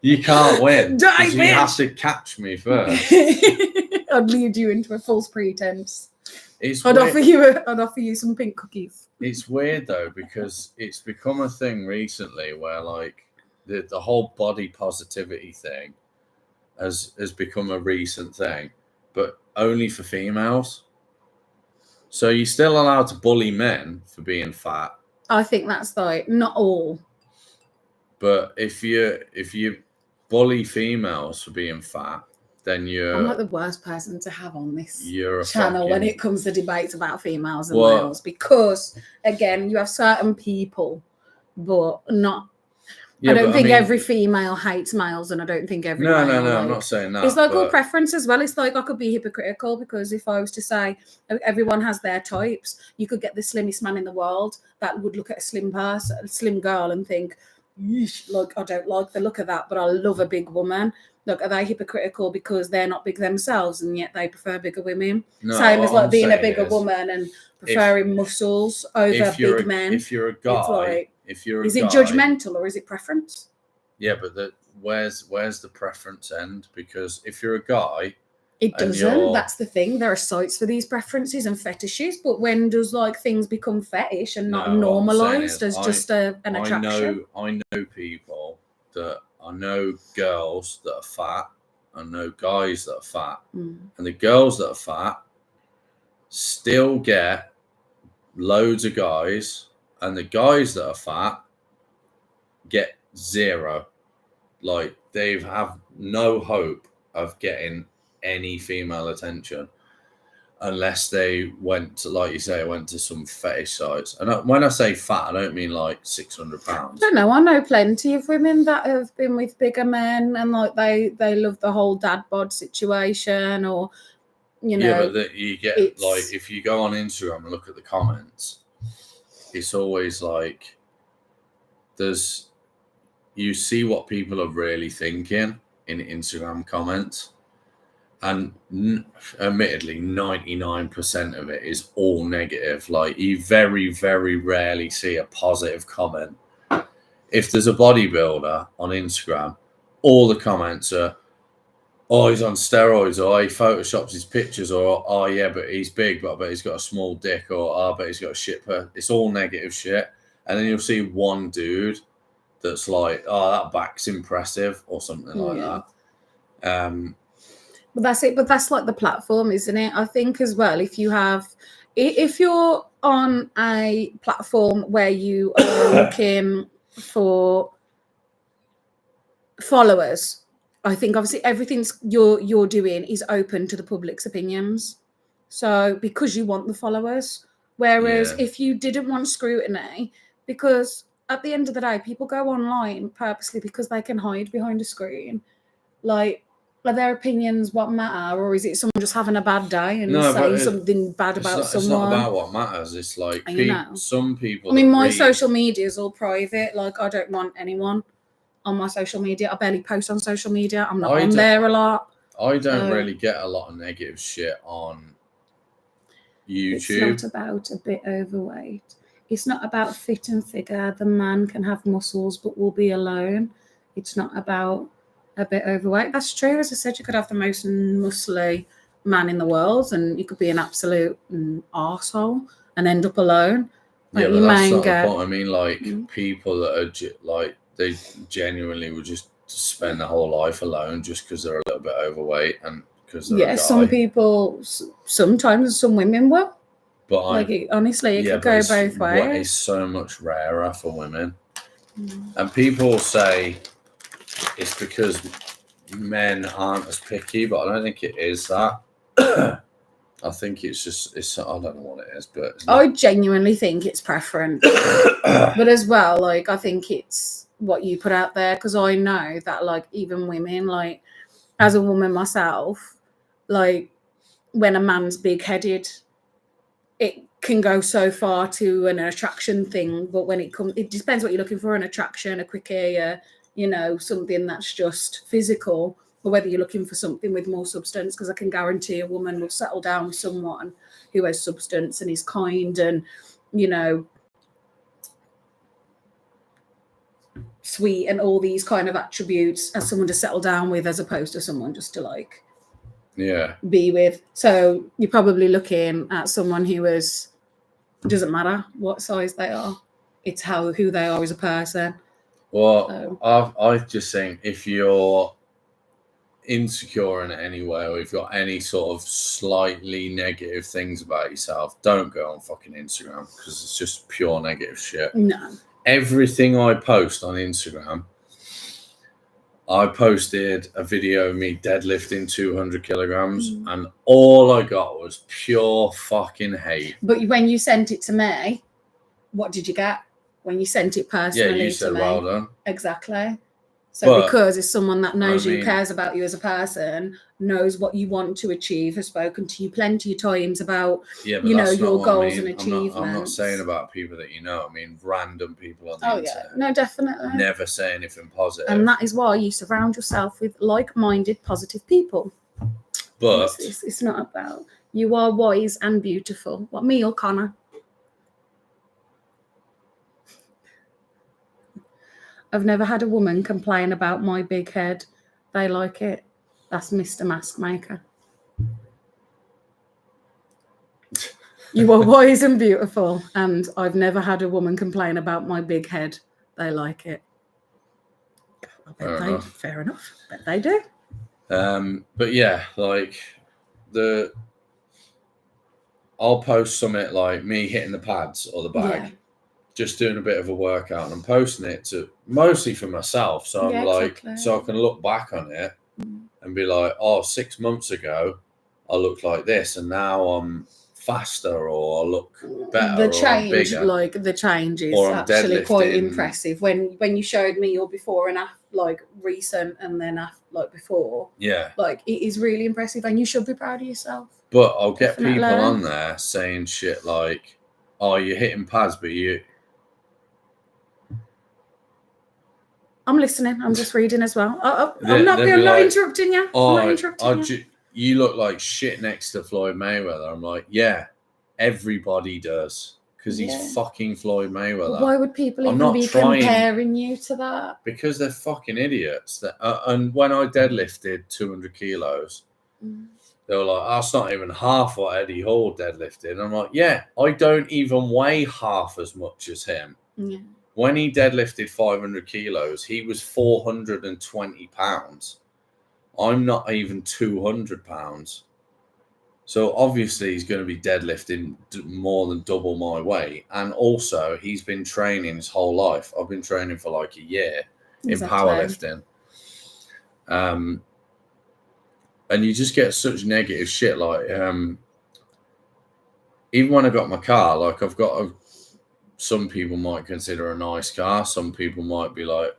you can't win. Die, 'cause you bitch! have to catch me first. I'd lead you into a false pretense. It's I'd weird. offer you some pink cookies. It's weird though, because it's become a thing recently where like the whole body positivity thing has become a recent thing, but only for females. So you're still allowed to bully men for being fat, I think that's like not all. but if you bully females for being fat, then I'm like the worst person to have on this you're a channel when fucking- it comes to debates about females and Well- males, because again, you have certain people, but not. Yeah, I don't but think mean- every female hates males, and I don't think every No, male, I'm like- not saying that. It's like all but- preference as well. It's like I could be hypocritical, because if I was to say everyone has their types, you could get the slimmest man in the world that would look at a slim person, a slim girl, and think, "Yeesh, like I don't like the look of that, but I love a big woman." Like, are they hypocritical because they're not big themselves and yet they prefer bigger women? No, Same as what like I'm being a saying bigger is, woman and preferring muscles over big men. If you're a guy, like, if you're a Is it guy, judgmental or is it preference? Yeah, but where's the preference end? Because if you're a guy, It And doesn't. you're- That's the thing. There are sites for these preferences and fetishes, but when does like things become fetish and not No, what I'm saying normalized is as just an attraction? I know people that I know girls that are fat. I know guys that are fat, Mm. and the girls that are fat still get loads of guys, and the guys that are fat get zero. Like they have no hope of getting any female attention. unless they went to, like you say, went to some fetish sites. And when I say fat, I don't mean like 600 pounds. I don't know. I know plenty of women that have been with bigger men, and like they love the whole dad bod situation, or you know. Yeah, but you get like if you go on Instagram and look at the comments, it's always like you see what people are really thinking in Instagram comments, and admittedly 99% of it is all negative. Like you very, very rarely see a positive comment. If there's a bodybuilder on Instagram, all the comments are, oh, he's on steroids, or he photoshops his pictures, or oh yeah, but he's big, but I bet he's got a small dick, or oh, I bet he's got a shit per. It's all negative shit. And then you'll see one dude that's like, oh, that back's impressive, or something like that. But that's it. But that's like the platform, isn't it? I think as well, if you're on a platform where you are looking for followers, I think obviously everything you're doing is open to the public's opinions. So because you want the followers, whereas if you didn't want scrutiny, because at the end of the day, people go online purposely because they can hide behind a screen. Like, are their opinions what matter, or is it someone just having a bad day and saying something bad about someone? It's not about what matters. It's like some people. I mean, my social media is all private. Like, I don't want anyone on my social media. I barely post on social media. I'm not on there a lot. I don't really get a lot of negative shit on YouTube. It's not about a bit overweight. It's not about fit and figure. The man can have muscles but will be alone. It's not about a bit overweight. That's true. As I said, you could have the most muscly man in the world and you could be an absolute arsehole and end up alone. Like, yeah, but that's not the point. I mean, like, people that are like, they genuinely would just spend their whole life alone just because they're a little bit overweight and because they're a guy. Some people, sometimes some women will. But honestly, it could go both ways. What is so much rarer for women. And people say it's because men aren't as picky, but I don't think it is that. I think it's I don't know what it is, but I genuinely think it's preference. But as well, like, I think it's what you put out there, because I know that, like, even women, like, as a woman myself, like, when a man's big-headed, it can go so far to an attraction thing, but when it depends what you're looking for, an attraction, a quick ear, something that's just physical, or whether you're looking for something with more substance, because I can guarantee a woman will settle down with someone who has substance and is kind and, sweet and all these kind of attributes as someone to settle down with, as opposed to someone just to, like, be with. So you're probably looking at someone who doesn't matter what size they are, it's who they are as a person. Well, I just think if you're insecure in any way, or if you've got any sort of slightly negative things about yourself, don't go on fucking Instagram, because it's just pure negative shit. No. Everything I post on Instagram, I posted a video of me deadlifting 200 kilograms, and all I got was pure fucking hate. But when you sent it to me, what did you get? When you sent it personally to me? Yeah, you said, well done. Exactly. So because it's someone that knows you, cares about you as a person, knows what you want to achieve, has spoken to you plenty of times about, your goals and achievements. I'm not saying about people that I mean random people on the internet. Yeah. No, definitely. Never say anything positive. And that is why you surround yourself with like-minded, positive people. But it's not about, you are wise and beautiful. What, me or Connor? I've never had a woman complain about my big head. They like it. That's Mr. Mask Maker. You are wise and beautiful, and I've never had a woman complain about my big head. They like it. Fair enough. Bet they do. But yeah, like I'll post something like me hitting the pads or the bag. Yeah. Just doing a bit of a workout, and I'm posting it to mostly for myself. So I'm like, so I can look back on it and be like, oh, 6 months ago, I look like this, and now I'm faster, or I look better, The or I'm change, bigger. like the change is Or I'm actually quite deadlifting. impressive. When you showed me your before and after, like recent and then after, like before, Yeah. like it is really impressive, and you should be proud of yourself. But I'll get Definitely. people on there saying shit like, "Oh, you're hitting pads, but you." I'm listening. I'm just reading as well. They'll I'm not be like, interrupting you. "Oh, I'm not interrupting you. you look like shit next to Floyd Mayweather." I'm like, "Yeah, everybody does, because Yeah. he's fucking Floyd Mayweather." Why would people I'm even not be trying- comparing you to that? Because they're fucking idiots. And when I deadlifted 200 kilos, they were like, "That's not even half what Eddie Hall deadlifted." And I'm like, "Yeah, I don't even weigh half as much as him." Yeah. When he deadlifted 500 kilos, he was 420 pounds. I'm not even 200 pounds. So obviously he's going to be deadlifting more than double my weight. And also he's been training his whole life. I've been training for like a year in powerlifting. And you just get such negative shit. Like, even when I got my car, like I've got some people might consider a nice car. Some people might be like,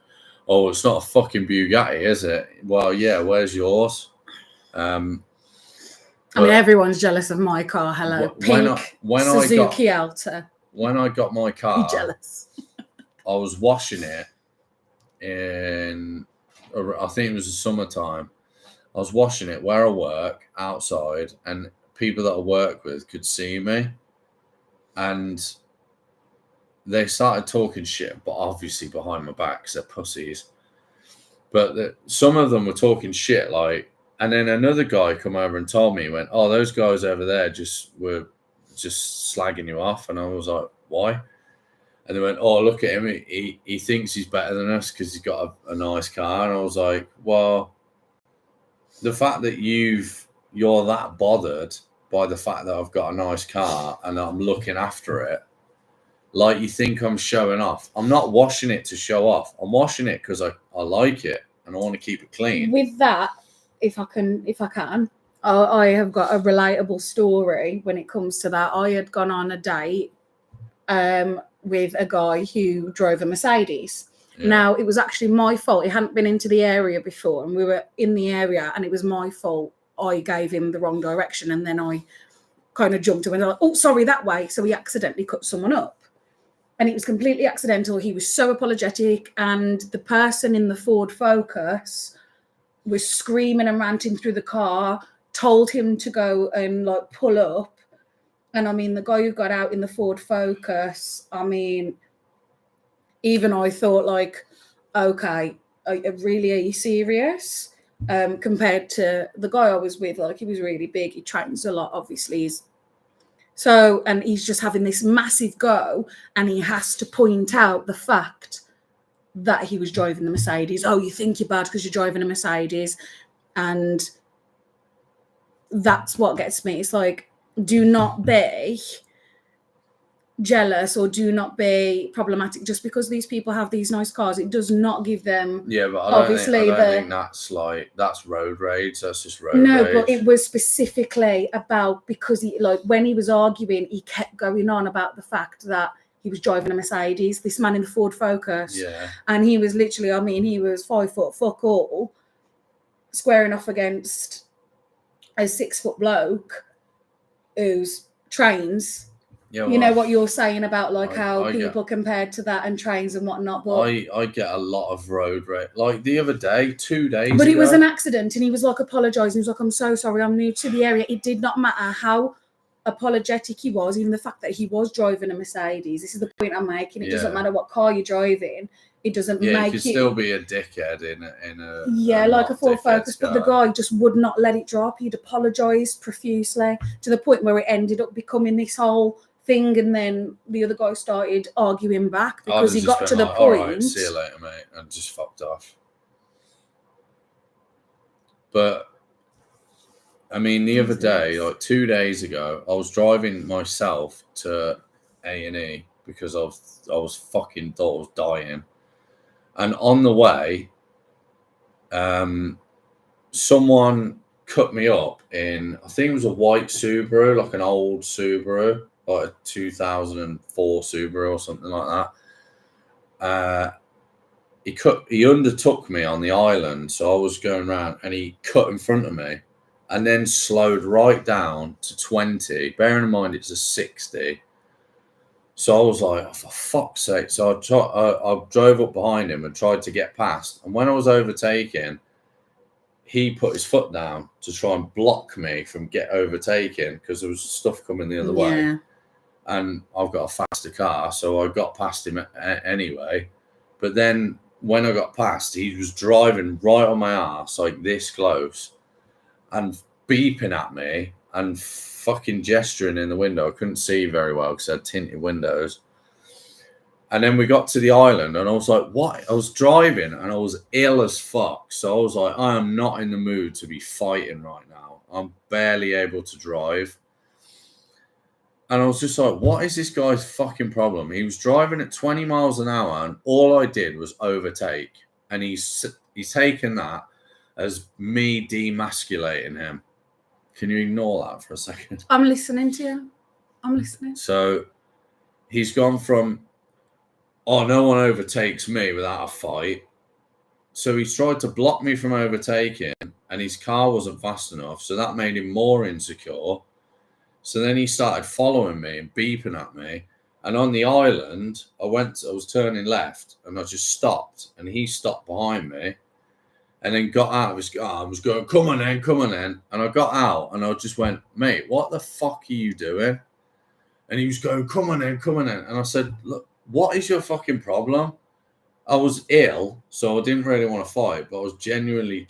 "Oh, it's not a fucking Bugatti, is it?" Well, yeah, where's yours? I mean, everyone's jealous of my car. Hello, pink Suzuki Alta. When I got my car, jealous. I was washing it in, I think it was the summertime. I was washing it where I work outside, and people that I work with could see me, and they started talking shit, but obviously behind my back, because they're pussies. But some of them were talking shit, like, and then another guy come over and told me, he went, "Oh, those guys over there were just slagging you off." And I was like, "Why?" And they went, "Oh, look at him. He thinks he's better than us because he's got a nice car." And I was like, "Well, the fact that you're that bothered by the fact that I've got a nice car and I'm looking after it, like you think I'm showing off. I'm not washing it to show off. I'm washing it because I like it and I want to keep it clean." With that, if I can, I have got a relatable story when it comes to that. I had gone on a date with a guy who drove a Mercedes. Yeah. Now, it was actually my fault. He hadn't been into the area before, and we were in the area, and it was my fault. I gave him the wrong direction, and then I kind of jumped and went, "Oh, sorry, that way." So he accidentally cut someone up. And it was completely accidental. He was so apologetic, and the person in the Ford Focus was screaming and ranting through the car, told him to go and like pull up. And I mean, the guy who got out in the Ford Focus, I mean, even I thought like, okay, really, are you serious? Compared to the guy I was with, like he was really big. He trains a lot, obviously. And he's just having this massive go, and he has to point out the fact that he was driving the Mercedes. "Oh, you think you're bad because you're driving a Mercedes." And that's what gets me. It's like, do not be jealous or do not be problematic just because these people have these nice cars. It does not give them. Yeah, but I don't think that's road rage. That's just road rage. No, but it was specifically about, because he, like, when he was arguing, he kept going on about the fact that he was driving a Mercedes, this man in the Ford Focus. Yeah. And he was literally, I mean, he was 5 foot fuck all, squaring off against a 6 foot bloke who's trains. Yeah, well, you know what you're saying about like how people compared to that and trains and whatnot. But I get a lot of road rage. Like the other day, 2 days but ago. It was an accident, and he was like apologising. He was like, "I'm so sorry, I'm new to the area." It did not matter how apologetic he was, even the fact that he was driving a Mercedes. This is the point I'm making. It doesn't matter what car you're driving. It doesn't make you could still be a dickhead in a like a Ford Focus, but the guy just would not let it drop. He'd apologised profusely to the point where it ended up becoming this whole thing, and then the other guy started arguing back because he got to the point. All right, see you later, mate, and just fucked off. But I mean, the other day, like 2 days ago, I was driving myself to A&E because I was fucking thought I was dying. And on the way, someone cut me up in, I think it was a white Subaru, like an old Subaru, like a 2004 Subaru or something like that. He undertook me on the island, so I was going around, and he cut in front of me, and then slowed right down to 20. Bearing in mind it's a 60. So I was like, oh, for fuck's sake. So I drove up behind him and tried to get past. And when I was overtaken, he put his foot down to try and block me from get overtaken because there was stuff coming the other way. And I've got a faster car, so I got past him anyway. But then when I got past, he was driving right on my ass, like this close, and beeping at me and fucking gesturing in the window. I couldn't see very well because I had tinted windows. And then we got to the island, and I was like, what? I was driving, and I was ill as fuck. So I was like, I am not in the mood to be fighting right now. I'm barely able to drive. And I was just like, what is this guy's fucking problem? He was driving at 20 miles an hour, and all I did was overtake. And he's taken that as me demasculating him. Can you ignore that for a second? I'm listening to you. I'm listening. So he's gone from, oh, no one overtakes me without a fight. So he's tried to block me from overtaking, and his car wasn't fast enough. So that made him more insecure. So then he started following me and beeping at me. And on the island, I was turning left, and I just stopped, and he stopped behind me. And then got out of his car and was going, come on then. And I got out, and I just went, mate, what the fuck are you doing? And he was going, come on then. And I said, look, what is your fucking problem? I was ill, so I didn't really want to fight, but I was genuinely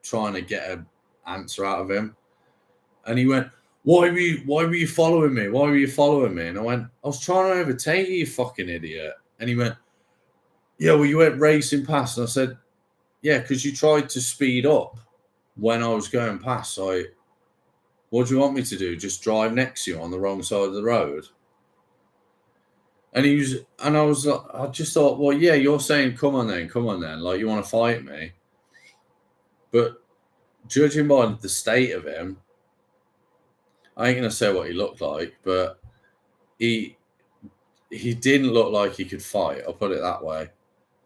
trying to get an answer out of him. And he went, why were you following me? Why were you following me? And I went, I was trying to overtake you, you fucking idiot. And he went, yeah, well, you went racing past. And I said, yeah, because you tried to speed up when I was going past. So what do you want me to do? Just drive next to you on the wrong side of the road? And I just thought, well, yeah, you're saying, come on then. Like, you want to fight me. But judging by the state of him, I ain't going to say what he looked like, but he didn't look like he could fight. I'll put it that way.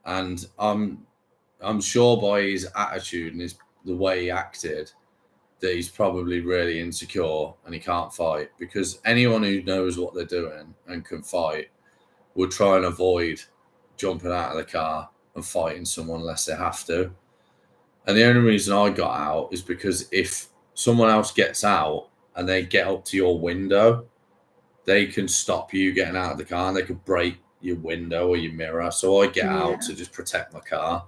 And I'm sure by his attitude and the way he acted that he's probably really insecure and he can't fight, because anyone who knows what they're doing and can fight would try and avoid jumping out of the car and fighting someone unless they have to. And the only reason I got out is because if someone else gets out and they get up to your window, they can stop you getting out of the car and they could break your window or your mirror. So I get out to just protect my car.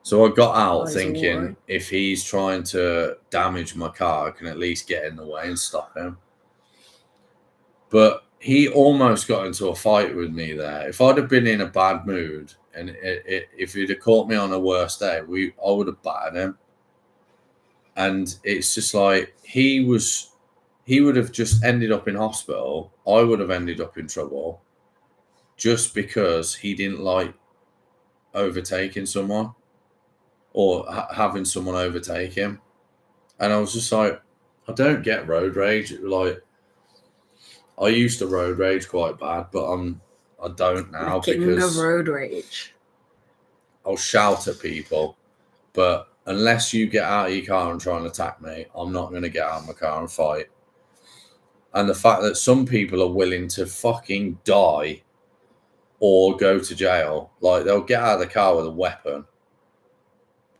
So I got out thinking, if he's trying to damage my car, I can at least get in the way and stop him. But he almost got into a fight with me there. If I'd have been in a bad mood and if he'd have caught me on a worse day, I would have battered him. And it's just like he would have just ended up in hospital. I would have ended up in trouble just because he didn't like overtaking someone or having someone overtake him. And I was just like, I don't get road rage. Like, I used to road rage quite bad, but I don't now because of road rage. I'll shout at people, but unless you get out of your car and try and attack me, I'm not going to get out of my car and fight. And the fact that some people are willing to fucking die or go to jail, like they'll get out of the car with a weapon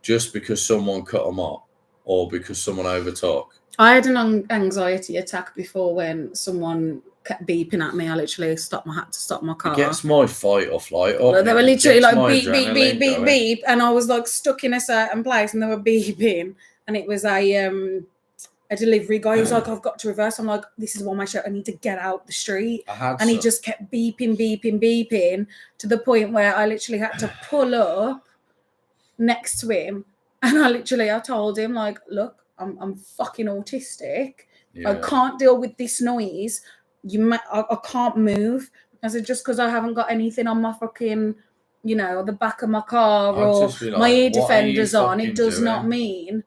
just because someone cut them up or because someone overtook. I had an anxiety attack before when someone kept beeping at me. I literally had to stop my car. It gets my fight or flight up. They were literally like beep, and I was like stuck in a certain place and they were beeping. And it was a delivery guy who was like, I've got to reverse. I'm like, this is one my show. I need to get out the street. And he just kept beeping to the point where I literally had to pull up next to him. And I told him, like, look, I'm fucking autistic. Yeah. I can't deal with this noise. I can't move. I said, just because I haven't got anything on my fucking, the back of my car or my ear defenders on, it does not mean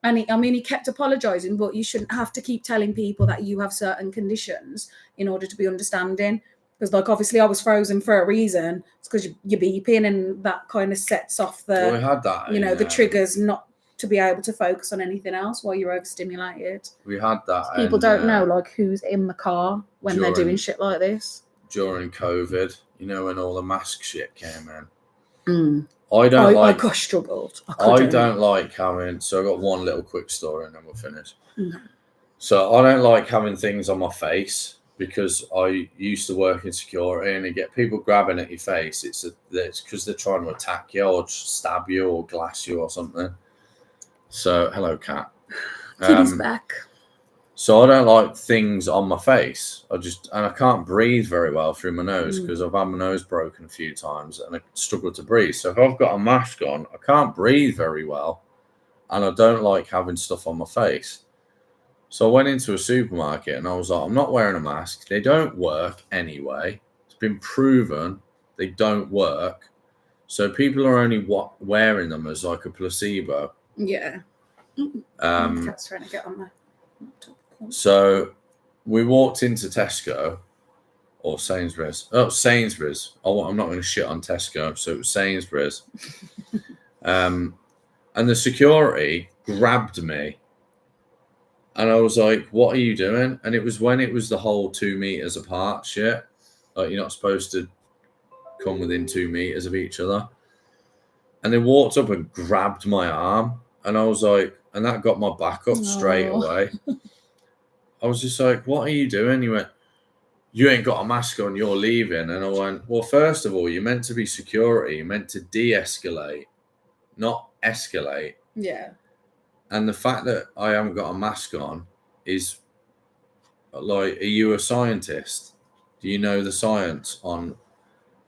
And he kept apologising, but you shouldn't have to keep telling people that you have certain conditions in order to be understanding. Because, like, obviously I was frozen for a reason. It's because you're beeping, and that kind of sets off Well, we the, had that. the triggers not to be able to focus on anything else while you're overstimulated. We had that. People don't know, like, who's in the car when they're doing shit like this. During COVID, when all the mask shit came in. Mm. I struggled. I don't like having. So I got one little quick story, and then we'll finish. Mm. So I don't like having things on my face because I used to work in security, and you get people grabbing at your face. It's because they're trying to attack you or stab you or glass you or something. So hello, cat. Kitty's back. So I don't like things on my face. I can't breathe very well through my nose because I've had my nose broken a few times and I struggle to breathe. So if I've got a mask on, I can't breathe very well, and I don't like having stuff on my face. So I went into a supermarket and I was like, I'm not wearing a mask. They don't work anyway. It's been proven they don't work. So people are only wearing them as like a placebo. Yeah. Cat's trying to get on my laptop. So we walked into Tesco or Sainsbury's. Oh, Sainsbury's. Oh, I'm not going to shit on Tesco. So it was Sainsbury's. And the security grabbed me. And I was like, what are you doing? And it was when it was the whole 2 meters apart shit. Like, you're not supposed to come within 2 meters of each other. And they walked up and grabbed my arm. And I was like, and that got my back up straight away. I was just like, what are you doing? He went, you ain't got a mask on, you're leaving. And I went, well, first of all, you're meant to be security. You're meant to de-escalate, not escalate. Yeah. And the fact that I haven't got a mask on is like, are you a scientist? Do you know the science on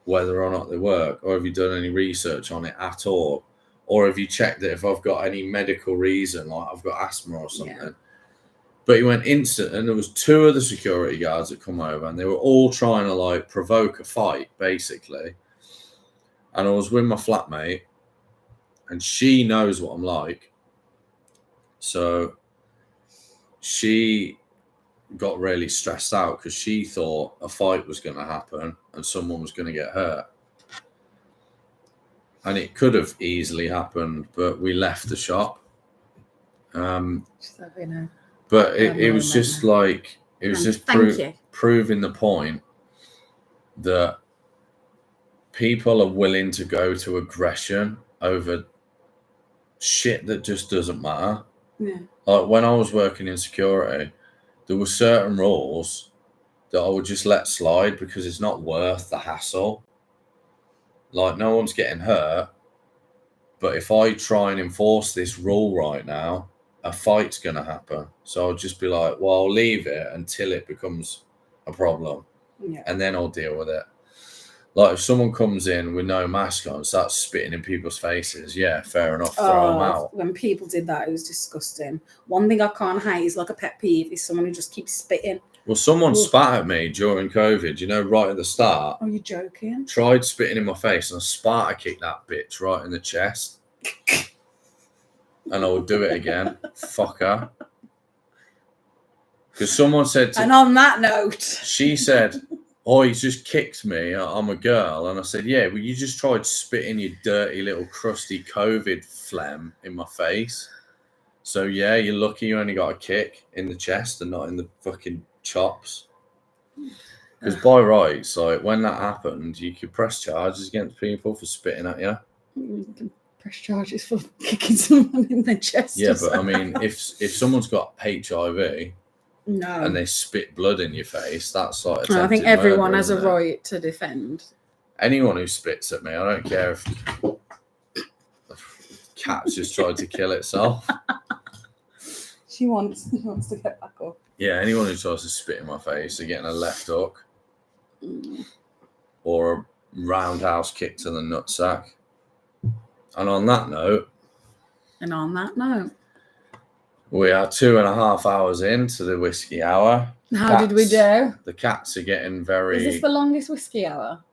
whether or not they work? Or have you done any research on it at all? Or have you checked that if I've got any medical reason, like I've got asthma or something? Yeah. But he went instant, and there was 2 of the security guards that come over, and they were all trying to like provoke a fight, basically. And I was with my flatmate, and she knows what I'm like. So she got really stressed out because she thought a fight was going to happen and someone was going to get hurt. And it could have easily happened, but we left the shop. But it was just like, it was just proving the point that people are willing to go to aggression over shit that just doesn't matter. Yeah. Like when I was working in security, there were certain rules that I would just let slide because it's not worth the hassle. Like, no one's getting hurt. But if I try and enforce this rule right now, a fight's going to happen. So I'll just be like, well, I'll leave it until it becomes a problem. Yeah. And then I'll deal with it. Like, if someone comes in with no mask on and starts spitting in people's faces, yeah, fair enough, throw them out. When people did that, it was disgusting. One thing I can't hate is like a pet peeve is someone who just keeps spitting. Well, someone spat at me during COVID, right at the start. Are you joking? Tried spitting in my face and I Sparta kicked that bitch right in the chest. And I would do it again. Fucker. Because someone said and on that note, she said, oh, he's just kicked me. I'm a girl. And I said, yeah, well, you just tried spitting your dirty little crusty COVID phlegm in my face. So, yeah, you're lucky you only got a kick in the chest and not in the fucking chops. Because by rights, like, when that happened, you could press charges against people for spitting at you. You can press charges for kicking someone in the chest. Yeah, but I mean, if someone's got HIV... No. And they spit blood in your face, that's like I think everyone has a right to defend. Anyone who spits at me, I don't care if the cat's just tried to kill itself. She wants to get back up. Yeah, anyone who tries to spit in my face, they're getting a left hook or a roundhouse kick to the nutsack. And on that note, we are 2.5 hours into the whiskey hour. How did we do? The cats are getting very... Is this the longest whiskey hour?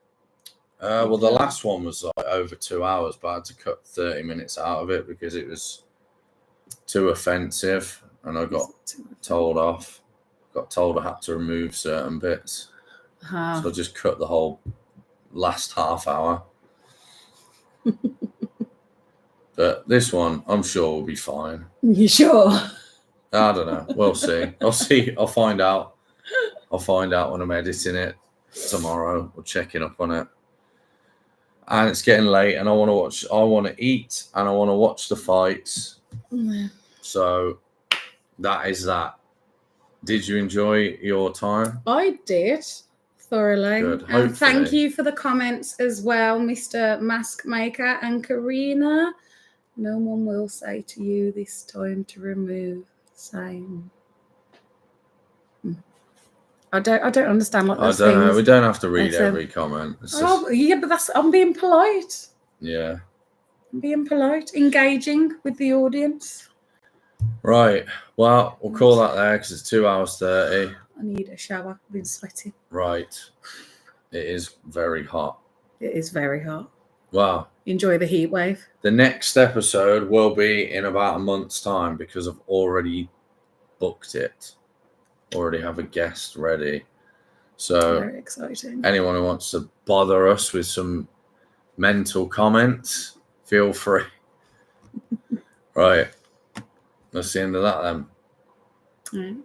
Well, the last one was like over 2 hours, but I had to cut 30 minutes out of it because it was too offensive, and I got told off. Got told I had to remove certain bits. So I just cut the whole last half hour. But this one, I'm sure will be fine. You sure? I don't know. We'll see. I'll see. I'll find out. I'll find out when I'm editing it tomorrow. We're checking up on it. And it's getting late, and I want to watch. I want to eat, and I want to watch the fights. So that is that. Did you enjoy your time? I did thoroughly. Good. And thank Hopefully. you for the comments as well, Mr. Mask Maker and Karina. No one will say to you this time to remove. Same. I don't understand what I those don't know. things. We don't have to read It's, every comment. It's just, Oh yeah, but I'm being polite. yeah. I'm being polite, engaging with the audience. Right. Well, we'll call that there because it's 2 hours 30. I need a shower. I've been sweating. Right. It is very hot. It is very hot. Well, Enjoy the heat wave. the next episode will be in about a month's time because I've already booked it. Already have a guest ready. So Very exciting. anyone who wants to bother us with some mental comments, feel free. Right. That's the end of that then.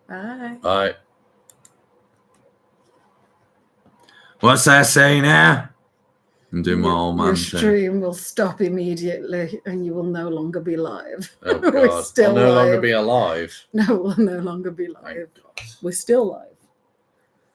All right. Bye. Right. What's that say now? And do my old man Your thing. stream will stop immediately and you will no longer be live. Oh We're God. still I'll no longer live. be alive. No, we'll no longer be Thank live. God. We're still live.